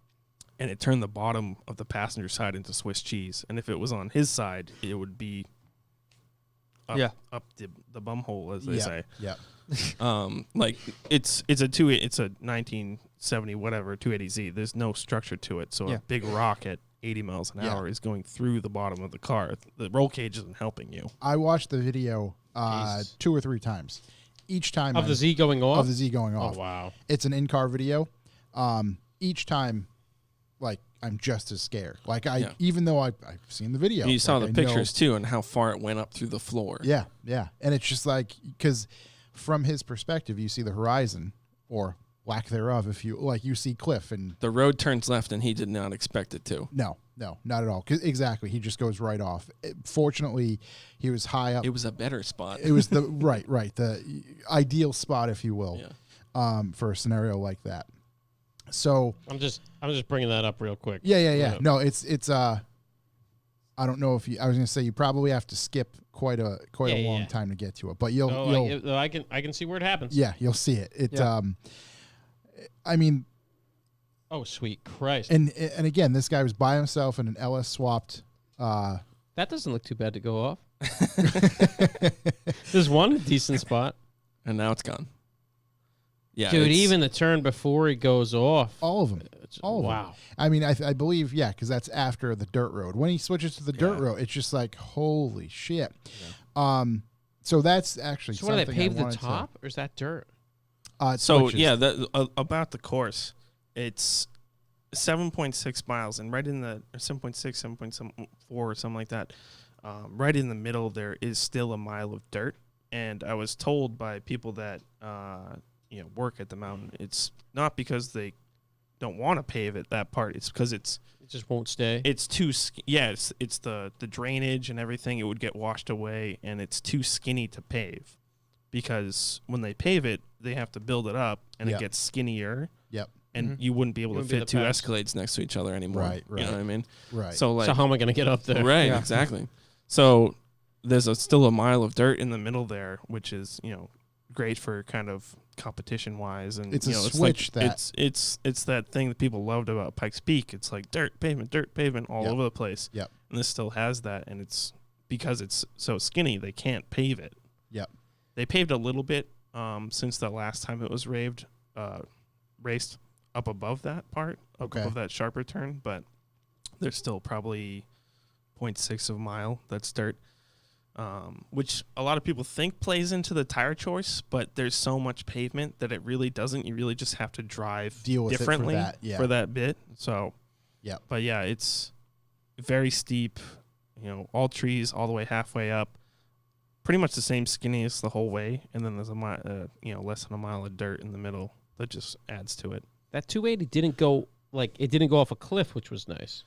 And it turned the bottom of the passenger side into Swiss cheese. And if it was on his side, it would be up the bum hole, as they say. Yeah. Like it's a 1970 whatever 280Z. There's no structure to it, so a big rock at 80 miles an hour is going through the bottom of the car. The roll cage isn't helping you. I watched the video 2 or 3 times. Each time Of the Z going off? Of the Z going off. Oh, wow. It's an in-car video. Each time, like, I'm just as scared. Like, even though I've seen the video. You saw like, the pictures, too, and how far it went up through the floor. Yeah, yeah. And it's just like, because from his perspective, you see the horizon, or lack thereof, if you, like, you see cliff. And the road turns left, and he did not expect it to. No, not at all. 'Cause exactly. He just goes right off. Fortunately, he was high up. It was a better spot. It was the, right, the ideal spot, if you will, for a scenario like that. So I'm just bringing that up real quick. Yeah. No, it's I don't know if you. I was gonna say you probably have to skip quite a long time to get to it, but I can see where it happens. Yeah, you'll see it. I mean, oh sweet Christ! And again, this guy was by himself in an LS swapped. That doesn't look too bad to go off. There's one decent spot, and now it's gone. Yeah, dude. Even the turn before he goes off, all of them. All of them. I mean, I believe, because that's after the dirt road. When he switches to the dirt road, it's just like, holy shit. Yeah. So that's actually. So what do they pave the top, or is that dirt? About the course, it's 7.6 miles, and right in the 7.6, 7.4 or something like that. Right in the middle, there is still a mile of dirt, and I was told by people that work at the mountain, it's not because they don't want to pave it, that part. It's because it just won't stay. It's too it's the drainage and everything. It would get washed away, and it's too skinny to pave, because when they pave it, they have to build it up, and it gets skinnier. Yep. And you wouldn't be able to fit 2 Escalades next to each other anymore. Right. You know what I mean? Right. So how am I going to get up there? Right. Exactly. So there's still a mile of dirt in the middle there, which is great for kind of competition wise, and it's a switch it's that thing that people loved about Pikes Peak. It's like dirt pavement all over the place. Yep. And this still has that, and it's because it's so skinny they can't pave it. Yep. They paved a little bit since the last time it was raced up above that part, above that sharper turn, but there's still probably 0.6 of a mile that's dirt. Which a lot of people think plays into the tire choice, but there's so much pavement that it really doesn't. You really just have to drive differently for that bit. So, but it's very steep, all trees all the way halfway up, pretty much the same skinniest the whole way. And then there's a mile, less than a mile of dirt in the middle that just adds to it. That 280 didn't go off a cliff, which was nice.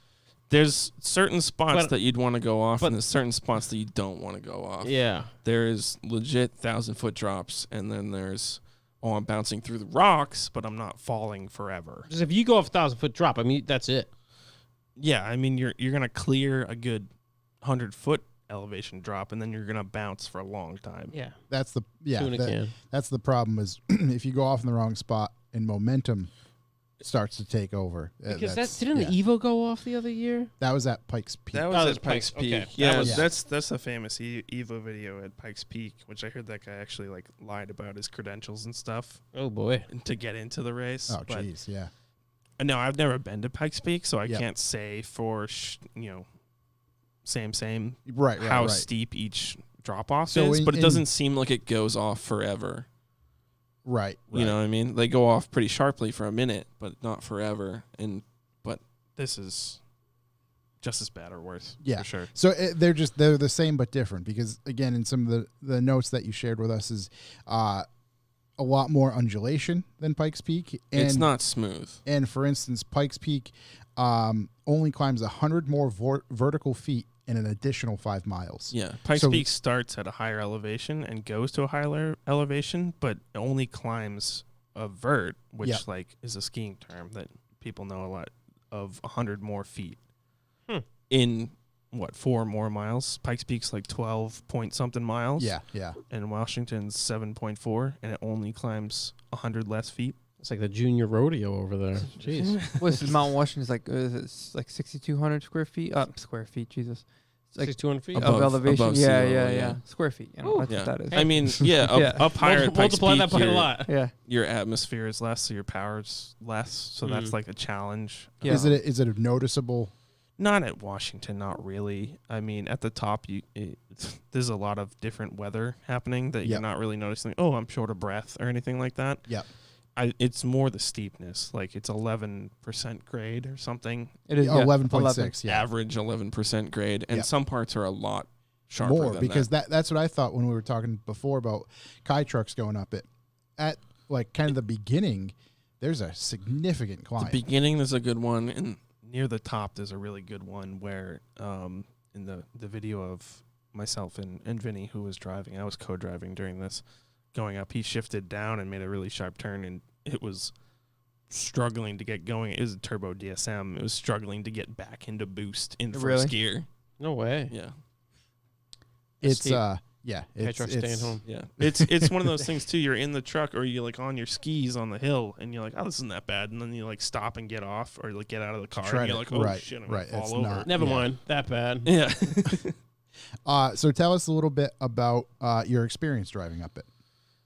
There's certain spots that you'd want to go off, and there's certain spots that you don't want to go off. Yeah. There's legit 1,000-foot drops, and then there's, I'm bouncing through the rocks, but I'm not falling forever. Because if you go off a 1,000-foot drop, I mean, that's it. Yeah, I mean, you're going to clear a good 100-foot elevation drop, and then you're going to bounce for a long time. Yeah. That's the problem is if you go off in the wrong spot and momentum starts to take over. Because didn't the Evo go off the other year? That was at Pikes Peak. That was at Pikes Peak. Okay. Yeah, that's a famous Evo video at Pikes Peak, which I heard that guy actually lied about his credentials and stuff. Oh boy, to get into the race. Oh jeez, yeah. No, I've never been to Pikes Peak, so I can't say for same right how steep each drop off is, but it doesn't seem like it goes off forever. Right. You know what I mean? They go off pretty sharply for a minute, but not forever. But this is just as bad or worse. Yeah, for sure. So they're the same but different, because again, in some of the notes that you shared with us is a lot more undulation than Pikes Peak. And it's not smooth. And for instance, Pikes Peak only climbs 100 more vertical feet in an additional 5 miles. Yeah, Pikes Peak starts at a higher elevation and goes to a higher elevation, but only climbs a vert, which is a skiing term that people know a lot, of 100 more feet in what, 4 more miles. Pikes Peak's like 12 point something miles. Yeah, yeah. And Washington's 7.4, and it only climbs 100 less feet. It's like the junior rodeo over there. Jeez. What's Mount Washington's like? Is it like 6,200 square feet? Square feet, Jesus. It's like 6,200 feet? of elevation. above sea Yeah, level, yeah, yeah. yeah. Square feet. You know, that's what that is. I mean, yeah, Yeah. up higher at Pikes Multiply Peak, that by a your- lot. Yeah. Your atmosphere is less, so your power's less. So that's like a challenge. Yeah. Is it a noticeable? Not at Washington, not really. I mean, at the top, there's a lot of different weather happening that you're Yep. not really noticing. Oh, I'm short of breath or anything like that. Yep. It's more the steepness. Like it's 11% grade or something. It is 11.6. Yeah, Average 11% grade, and Yep. some parts are a lot sharper more than because that. that's what I thought when we were talking before about Kai trucks going up it at like kind of the beginning. There's a significant climb. The beginning is a good one, and near the top there's a really good one where in the video of myself and Vinny, who was driving, I was co-driving during this, going up, he shifted down and made a really sharp turn, and it was struggling to get going. It was a turbo DSM. It was struggling to get back into boost in first Really? gear. No way. Yeah. It's steep. yeah, Kai it's, truck's staying home. Yeah. It's one of those things too. You're in the truck or you're like on your skis on the hill and you're like, oh, this isn't that bad. And then you like stop and get off or like get out of the car Try and you're to- like, oh right, shit, I'm right, gonna it's fall over. not- Never Yeah. mind. That bad. Yeah. So tell us a little bit about your experience driving up it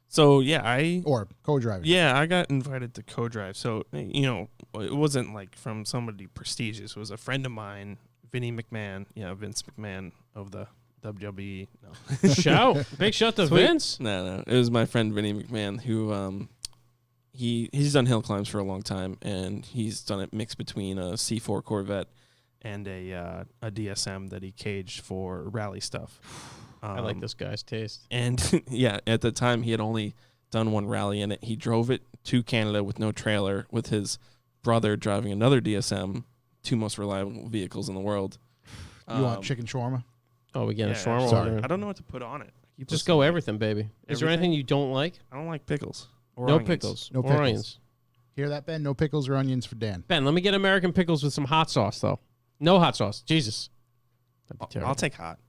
So yeah, or co-driving. I got invited to co-drive. So, you know, it wasn't like from somebody prestigious. It was a friend of mine, Vinny McMahon, Vince McMahon of the WWE. No. Shout. Big shout to Vince. No. It was my friend Vinny McMahon who he's done hill climbs for a long time, and he's done it mixed between a C4 Corvette and a DSM that he caged for rally stuff. I like this guy's taste. And yeah, at the time he had only done one rally in it. He drove it to Canada with no trailer with his brother driving another DSM, two most reliable vehicles in the world. You want chicken shawarma? Oh, we get a Yeah, shawarma sorry. order. I don't know what to put on it. You Just put go some- everything, baby. Is there Everything? anything you don't like? I don't like pickles. Or No onions. pickles. No or pickles. onions. Hear that, Ben? No pickles or onions for Dan. Ben, let me get American pickles with some hot sauce, though. No hot sauce. Jesus. That'd be terrible. I'll take hot.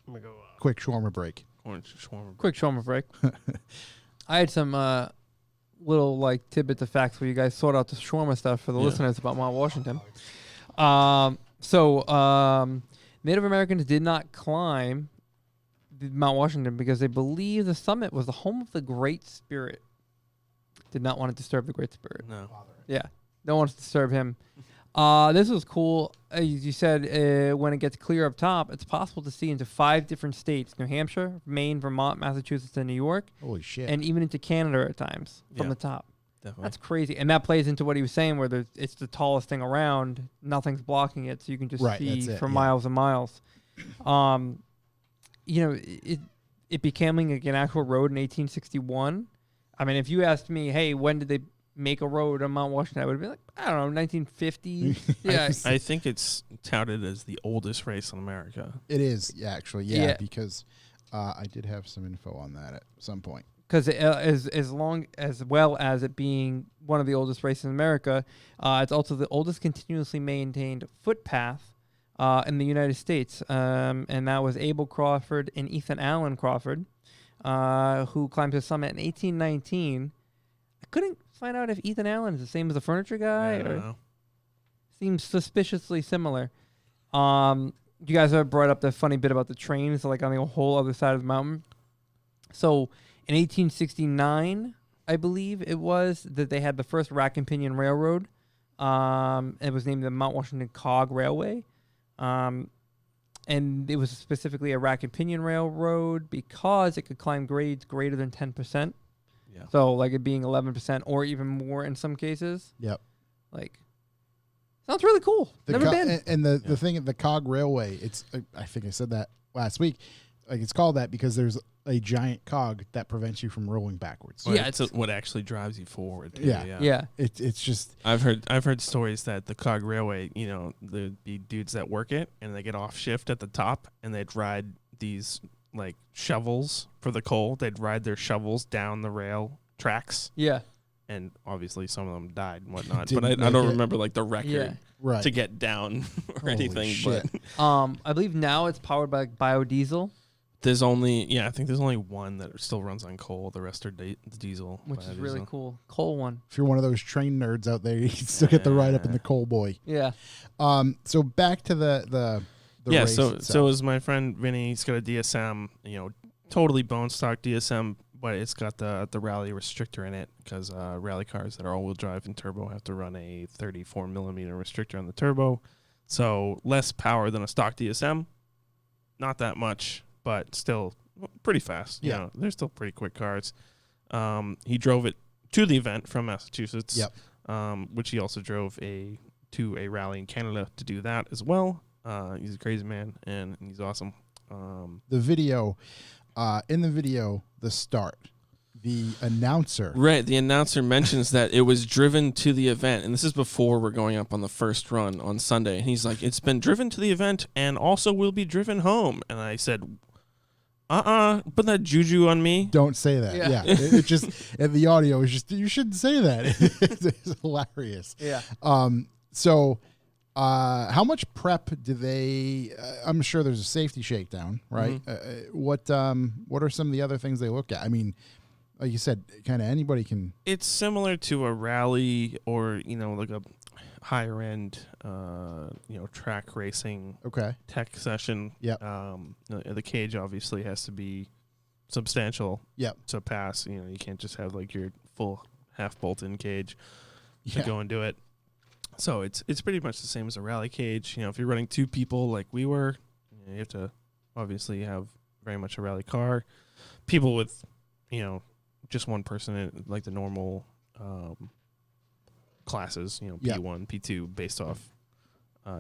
I'm gonna go, Quick shawarma break. Orange shawarma. Quick shawarma break. I had some little like tidbits of facts where you guys sort out the shawarma stuff for the Yeah. listeners about Mount Washington. Native Americans did not climb Mount Washington because they believe the summit was the home of the Great Spirit. Did not want to disturb the Great Spirit. No. Yeah, don't want to disturb him. This was cool. As you said, when it gets clear up top, it's possible to see into 5 different states: New Hampshire, Maine, Vermont, Massachusetts, and New York, Holy shit. and even into Canada at times from Yeah. the top. Definitely. That's crazy, and that plays into what he was saying, where it's the tallest thing around. Nothing's blocking it, so you can just Right, see that's it, for yeah. miles and miles. It becoming like an actual road in 1861. I mean, if you asked me, hey, when did they make a road on Mount Washington, I would be like, I don't know, 1950. Yeah, I think it's touted as the oldest race in America. It is, yeah, actually, Yeah. because I did have some info on that at some point. because as well as it being one of the oldest races in America, it's also the oldest continuously maintained footpath in the United States, and that was Abel Crawford and Ethan Allen Crawford, who climbed the summit in 1819. I couldn't find out if Ethan Allen is the same as the furniture guy, I or don't know. seems suspiciously similar. You guys have brought up the funny bit about the trains, like on the whole other side of the mountain. So in 1869, I believe it was, that they had the first rack and pinion railroad. It was named the Mount Washington Cog Railway. And it was specifically a rack and pinion railroad because it could climb grades greater than 10%. Yeah. So like it being 11% or even more in some cases. Yep. Like, sounds really cool. Never been. And the thing at the Cog Railway, it's I think I said that last week. Like it's called that because there's a giant cog that prevents you from rolling backwards. Well, Yeah, it's what actually drives you forward. Too, Yeah. Yeah. It's just I've heard stories that the Cog Railway, there'd be dudes that work it and they get off shift at the top and they'd ride these like shovels for the coal. They'd ride their shovels down the rail tracks Yeah. and obviously some of them died and whatnot. Didn't But I make don't it. remember like the record Yeah. Right. to get down or Holy anything. shit. But I believe now it's powered by biodiesel, there's only I think there's only one that still runs on coal. The rest are diesel, which is biodiesel. really cool. Coal one. If you're one of those train nerds out there, you can still get the write up in the Coal Boy. Yeah. So back to the race So itself. is my friend Vinny. He's got a DSM, totally bone stock DSM, but it's got the rally restrictor in it because rally cars that are all-wheel drive and turbo have to run a 34 millimeter restrictor on the turbo, so less power than a stock DSM. Not that much, but still pretty fast. Yeah. They're still pretty quick cars. He drove it to the event from Massachusetts. Yep. Which he also drove to a rally in Canada to do that as well. He's a crazy man and he's awesome. The video, in the video, the start, the announcer. Right, the announcer mentions that it was driven to the event, and this is before we're going up on the first run on Sunday. And he's like, "It's been driven to the event and also will be driven home." And I said, put that juju on me. Don't say that. Yeah. Yeah. It just, and the audio is just, you shouldn't say that. It's hilarious. Yeah. So, how much prep do they? I'm sure there's a safety shakedown, right? What are some of the other things they look at? I mean, like you said, kind of anybody can. It's similar to a rally or like a higher end track racing Okay. tech session. Yep. The cage obviously has to be substantial. Yep. To pass. You can't just have like your full half bolt-in cage to Yeah. go and do it. So it's pretty much the same as a rally cage. If you're running two people like we were, you have to obviously have very much a rally car. People with just one person in like the normal classes, Yeah. P1, P2, based off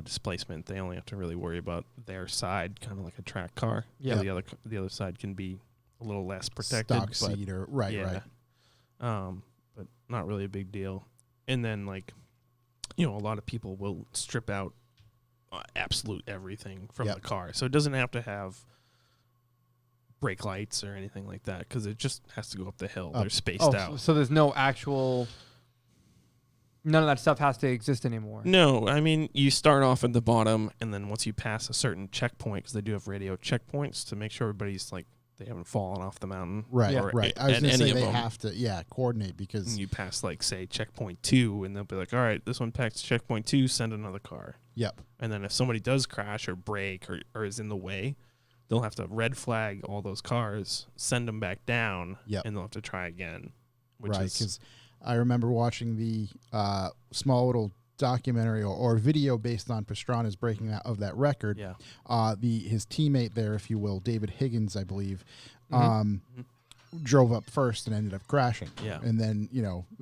displacement, they only have to really worry about their side, kind of like a track car. Yeah. The other side can be a little less protected. Stock but seat or right. but not really a big deal. And then a lot of people will strip out absolute everything from Yep. the car, so it doesn't have to have brake lights or anything like that because it just has to go up the hill. They're spaced out. So there's no actual. None of that stuff has to exist anymore. No, I mean, you start off at the bottom, and then once you pass a certain checkpoint, because they do have radio checkpoints to make sure everybody's they haven't fallen off the mountain. Right. or Right. I was at going to any say of they them. have to, coordinate because. And you pass, say, checkpoint 2, and they'll be like, all right, this one passed checkpoint 2, send another car. Yep. And then if somebody does crash or break or is in the way, they'll have to red flag all those cars, send them back down, Yep. and they'll have to try again. Which Right, is because I remember watching the small little documentary or video based on Pastrana's breaking of that record. yeah, His teammate there, if you will, David Higgins, I believe, Mm-hmm. drove up first and ended up crashing. Yeah. And then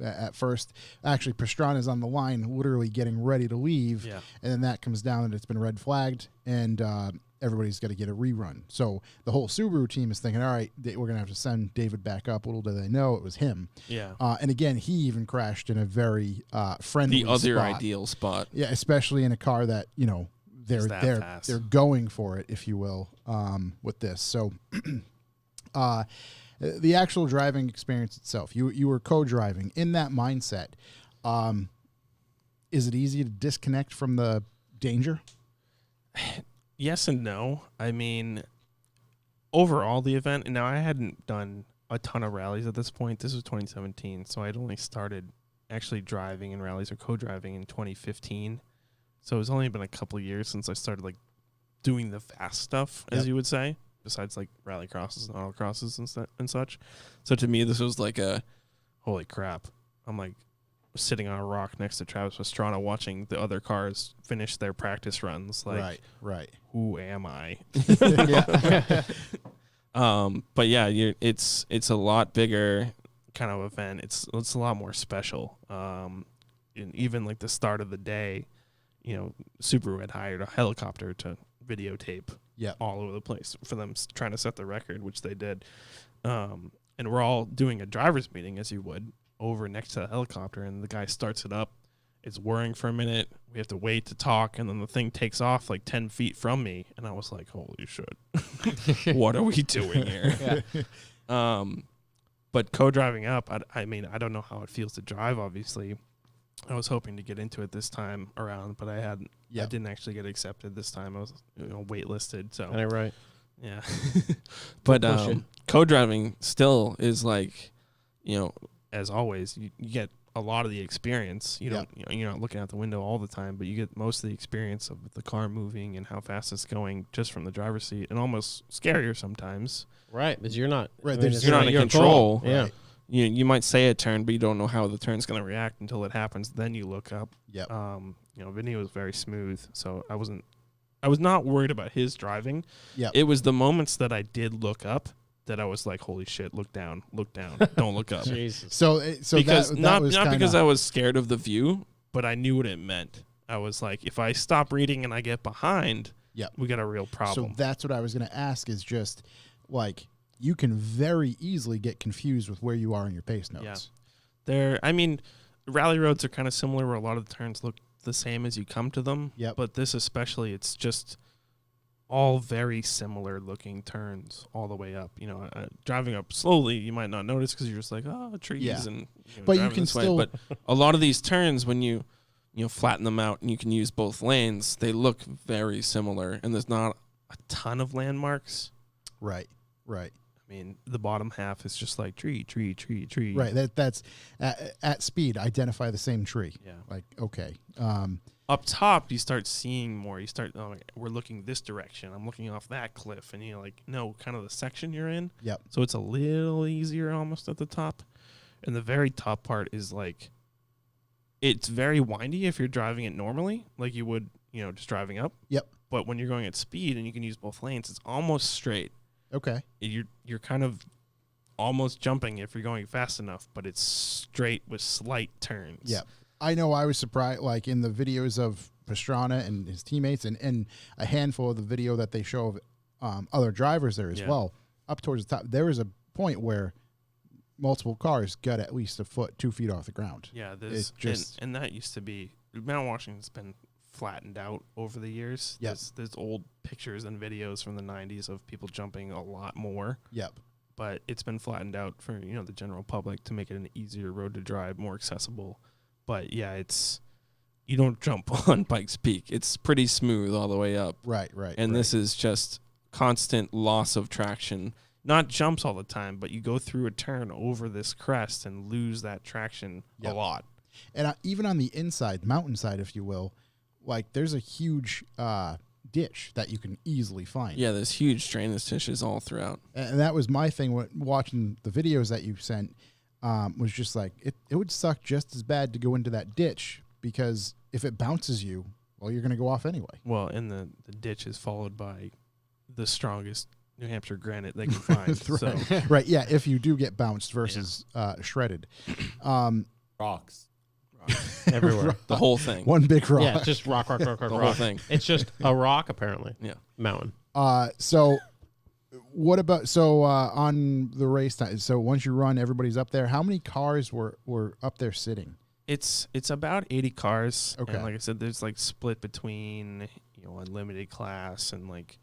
at first, actually Pastrana's on the line, literally getting ready to leave. Yeah. And then that comes down and it's been red flagged and. Everybody's got to get a rerun. So the whole Subaru team is thinking, all right, we're going to have to send David back up. Little do they know it was him. yeah. And again, he even crashed in a very friendly The other spot. ideal spot. Yeah, especially in a car that, they're that they're fast. they're going for it, if you will, with this. So the actual driving experience itself, you were co-driving in that mindset. Is it easy to disconnect from the danger? Yes and no. I mean, overall, the event, and now I hadn't done a ton of rallies at this point. This was 2017, so I'd only started actually driving in rallies or co-driving in 2015. So it's only been a couple of years since I started doing the fast stuff, as Yep. you would say, besides rally crosses and autocrosses and such. So to me, this was a holy crap. I'm sitting on a rock next to Travis Pastrana watching the other cars finish their practice runs. Right. Who am I? Yeah. But yeah, it's a lot bigger kind of event. It's a lot more special. And even the start of the day, Subaru had hired a helicopter to videotape Yep. all over the place for them trying to set the record, which they did. And we're all doing a driver's meeting as you would over next to the helicopter, and the guy starts it up. It's whirring for a minute. We have to wait to talk, and then the thing takes off 10 feet from me, and I was like, holy shit. What are we doing here? Yeah. But co-driving up, I mean, I don't know how it feels to drive, obviously. I was hoping to get into it this time around, but I didn't actually get accepted this time. I was waitlisted. So All right. yeah. But co-driving still is like, as always, you get a lot of the experience. You're not looking out the window all the time, but you get most of the experience of the car moving and how fast it's going just from the driver's seat, and almost scarier sometimes. Right, because you're not. Right, You're not in control. Yeah. Right. You might say a turn, but you don't know how the turn's going to react until it happens. Then you look up. Yep. Vinny was very smooth, so I was not worried about his driving. Yep. It was the moments that I did look up that I was like, holy shit, look down, don't look up. Jesus. So Because that not was because kinda, I was scared of the view, but I knew what it meant. I was like, if I stop reading and I get behind, Yep. we got a real problem. So that's what I was going to ask is just like you can very easily get confused with where you are in your pace notes. Rally roads are kind of similar where a lot of the turns look the same as you come to them. Yep. But this especially, it's just all very similar looking turns all the way up. Driving up slowly, you might not notice because you're just like, trees. Yeah. And But you driving can this way. still- But a lot of these turns, when you flatten them out and you can use both lanes, they look very similar. And there's not a ton of landmarks. Right. I mean, the bottom half is just like tree. Right. That's at speed. Identify the same tree. Yeah. Like okay. Up top, you start seeing more. You start, we're looking this direction. I'm looking off that cliff, and kind of the section you're in. Yep. So it's a little easier almost at the top, and the very top part is like, it's very windy if you're driving it normally, like you would, just driving up. Yep. But when you're going at speed and you can use both lanes, it's almost straight. Okay. You're kind of almost jumping if you're going fast enough, but it's straight with slight turns. Yeah. I know I was surprised, like in the videos of Pastrana and his teammates and a handful of the video that they show of other drivers there as well, up towards the top, there was a point where multiple cars got at least a foot, 2 feet off the ground. Yeah, It's just and that used to be, Mount Washington's been flattened out over the years. Yep. There's old pictures and videos from the 90s of people jumping a lot more. Yep. But it's been flattened out for, the general public to make it an easier road to drive, more accessible. But yeah, you don't jump on Pikes Peak. It's pretty smooth all the way up. Right. And this is just constant loss of traction. Not jumps all the time, but you go through a turn over this crest and lose that traction a lot. And even on the inside, mountainside, if you will, like there's a huge ditch that you can easily find. Yeah, there's huge drainage ditches all throughout. And that was my thing when watching the videos that you sent. Was just like it would suck just as bad to go into that ditch because if it bounces you, well, you're going to go off anyway. Well, and the ditch is followed by the strongest New Hampshire granite they can find. So. Right, yeah, if you do get bounced versus shredded. Rocks. Everywhere. The whole thing. One big rock. Yeah, it's just rock. The whole thing. It's just a rock, apparently. Yeah. Mountain. So what about on the race time? So once you run, everybody's up there. How many cars were up there sitting? It's about 80 cars. Okay. And like I said, there's like split between unlimited class and like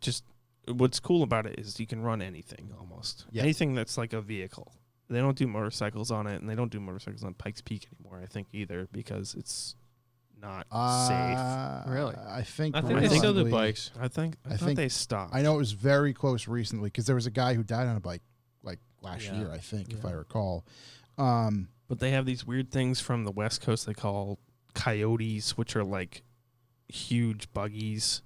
just what's cool about it is you can run anything almost. Yeah. Anything that's like a vehicle. They don't do motorcycles on it, and they don't do motorcycles on Pikes Peak anymore, I think, either, because it's not safe. Really? I think they still do recently- bikes. I thought think- they stopped. I know it was very close recently because there was a guy who died on a bike like last Yeah. year, I think, if Yeah. I recall. But they have these weird things from the West Coast they call coyotes, which are like huge buggies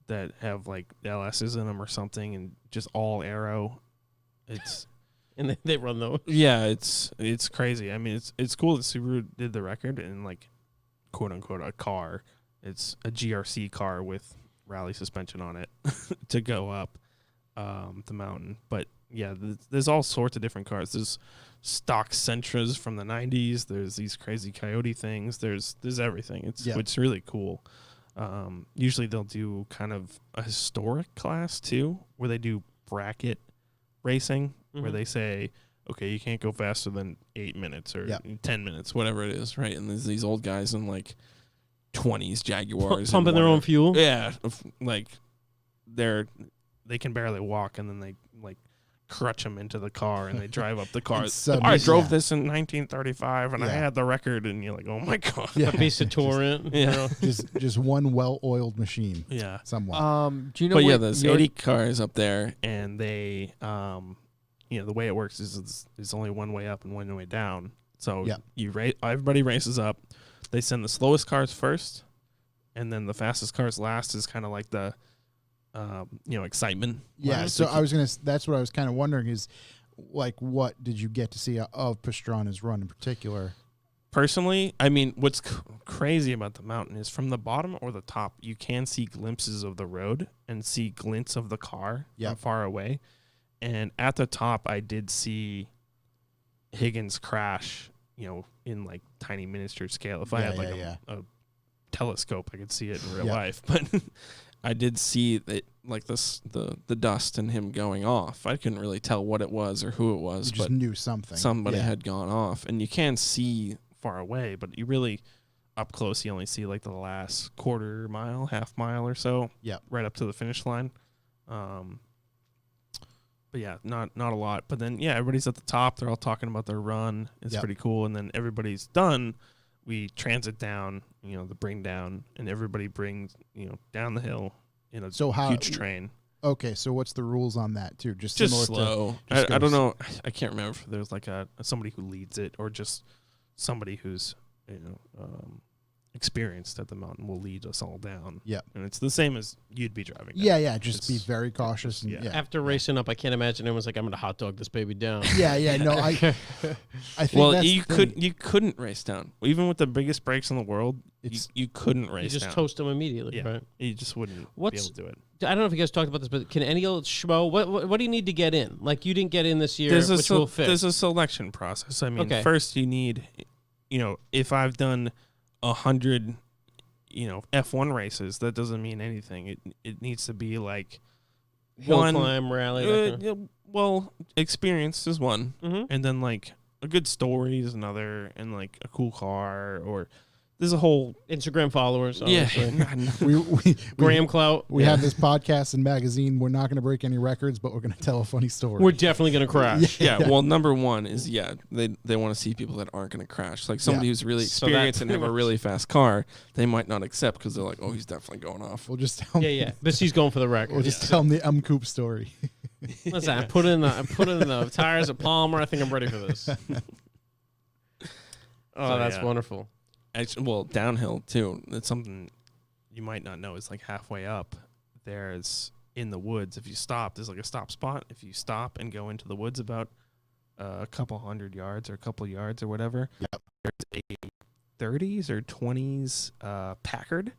that have like LSs in them or something, and just all aero. It's And they run those. yeah, it's crazy. I mean, it's cool that Subaru did the record in like quote unquote a car. It's a GRC car with rally suspension on it to go up the mountain. But yeah, there's all sorts of different cars. There's stock Sentras from the 90s. There's these crazy Coyote things. There's everything. It's really cool. Usually they'll do kind of a historic class too, where they do bracket racing, where they say, okay, you can't go faster than 8 minutes or 10 minutes, whatever it is, right? And there's these old guys in like 20s Jaguars Pumping their own fuel. Yeah, like they can barely walk, and then they like crutch them into the car and they drive up the car. suddenly- I drove yeah. this in 1935 and I Yeah. had the record, and you're like, oh my god. Yeah. A piece of torrent. Yeah. You know? just one well-oiled machine. Yeah. Somewhat. Do you know? But yeah, what there's your- 80 cars up there. And they, the way it works is it's only one way up and one way down. So Yep. everybody races up. They send the slowest cars first, and then the fastest cars last is kind of like the, excitement. Yeah, Last so to that's what I was kind of wondering is, like, what did you get to see of Pastrana's run in particular? Personally, I mean, what's crazy about the mountain is from the bottom or the top, you can see glimpses of the road and see glints of the car from far away. And at the top, I did see Higgins crash, in like tiny miniature scale. If I had a telescope, I could see it in real life. But I did see that, like the dust and him going off. I couldn't really tell what it was or who it was, You just but knew something. somebody had gone off. And you can see far away, but you really up close, you only see like the last quarter mile, half mile or so. Yep. Right up to the finish line. But yeah, not a lot. But then everybody's at the top. They're all talking about their run. It's pretty cool. And then everybody's done. We transit down, the bring down, and everybody brings, down the hill in a huge train. Okay, so what's the rules on that too? Just Just similar slow. to, I don't know. I can't remember if there's like somebody who leads it or just somebody who's experienced at the mountain will lead us all down. Yeah, and it's the same as you'd be driving down. Yeah. Just be very cautious. And, After racing up, I can't imagine anyone's like, I'm gonna hot dog this baby down. Yeah. No, I think. Well, that's you the thing. you couldn't race down, even with the biggest brakes in the world. You couldn't race You just down. toast them immediately, Yeah. right? You just wouldn't be able to do it. I don't know if you guys talked about this, but can any old schmo? What do you need to get in? Like you didn't get in this year, which will fit. There's a selection process. I mean, Okay. first you need, if I've done 100, F1 races, that doesn't mean anything. It needs to be like Hill one climb rally. that kind of- well, experience is one, Mhm. and then like a good story is another, and like a cool car, or there's a whole Instagram followers. yeah. Obviously. we Graham clout. we have this podcast and magazine. We're not going to break any records, but we're going to tell a funny story. We're definitely gonna crash. Yeah, well, number one is they want to see people that aren't going to crash. Like somebody who's really So that experienced and have a pretty really fast car, they might not accept because they're like, oh, he's definitely going off. We'll just tell. Yeah. But he's going for the record. We'll just tell them the Coop story. Listen, I put in the tires at Palmer. I think I'm ready for this. Oh, that's yeah. wonderful. Actually, well, downhill too. That's something you might not know. It's like halfway up, there's in the woods. If you stop, there's like a stop spot. If you stop and go into the woods about a couple hundred yards or a couple yards or whatever, there's a 30s or 20s Packard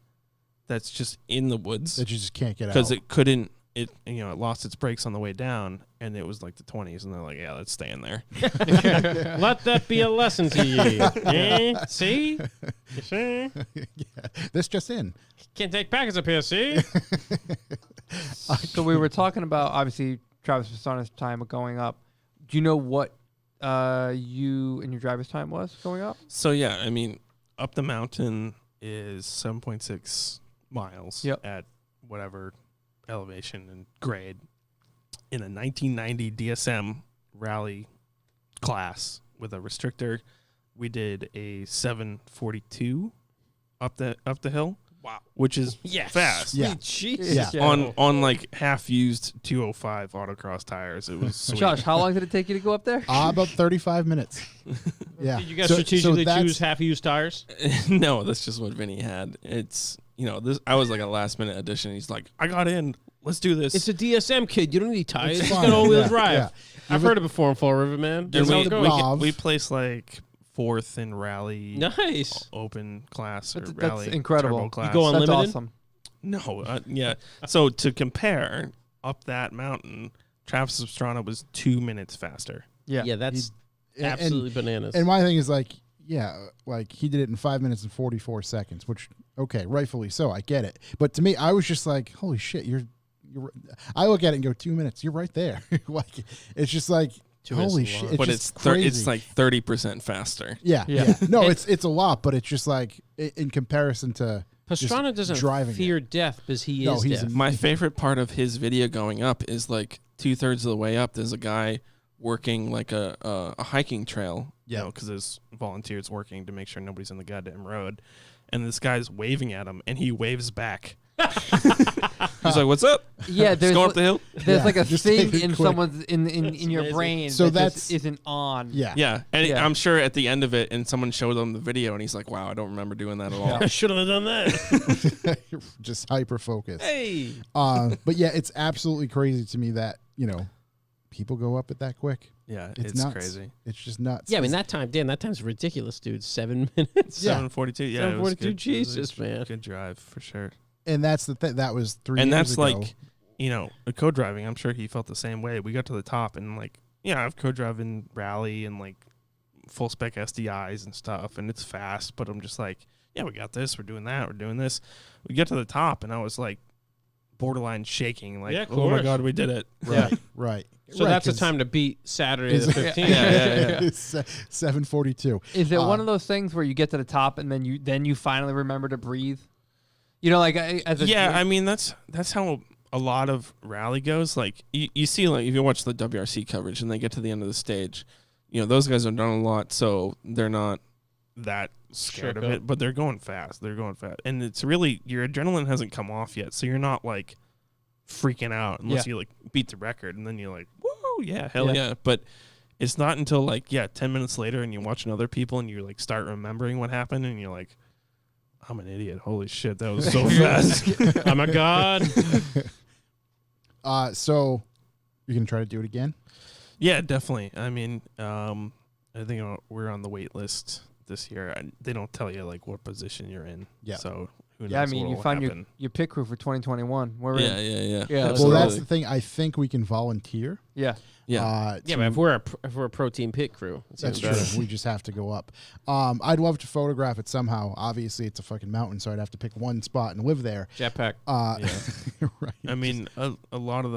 that's just in the woods That you just can't get out. because it couldn't. It lost its brakes on the way down, and it was like the 20s, and they're like, yeah, let's stay in there. Let that be a lesson to you. Eh? See? You see? Yeah. This just in. Can't take packets up here, see? So we were talking about obviously Travis Pastrana's time of going up. Do you know what you and your driver's time was going up? So yeah, I mean, up the mountain is 7.6 miles at whatever elevation and grade in a 1990 DSM rally class with a restrictor. We did a 742 up the hill. Wow. Which is Yes. fast. Yeah. Jesus. Yeah. On like half used 205 autocross tires. It was sweet. Josh, how long did it take you to go up there? About 35 minutes. Yeah. Did you guys So strategically that's- choose half-used tires? No, that's just what Vinny had. It's this. I was like a last minute addition. He's like, I got in. Let's do this. It's a DSM, kid. You don't need tires. It's It's fine. got all-wheel Yeah, drive. yeah. I've heard it before in Fall River, man. and That's how we, it goes. we, Brav. we placed like 4th in rally Nice. open class or That's rally incredible. turbo You class. go on- That's Unlimited? awesome. No, yeah. So to compare, up that mountain, Travis Pastrana was 2 minutes faster. Yeah, that's absolutely bananas. And my thing is like he did it in 5 minutes and 44 seconds, which okay, rightfully so. I get it. But to me, I was just like, holy shit, you're I look at it and go 2 minutes. You're right there. Like it's just like 2 minutes holy is a shit. lot. It's but just it's crazy. it's like 30% faster. yeah. Yeah. No, it's a lot, but it's just like in comparison to Pastrana just doesn't driving fear death because he No, is he's death. My favorite part of his video going up is like 2/3 of the way up, there's a guy working like a hiking trail. Yeah. You know, because there's volunteers working to make sure nobody's on the goddamn road. And this guy's waving at him, and he waves back. He's like, "What's up?" Yeah, Just going up the hill. There's like a just thing take it in quick. someone's in your amazing. brain So that just that's- isn't on. Yeah. Yeah, and Yeah. I'm sure at the end of it, and someone showed him the video, and he's like, "Wow, I don't remember doing that at all." I shouldn't have done that. Just hyper focus. Hey. But yeah, it's absolutely crazy to me that, people go up it that quick. Yeah, It's it's nuts. crazy. It's just nuts. Yeah, I mean that time's ridiculous, dude. 7 minutes. Yeah. 7:42. Yeah, it was 7:42, good. It was Jesus, a man. good drive for sure. And that's the thing. That was 3 And years that's ago. like, a co-driving. I'm sure he felt the same way. We got to the top, and I've co-driven rally and like full spec SDIs and stuff, and it's fast. But I'm just like, yeah, we got this. We're doing that. We're doing this. We get to the top, and I was like, borderline shaking. Like, Yeah, of oh my course. god, we did it. Right, right. So Right, that's the 'cause time to beat Saturday the Is- 15th. Yeah. It's 7:42. Is it one of those things where you get to the top and then you finally remember to breathe? Like as a Yeah, I mean that's how a lot of rally goes. Like you see, like if you watch the WRC coverage and they get to the end of the stage, those guys have done a lot, so they're not that scared Shook of up. it, but they're going fast. They're going fast, and it's really your adrenaline hasn't come off yet, so you're not like freaking out unless you like beat the record, and then you're like, whoa, yeah, hell yeah. But it's not until 10 minutes later, and you're watching other people, and you like start remembering what happened, and you're like, I'm an idiot. Holy shit, that was so fast. I'm a god. So you're gonna try to do it again? Yeah, definitely. I mean, I think we're on the wait list this year. They don't tell you like what position you're in. Yeah. So who knows? Yeah, I mean, you what'll find happen. your pit crew for 2021. We're Yeah, in. yeah, yeah. Yeah, Well, Absolutely. that's the thing. I think we can volunteer. Yeah. yeah. Yeah, but if we're a pro team pit crew, it's That's even true. better. We just have to go up. I'd love to photograph it somehow. Obviously, it's a fucking mountain, so I'd have to pick one spot and live there. Jetpack. Right. I mean, a lot of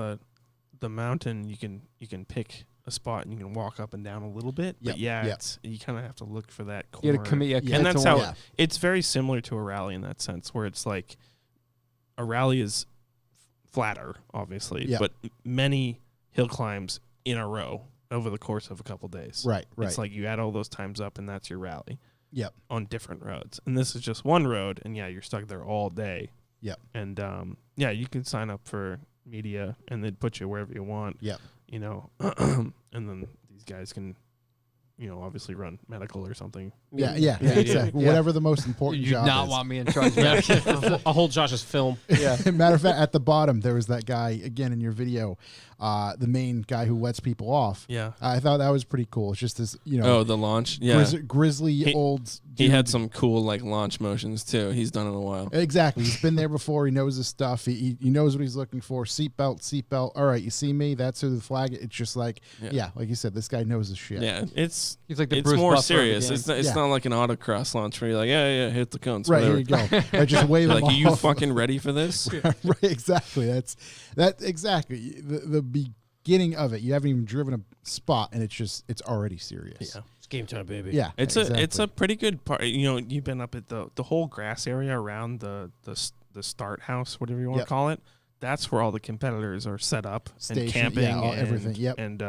the mountain you can pick a spot and you can walk up and down a little bit. But Yep. you kind of have to look for that You corner. got to commit. Yeah, commit And that's to how one. Yeah. it's very similar to a rally in that sense, where it's like a rally is flatter, obviously, Yeah. but many hill climbs in a row over the course of a couple days. Right. It's like you add all those times up, and that's your rally Yep. on different roads. And this is just one road, and you're stuck there all day. Yep. And you can sign up for media, and they'd put you wherever you want. Yep. And then these guys can, obviously run medical or something. Yeah. Yeah. Exactly. Yeah. Whatever the most important You do job not is. want me in charge of that. I'll hold Josh's film. Yeah. Matter of fact, at the bottom there was that guy again in your video, the main guy who lets people off. Yeah. I thought that was pretty cool. It's just this, Oh, the launch. Yeah. grizzly old. He dude. had some cool like launch motions too. He's done it a while. Exactly. He's been there before. He knows his stuff. He knows what he's looking for. Seatbelt. All right, you see me? That's who the flag. It's just like, yeah, like you said, this guy knows his shit. Yeah, it's He's like the it's Bruce more Buffer of the serious. game. It's Yeah. not like an autocross launch where you're like, yeah, hit the cones. Right, whatever. here you go. I just wave Like, him are you off. fucking ready for this? Right, exactly. That's exactly the beginning of it. You haven't even driven a spot, and it's already serious. Yeah. It's game time, baby. Yeah, It's exactly. a pretty good part. You've been up at the whole grass area around the start house, whatever you want Yep. to call it. That's where all the competitors are set up Station, and camping, yeah, all- and everything, yep. and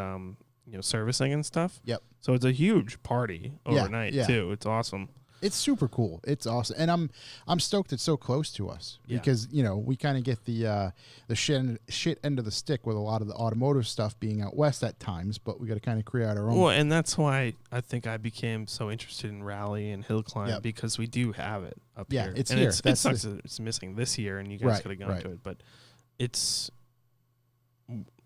servicing and stuff. Yep. So it's a huge party Yeah, overnight yeah. too. It's awesome. It's super cool. It's awesome, and I'm stoked it's so close to us Yeah. because we kind of get the shit end of the stick with a lot of the automotive stuff being out west at times, but we got to kind of create our own. Well, and that's why I think I became so interested in rally and hill climb Yep. because we do have it up Yeah, here. it's and here. It That's sucks that it's missing this year, and you guys Right, could have gone right. to it, but it's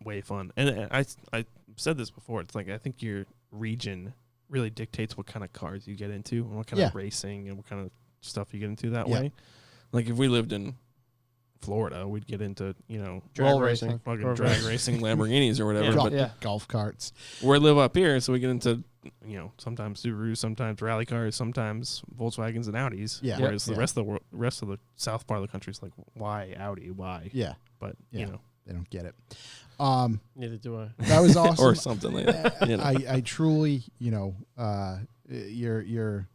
way fun. And I said this before. It's like I think your region really dictates what kind of cars you get into and what kind of Yeah. racing and what kind of stuff you get into that Yeah. way. Like if we lived in Florida, we'd get into Roll racing. fucking Or drag racing Lamborghinis or whatever. Yeah. But Golf carts. we live up here, so we get into sometimes Subarus, sometimes rally cars, sometimes Volkswagens and Audis. Yeah. Whereas Yeah. the rest of the south part of the country is like, why Audi? Why? Yeah, But Yeah. they don't get it. Neither do I. That was awesome. or something like that. I truly, you're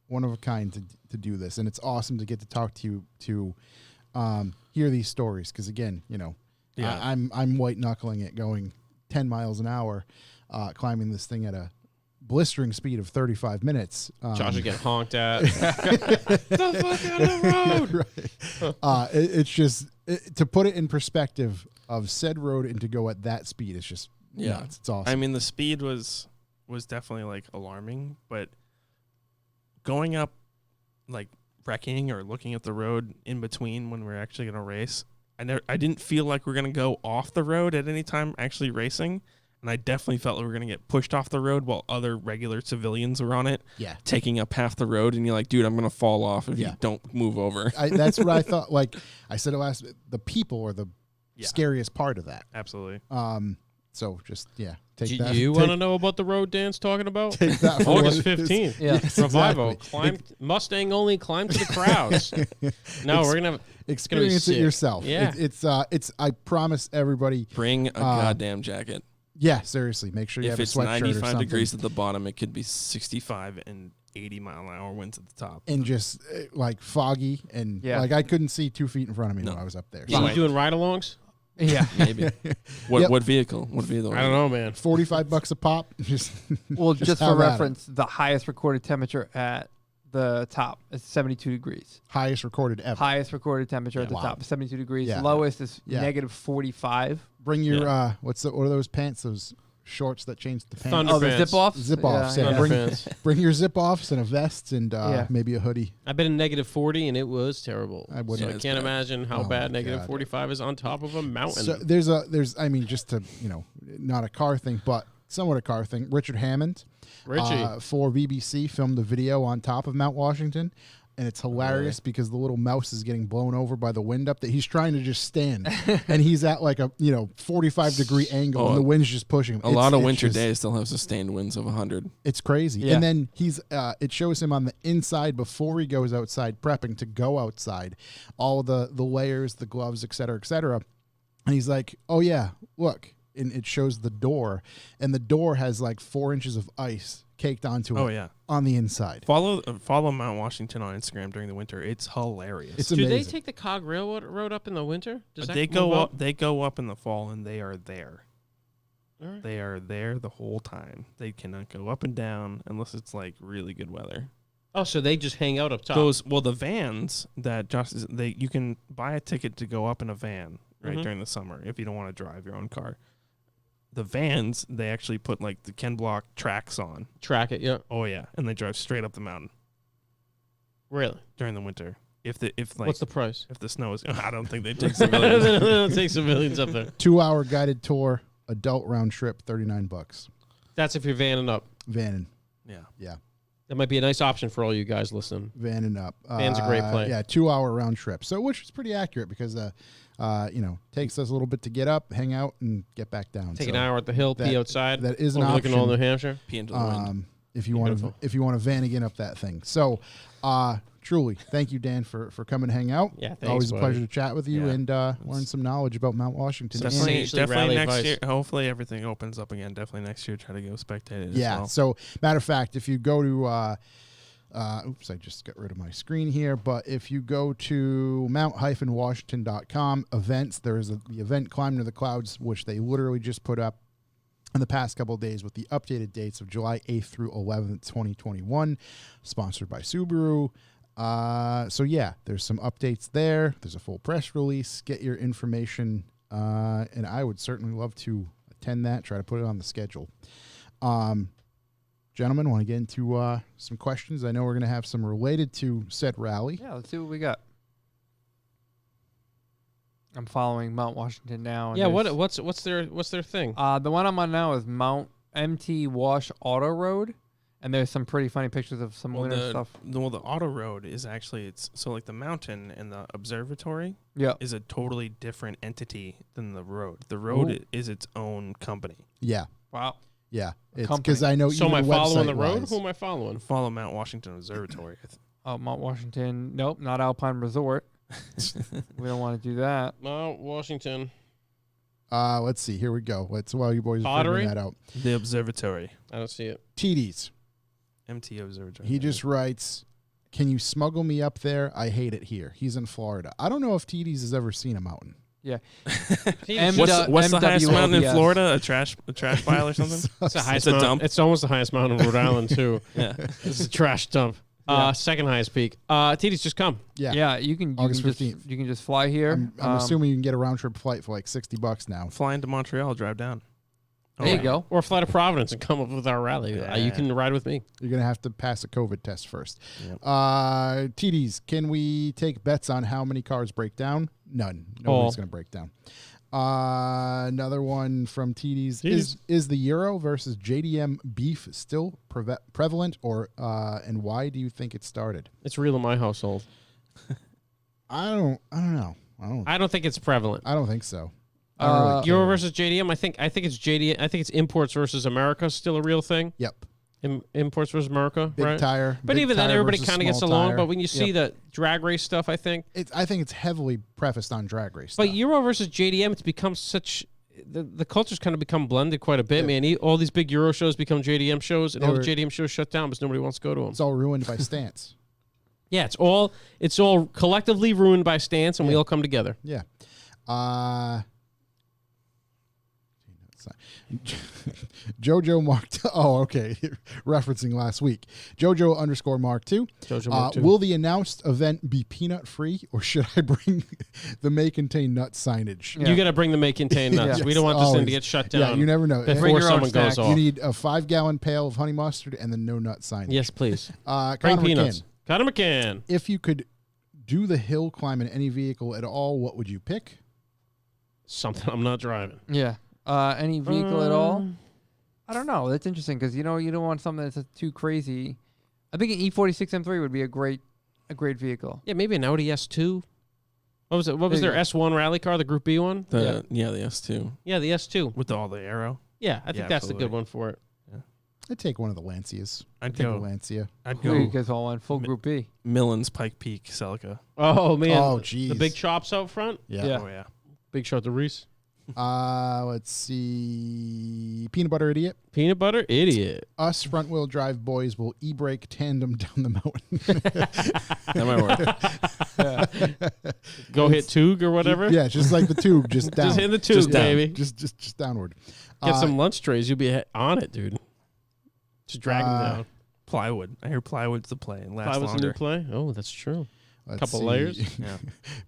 one of a kind to do this, and it's awesome to get to talk to you to hear these stories because again, Yeah. I'm white knuckling it, going, 10 miles an hour, climbing this thing at a blistering speed of 35 minutes. Josh is getting honked at. The fuck out of the road. Right. It's just to put it in perspective of said road and to go at that speed. It's just nuts. It's awesome. I mean, the speed was definitely like alarming, but going up, like wrecking or looking at the road in between when we're actually going to race, I didn't feel like we're going to go off the road at any time actually racing. And I definitely felt like we were going to get pushed off the road while other regular civilians were on it, taking up half the road. And you're like, dude, I'm going to fall off if you don't move over. That's what I thought. Like I said it last, the people are the scariest part of that. Absolutely. So just, Do you want to know about the road Dan's talking about? take that for August what it is. 15th. Yeah. Revival. Exactly. Mustang only climb to the crowds. No, we're going to have. Experience it sick. yourself. Yeah. It's I promise everybody. Bring a goddamn jacket. Yeah, seriously. Make sure you If have a it's sweatshirt or 95 something. degrees at the bottom, it could be 65 and 80 mile an hour winds at the top. And just like foggy and like I couldn't see 2 feet in front of me when I was up there. Yeah, you doing ride-alongs? Yeah. maybe. What vehicle? What vehicle? I don't know, man. $45 a pop. Just Well, just have for at it. reference, the highest recorded temperature at the top is 72 degrees. Highest recorded ever. Highest recorded temperature at the Wow. top is 72 degrees. Yeah. Lowest is Yeah. negative 45. Bring your what are those pants? Those shorts that change the pants. Thunder Oh, the pants. zip offs? Zip offs. Yeah. Thunder Bring, pants. bring your zip offs and a vest and Yeah. maybe a hoodie. I've been in negative 40 and it was terrible. I wouldn't- So I Yeah, it's can't bad. imagine how Oh, bad my negative God. 45 is on top of a mountain. So there's I mean just to not a car thing but somewhat a car thing. Richard Hammond, Richie. for BBC filmed a video on top of Mount Washington. And it's hilarious because the little mouse is getting blown over by the wind up that he's trying to just stand. And he's at like a 45-degree angle and the wind's just pushing him. A lot of It's winter just- days still have sustained winds of 100. It's crazy. Yeah. And then he's it shows him on the inside before he goes outside prepping to go outside. All the layers, the gloves, et cetera, et cetera. And he's like, oh yeah, look. And it shows the door. And the door has like 4 inches of ice caked onto it Oh, yeah. on the inside. Follow Mount Washington on Instagram during the winter. It's hilarious. It's Do amazing. they take the Cog Railroad up in the winter? Does that They move go up. They go up in the fall, and they are there. All right. They are there the whole time. They cannot go up and down unless it's like really good weather. Oh, so they just hang out up top. The vans that Josh is, you can buy a ticket to go up in a van during the summer if you don't want to drive your own car. The vans, they actually put like the Ken Block tracks on. Track it, yeah. Oh yeah, and they drive straight up the mountain Really? during the winter. If What's the price? if the snow is, I don't think they take They civilians. don't take civilians up there. 2-hour guided tour, adult round trip, $39. That's if you're vanning up. Vanning. Yeah. That might be a nice option for all you guys listening. Vanning up. Van's a great play. Yeah, 2-hour round trip. So which is pretty accurate because takes us a little bit to get up, hang out, and get back down. Take So an hour at the hill, pee that- outside. that is an overlooking all option. New Hampshire. Pee into the wind. if you want to van again up that thing. So truly, thank you, Dan, for coming to hang out. Yeah, thanks, Always a buddy. pleasure to chat with you Yeah. and learn some knowledge about Mount Washington. Some And- Essentially Definitely rally next advice. year. Hopefully everything opens up again. Definitely next year, try to go spectate it. Yeah. As well. So, matter of fact, if you go to, oops, I just got rid of my screen here. But if you go to mount-washington.com events, there is the event Climb to the Clouds, which they literally just put up in the past couple of days with the updated dates of July 8th through 11th, 2021, sponsored by Subaru. So yeah, there's some updates there. There's a full press release. Get your information, and I would certainly love to attend that. Try to put it on the schedule. Gentlemen, want to get into some questions? I know we're going to have some related to said rally. Yeah, let's see what we got. I'm following Mount Washington now. and Yeah, there's- what's their thing? The one I'm on now is Mount MT Wash Auto Road, and there's some pretty funny pictures of some winter stuff. the auto road is actually like the mountain and the observatory Yeah. is a totally different entity than the road. The road Ooh. is its own company. Yeah, Wow. yeah. It's Company. because I know. So am I even following the road? website-wise- Who am I following? Follow Mount Washington Observatory. Oh, Mount Washington. Nope, not Alpine Resort. We don't want to do that. Mount Washington. Let's see. Here we go. While you boys are Pottery? figuring that out. The observatory. I don't see it. TDs. MT Observatory. He just writes, "Can you smuggle me up there? I hate it here." He's in Florida. I don't know if TDs has ever seen a mountain. Yeah. It's What's the highest mountain in MWLBS. Florida? A trash pile or something? the highest It's a mountain. dump. It's almost the highest mountain in Rhode Island too. Yeah. It's a trash dump. Second highest peak. TD's just come. Yeah. Yeah, you can August just 15th. you can just fly here. I'm assuming you can get a round trip flight for like $60 now. Flying to Montreal, drive down. There you go. Or fly to Providence and come up with our rally. You can ride with me. You're gonna have to pass a COVID test first. Yep. TDs, can we take bets on how many cars break down? None. Nobody's gonna break down. Another one from TDs is the Euro versus JDM beef still prevalent, or and why do you think it started? It's real in my household. I don't know. I don't think it's prevalent. I don't think so. I don't really Euro care. versus JDM. I think it's JDM. I think it's imports versus America still a real thing. Yep. Imports versus America. Big right? tire. But big even then, tire everybody versus kind of gets small along. tire. But when you see the drag race stuff, I think. I think it's heavily prefaced on drag race. But stuff. Euro versus JDM, it's become such. The culture's kind of become blended quite a bit, man. All these big Euro shows become JDM shows, and all the JDM shows shut down because nobody wants to go to them. It's all ruined by stance. Yeah, it's all collectively ruined by stance, and we all come together. Yeah. Jojo Mark. Oh, okay. Referencing last week. Jojo _ Mark 2. Jojo Mark 2. Will the announced event be peanut free, or should I bring the may contain nut signage? Yeah. You got to bring the may contain nuts. Yes, We don't want this thing always. to get shut down. Yeah, you never know. Bring before your own someone goes snacks. off. You need a 5-gallon pail of honey mustard and then no nut signage. Yes, please. Connor Bring McCann, peanuts. Connor McCann. if you could do the hill climb in any vehicle at all, what would you pick? Something I'm not driving. Yeah. Any vehicle at all? I don't know. That's interesting because you don't want something that's too crazy. I think an E46 M3 would be a great vehicle. Yeah, maybe an Audi S2. What was it? What was There their you S1 rally car, the Group B one? The S2 Yeah, the S2. with all the arrow. Yeah, I think Yeah, that's the absolutely. good one for it. I'd take one of the Lancias. I'd Take a go. Lancia. I'd Who you go. guys all want? Full Group B. Millen's Pike Peak Celica. Oh, man. Oh, The geez. big chops out front. Yeah. Yeah. Oh yeah. Big shot to Reese. Let's see. Peanut Butter Idiot. Peanut butter idiot. Us front wheel drive boys will e-brake tandem down the mountain. That might work. Go hit Toog or whatever. Yeah, just like the tube, just down. Just hit the Toog, down. baby. Just downward. Get some lunch trays. You'll be on it, dude. Just drag them down. Plywood. I hear plywood's the play and lasts Plywood's a new longer. play. Oh, that's true. Let's Couple see. layers. Yeah.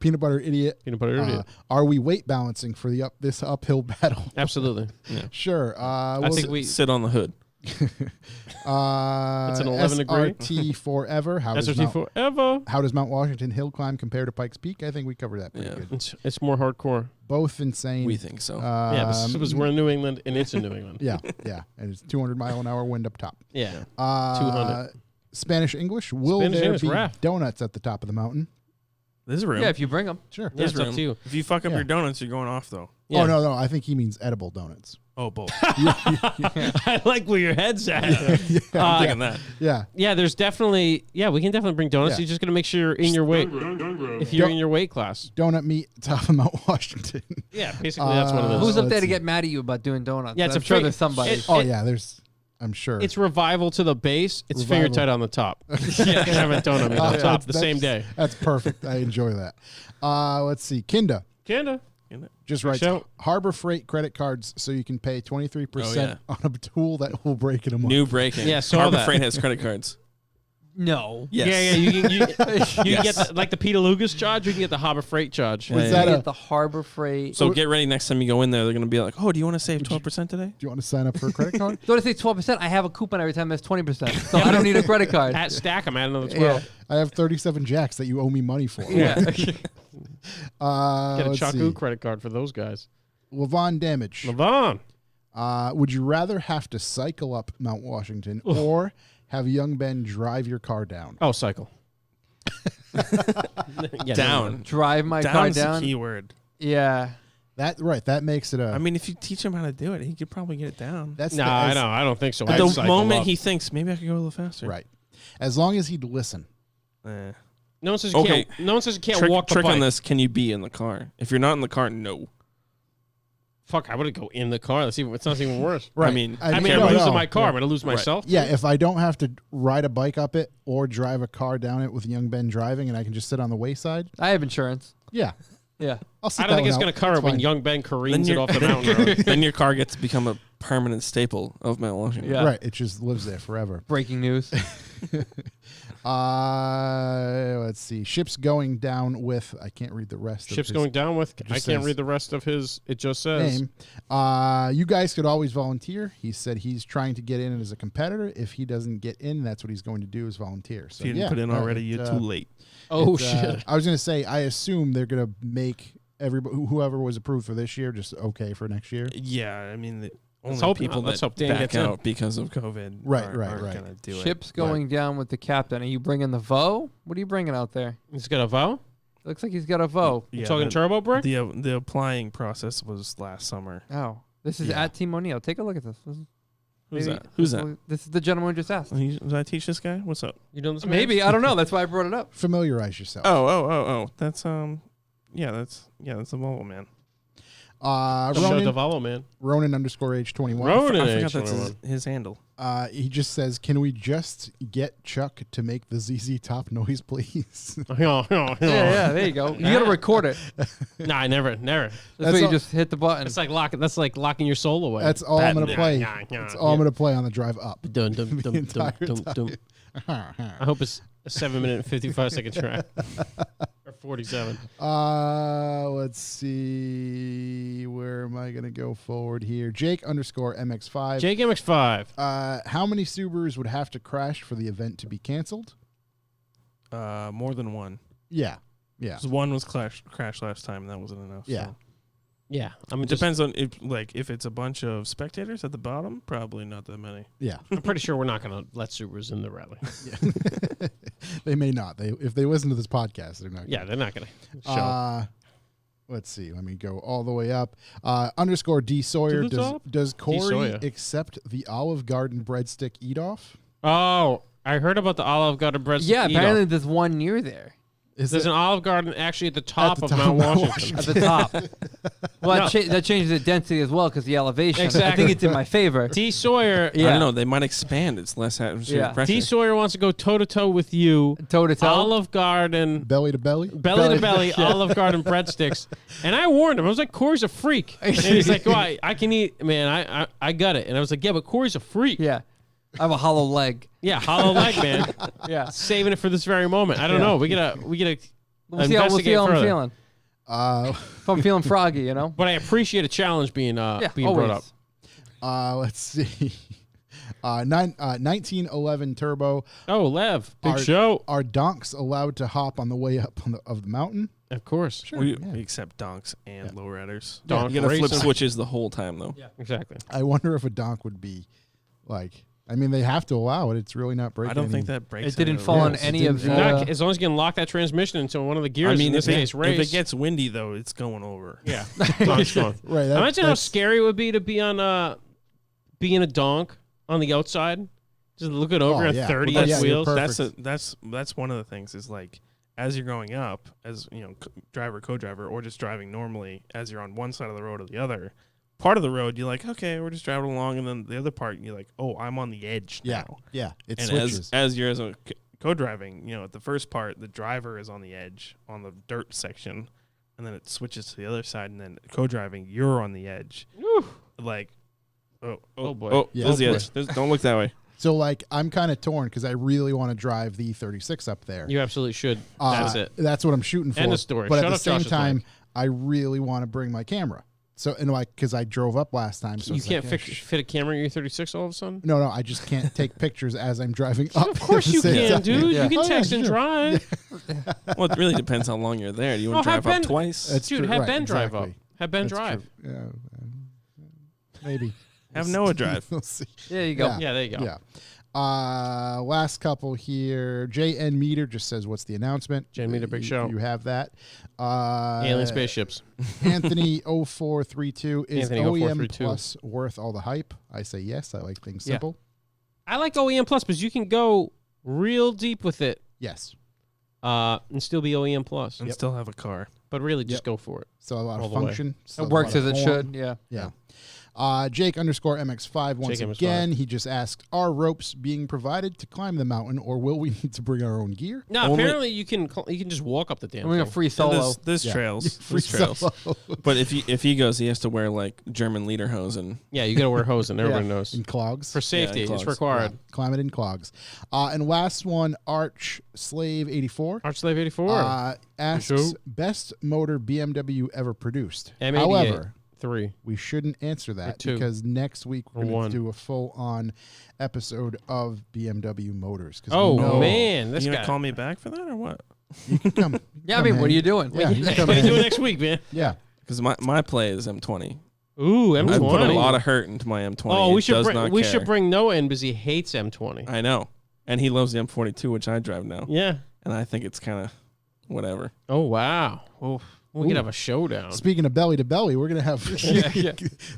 Peanut Butter Idiot. Peanut butter idiot. Are we weight balancing for this uphill battle? Absolutely. Sure. I think we. Sit on the hood. That's an 11 degree. SRT forever. SRT forever. How does Mount Washington Hill climb compare to Pikes Peak? I think we covered that pretty Yeah. good. It's more hardcore. Both insane. We think so. Yeah, because we're in New England and it's in New England. Yeah, and it's 200-mile-an-hour wind up top. Yeah. 200. Spanish English. Will Spanish there English, be rap. donuts at the top of the mountain? There's room. Yeah, if you bring them. Sure. Yeah, it's There's up to you. If you fuck up Yeah. your donuts, you're going off though. Yeah. Oh no, I think he means edible donuts. Oh, both. I like where your head's at. I'm thinking that. Yeah. Yeah, there's definitely. Yeah, we can definitely bring donuts. Yeah. You're just gonna make sure you're in your weight. If you're in your weight class. Donut meat top of Mount Washington. Yeah, basically that's what it is. Who's up let's there to see. get mad at you about doing donuts? Yeah, it's I'm a sure free- there's somebody. it- Oh yeah, I'm sure. It's revival to the base. It's Revival. finger tight on the top. Yeah, have a donut meat on Yeah, top the that's- same day. That's perfect. I enjoy that. Let's see. Kinda Kinda. just writes Shout. Harbor Freight credit cards so you can pay 23% Oh, on a tool that will break in a month. New breaking. Yeah, saw Harbor that. Freight has credit cards. No. Yes. Yeah, yeah. You can Yes. get like the Peter Lucas charge. You can get the Harbor Freight charge. Was Yeah, that You a? get the Harbor Freight. So get ready next time you go in there. They're going to be like, "Oh, do you want to save 12% today?" Do you want to sign up for a credit card? Don't say 12%. I have a coupon every time that's 20%. So I don't need a credit card. At Stack, I'm at another 12. Yeah. I have 37 jacks that you owe me money for. Yeah. Get a Let's Chaku see. credit card for those guys. Levon Damage. Levon. Would you rather have to cycle up Mount Washington or have young Ben drive your car down? Oh, cycle. Yeah, Down. Drive my car Down's the down. key word. Yeah. That makes it a. I mean, if you teach him how to do it, he could probably get it down. that's No, I know. I don't think so. At I'd the cycle moment up. he thinks maybe I could go a little faster. right. As long as he'd listen. Eh. No one says you Okay. can't. No one says you can't Trick, walk the trick bike. on this: can you be in the car? If you're not in the car, no. Fuck, I would go in the car. It's not even worse. Right. I mean, I mean, no, I'm losing no. my car. I'm gonna lose myself. Yeah, if I don't have to ride a bike up it or drive a car down it with young Ben driving, and I can just sit on the wayside. I have insurance. Yeah, Yeah. I'll sit I don't that think it's one going out. to cover That's when fine. young Ben careens it you're- off the mountain road. then your car gets to become a permanent staple of Mount Washington. Yeah. Right, it just lives there forever. Breaking news. Let's see. Ship's going down with. I can't read the rest. Ship's of his going down with. I just can't says- read the rest of his. It just says. name. You guys could always volunteer. He said he's trying to get in as a competitor. If he doesn't get in, that's what he's going to do is volunteer. So If you didn't yeah, put in already, you're too late. Oh, It's, shit. I was going to say, I assume they're going to make everybody, whoever was approved for this year, just okay for next year. Yeah, I mean, the Let's only hope- people let's that hope Dan back gets in. out because of COVID Right, aren't right. gonna do Ship's going down with the captain. Are you bringing the VO? What are you bringing out there? He's got a vow? Looks like he's got a VO. it. You talking turbo brick? The applying process was last summer. Oh, this is Yeah. at Team O'Neill. Take a look at this. Who's Maybe- that? Who's that? This is the gentleman who just asked. Did I teach this guy? What's up? You doing this? Maybe I don't know. That's why I brought it up. Familiarize yourself. Oh. That's that's the Volvo man. Show the Volvo, man. Ronan _age 21. Ronan. I forgot that's 21. his handle. He just says, "Can we just get Chuck to make the ZZ Top noise, please?" Yeah, there you go. You got to record it. Nah, I never. That's That's why you all- just hit the button. It's like That's like locking your soul away. That's all I'm going to play. Yeah, yeah, That's all I'm going to play on the drive up. Dun, dun, The dun, entire dun, dun, dun. I hope it's a 7-minute and 55-second track. Or 47. Let's see. Where am I going to go forward here? Jake _MX5. Jake MX5. How many Subarus would have to crash for the event to be canceled? More than one. Yeah. Yeah. 'Cause one was crashed last time. And that wasn't enough. Yeah. So. Yeah. I mean, It depends on if it's a bunch of spectators at the bottom. Probably not that many. Yeah. I'm pretty sure we're not going to let Subarus in the rally. They may not. If they listen to this podcast, they're not. Yeah, they're not going to show up. Let's see. Let me go all the way up. _D Sawyer. To the top? Does Corey Sawyer. accept the Olive Garden breadstick eat off? Oh, I heard about the Olive Garden bread. yeah, apparently there's one near there. Is There's it an Olive Garden actually at the top the of top Mount of Mount Washington. At the top. Well, No. that changes the density as well because the elevation. I Exactly. think it's in my favor. D. Sawyer. Yeah. I don't know. They might expand. It's less atmospheric Yeah. pressure. D. Sawyer wants to go toe-to-toe with you. Toe to toe. Olive Garden. belly to belly? Belly to belly, Olive Garden breadsticks, and I warned him. I was like, "Corey's a freak," and he's like, "Well, I can eat, man. I got it." And I was like, "Yeah, but Corey's a freak." Yeah. I have a hollow leg. Yeah, hollow leg, man. Yeah. Saving it for this very moment. I don't know. We gotta We'll see how I'm further. feeling. If I'm feeling froggy, you know? But I appreciate a challenge being being brought up. always. Let's see. 1911 turbo. Oh, Lev, big Are- show. Are donks allowed to hop on the way up of the mountain? Of course, We accept donks and lowriders. Donk You gotta flip racing. switches the whole time though. exactly. I wonder if a donk would be like. I mean, they have to allow it. It's really not breaking. I don't think any- that breaks. It didn't any fall on rules. Yes, it any didn't of the. fall. Not, as long as you can lock that transmission into one of the gears. I mean, in this case, if race. it gets windy though, it's going over. yeah, donk's gone. Right. Imagine how that's- scary it would be to be on being a donk on the outside. Just look it over Oh, at yeah. 30 Well, inch yeah, you're wheels. perfect. That's one of the things is like as you're going up, as you know, driver, co-driver, or just driving normally, as you're on one side of the road or the other. Part of the road, you're like, okay, we're just driving along, and then the other part, you're like, oh, I'm on the edge Yeah. now. Yeah. It And switches. as you're co-driving, you know, at the first part, the driver is on the edge on the dirt section, and then it switches to the other side, and then co-driving, you're on the edge. Whew. Like, Oh, boy. Oh, Yeah. there's the Oh, boy. edge. Don't look that way. So like, I'm kind of torn because I really want to drive the 36 up there. You absolutely should. That's it. That's what I'm shooting for. End of story. But Shut at the up, same Josh's time, mic. I really want to bring my camera. So and like because I drove up last time, so You it's can't like, fit a camera in your 36 all of a sudden? No, I just can't take pictures as I'm driving up. Of course at the you same can, time. dude. Yeah. You can Oh, yeah, text and sure. drive. Well, it really depends how long you're there. Do you want to have drive up Ben- twice? That's Dude, true, have right, Ben drive up. exactly. Have Ben That's drive. true. Yeah, maybe. Have Noah drive. We'll see. There you go. Yeah. Yeah, there you go. Yeah. Last couple here. JN Meter just says, "What's the announcement?" JN Meter, big show. You have that. Alien spaceships. Anthony 0432 is Anthony OEM 0432. Plus worth all the hype? I say yes. I like things Yeah. simple. I like OEM Plus because you can go real deep with it Yes. and still be OEM Plus. And still have a car. But really, just Yep. go for it. So a lot All of the way. function. It works as it should. Yeah. Yeah. Jake _MX5 once Jake again. He just asked, are ropes being provided to climb the mountain, or will we need to bring our own gear? No, apparently you can just walk up the damn I'm doing a thing. free And solo. There's Yeah. trails. Free There's trails. solo. But if he goes, he has to wear like German lederhosen. Yeah, you got to wear hosen. Everybody knows. In clogs. For safety, in it's clogs. required. Yeah, climb it in clogs. And last one, Arch Slave 84. Arch Slave 84. Asks Show. best motor BMW ever produced. M88. However, 3. we shouldn't answer that 2. because next week we're Or going 1. to do a full-on episode of BMW motors. 'Cause Oh, we know man. This you guy. gonna call me back for that or what? you can come. Yeah, I come mean, what are hang. you doing? Yeah, you can come What are you hang. doing next week, man? Yeah. Because my play is M20. Ooh, M20. I put a lot of hurt into my M20. Oh, we It should does bring, not we care. should bring Noah in because he hates M20. I know, and he loves the M42, which I drive now, Yeah. and I think it's kind of whatever. Oh, wow. We could have a showdown. Speaking of belly to belly, we're gonna have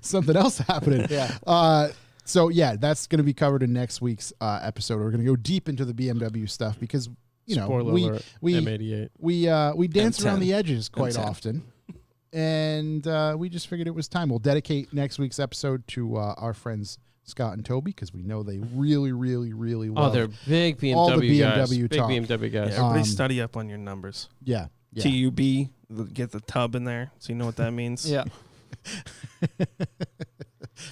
something else happening. Yeah. So yeah, that's gonna be covered in next week's episode. We're gonna go deep into the BMW stuff because Spoiler alert, we M88. we dance around M10. the edges quite M10. often, and we just figured it was time. We'll dedicate next week's episode to our friends Scott and Toby because we know they really, really, really love. Oh, they're big BMW all the guys. BMW Big talk. BMW guys. Yeah, everybody Um, study up on your numbers. yeah. TUB, get the tub in there, so you know what that means. Yeah.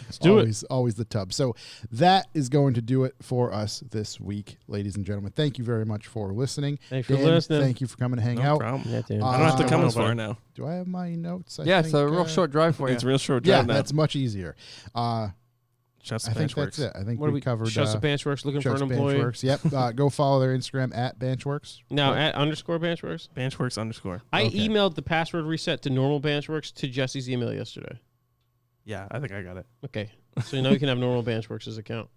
Let's do it. Always the tub. So that is going to do it for us this week, ladies and gentlemen. Thank you very much for listening. Thanks for Dan, listening. Thank you for coming to hang No out. problem. Yeah, Dan. I don't have to come Uh, as far now. Do I have my notes? Yeah, it's think, a real short drive for you. It's a real short Yeah, drive now. that's much easier. Just I think that's it. I think What do we we covered. Shuts Benchworks looking for Shuts an employee. Benchworks. Yep. Go follow their Instagram at Benchworks. Now at _Benchworks. Benchworks _ I Okay. emailed the password reset to normal Benchworks to Jesse's email yesterday. Yeah, I think I got it. Okay, so now you can have normal Benchworks' account.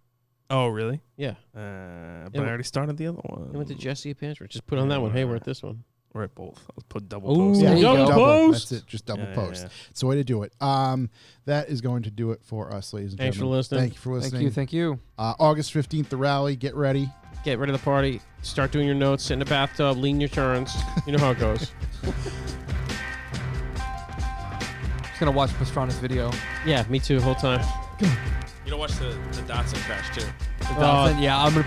Oh, really? Yeah, But I went- already started the other one. I went to Jesse at Benchworks. Just put on that one. Hey, we're at this one. We're at both. I'll put double Ooh. post. Yeah, There you double go. post. That's it. Just double Yeah, post. yeah. It's the way to do it. That is going to do it for us, ladies and Thanks for gentlemen. listening. Thank you for listening. Thank you. August 15th, the rally. Get ready. Get rid of the party. Start doing your notes. Sit in the bathtub. Lean your turns. You know how it goes. Just gonna watch Pastrana's video. Yeah, me too. The whole time. You don't watch the Datsun crash too. Yeah, I'm gonna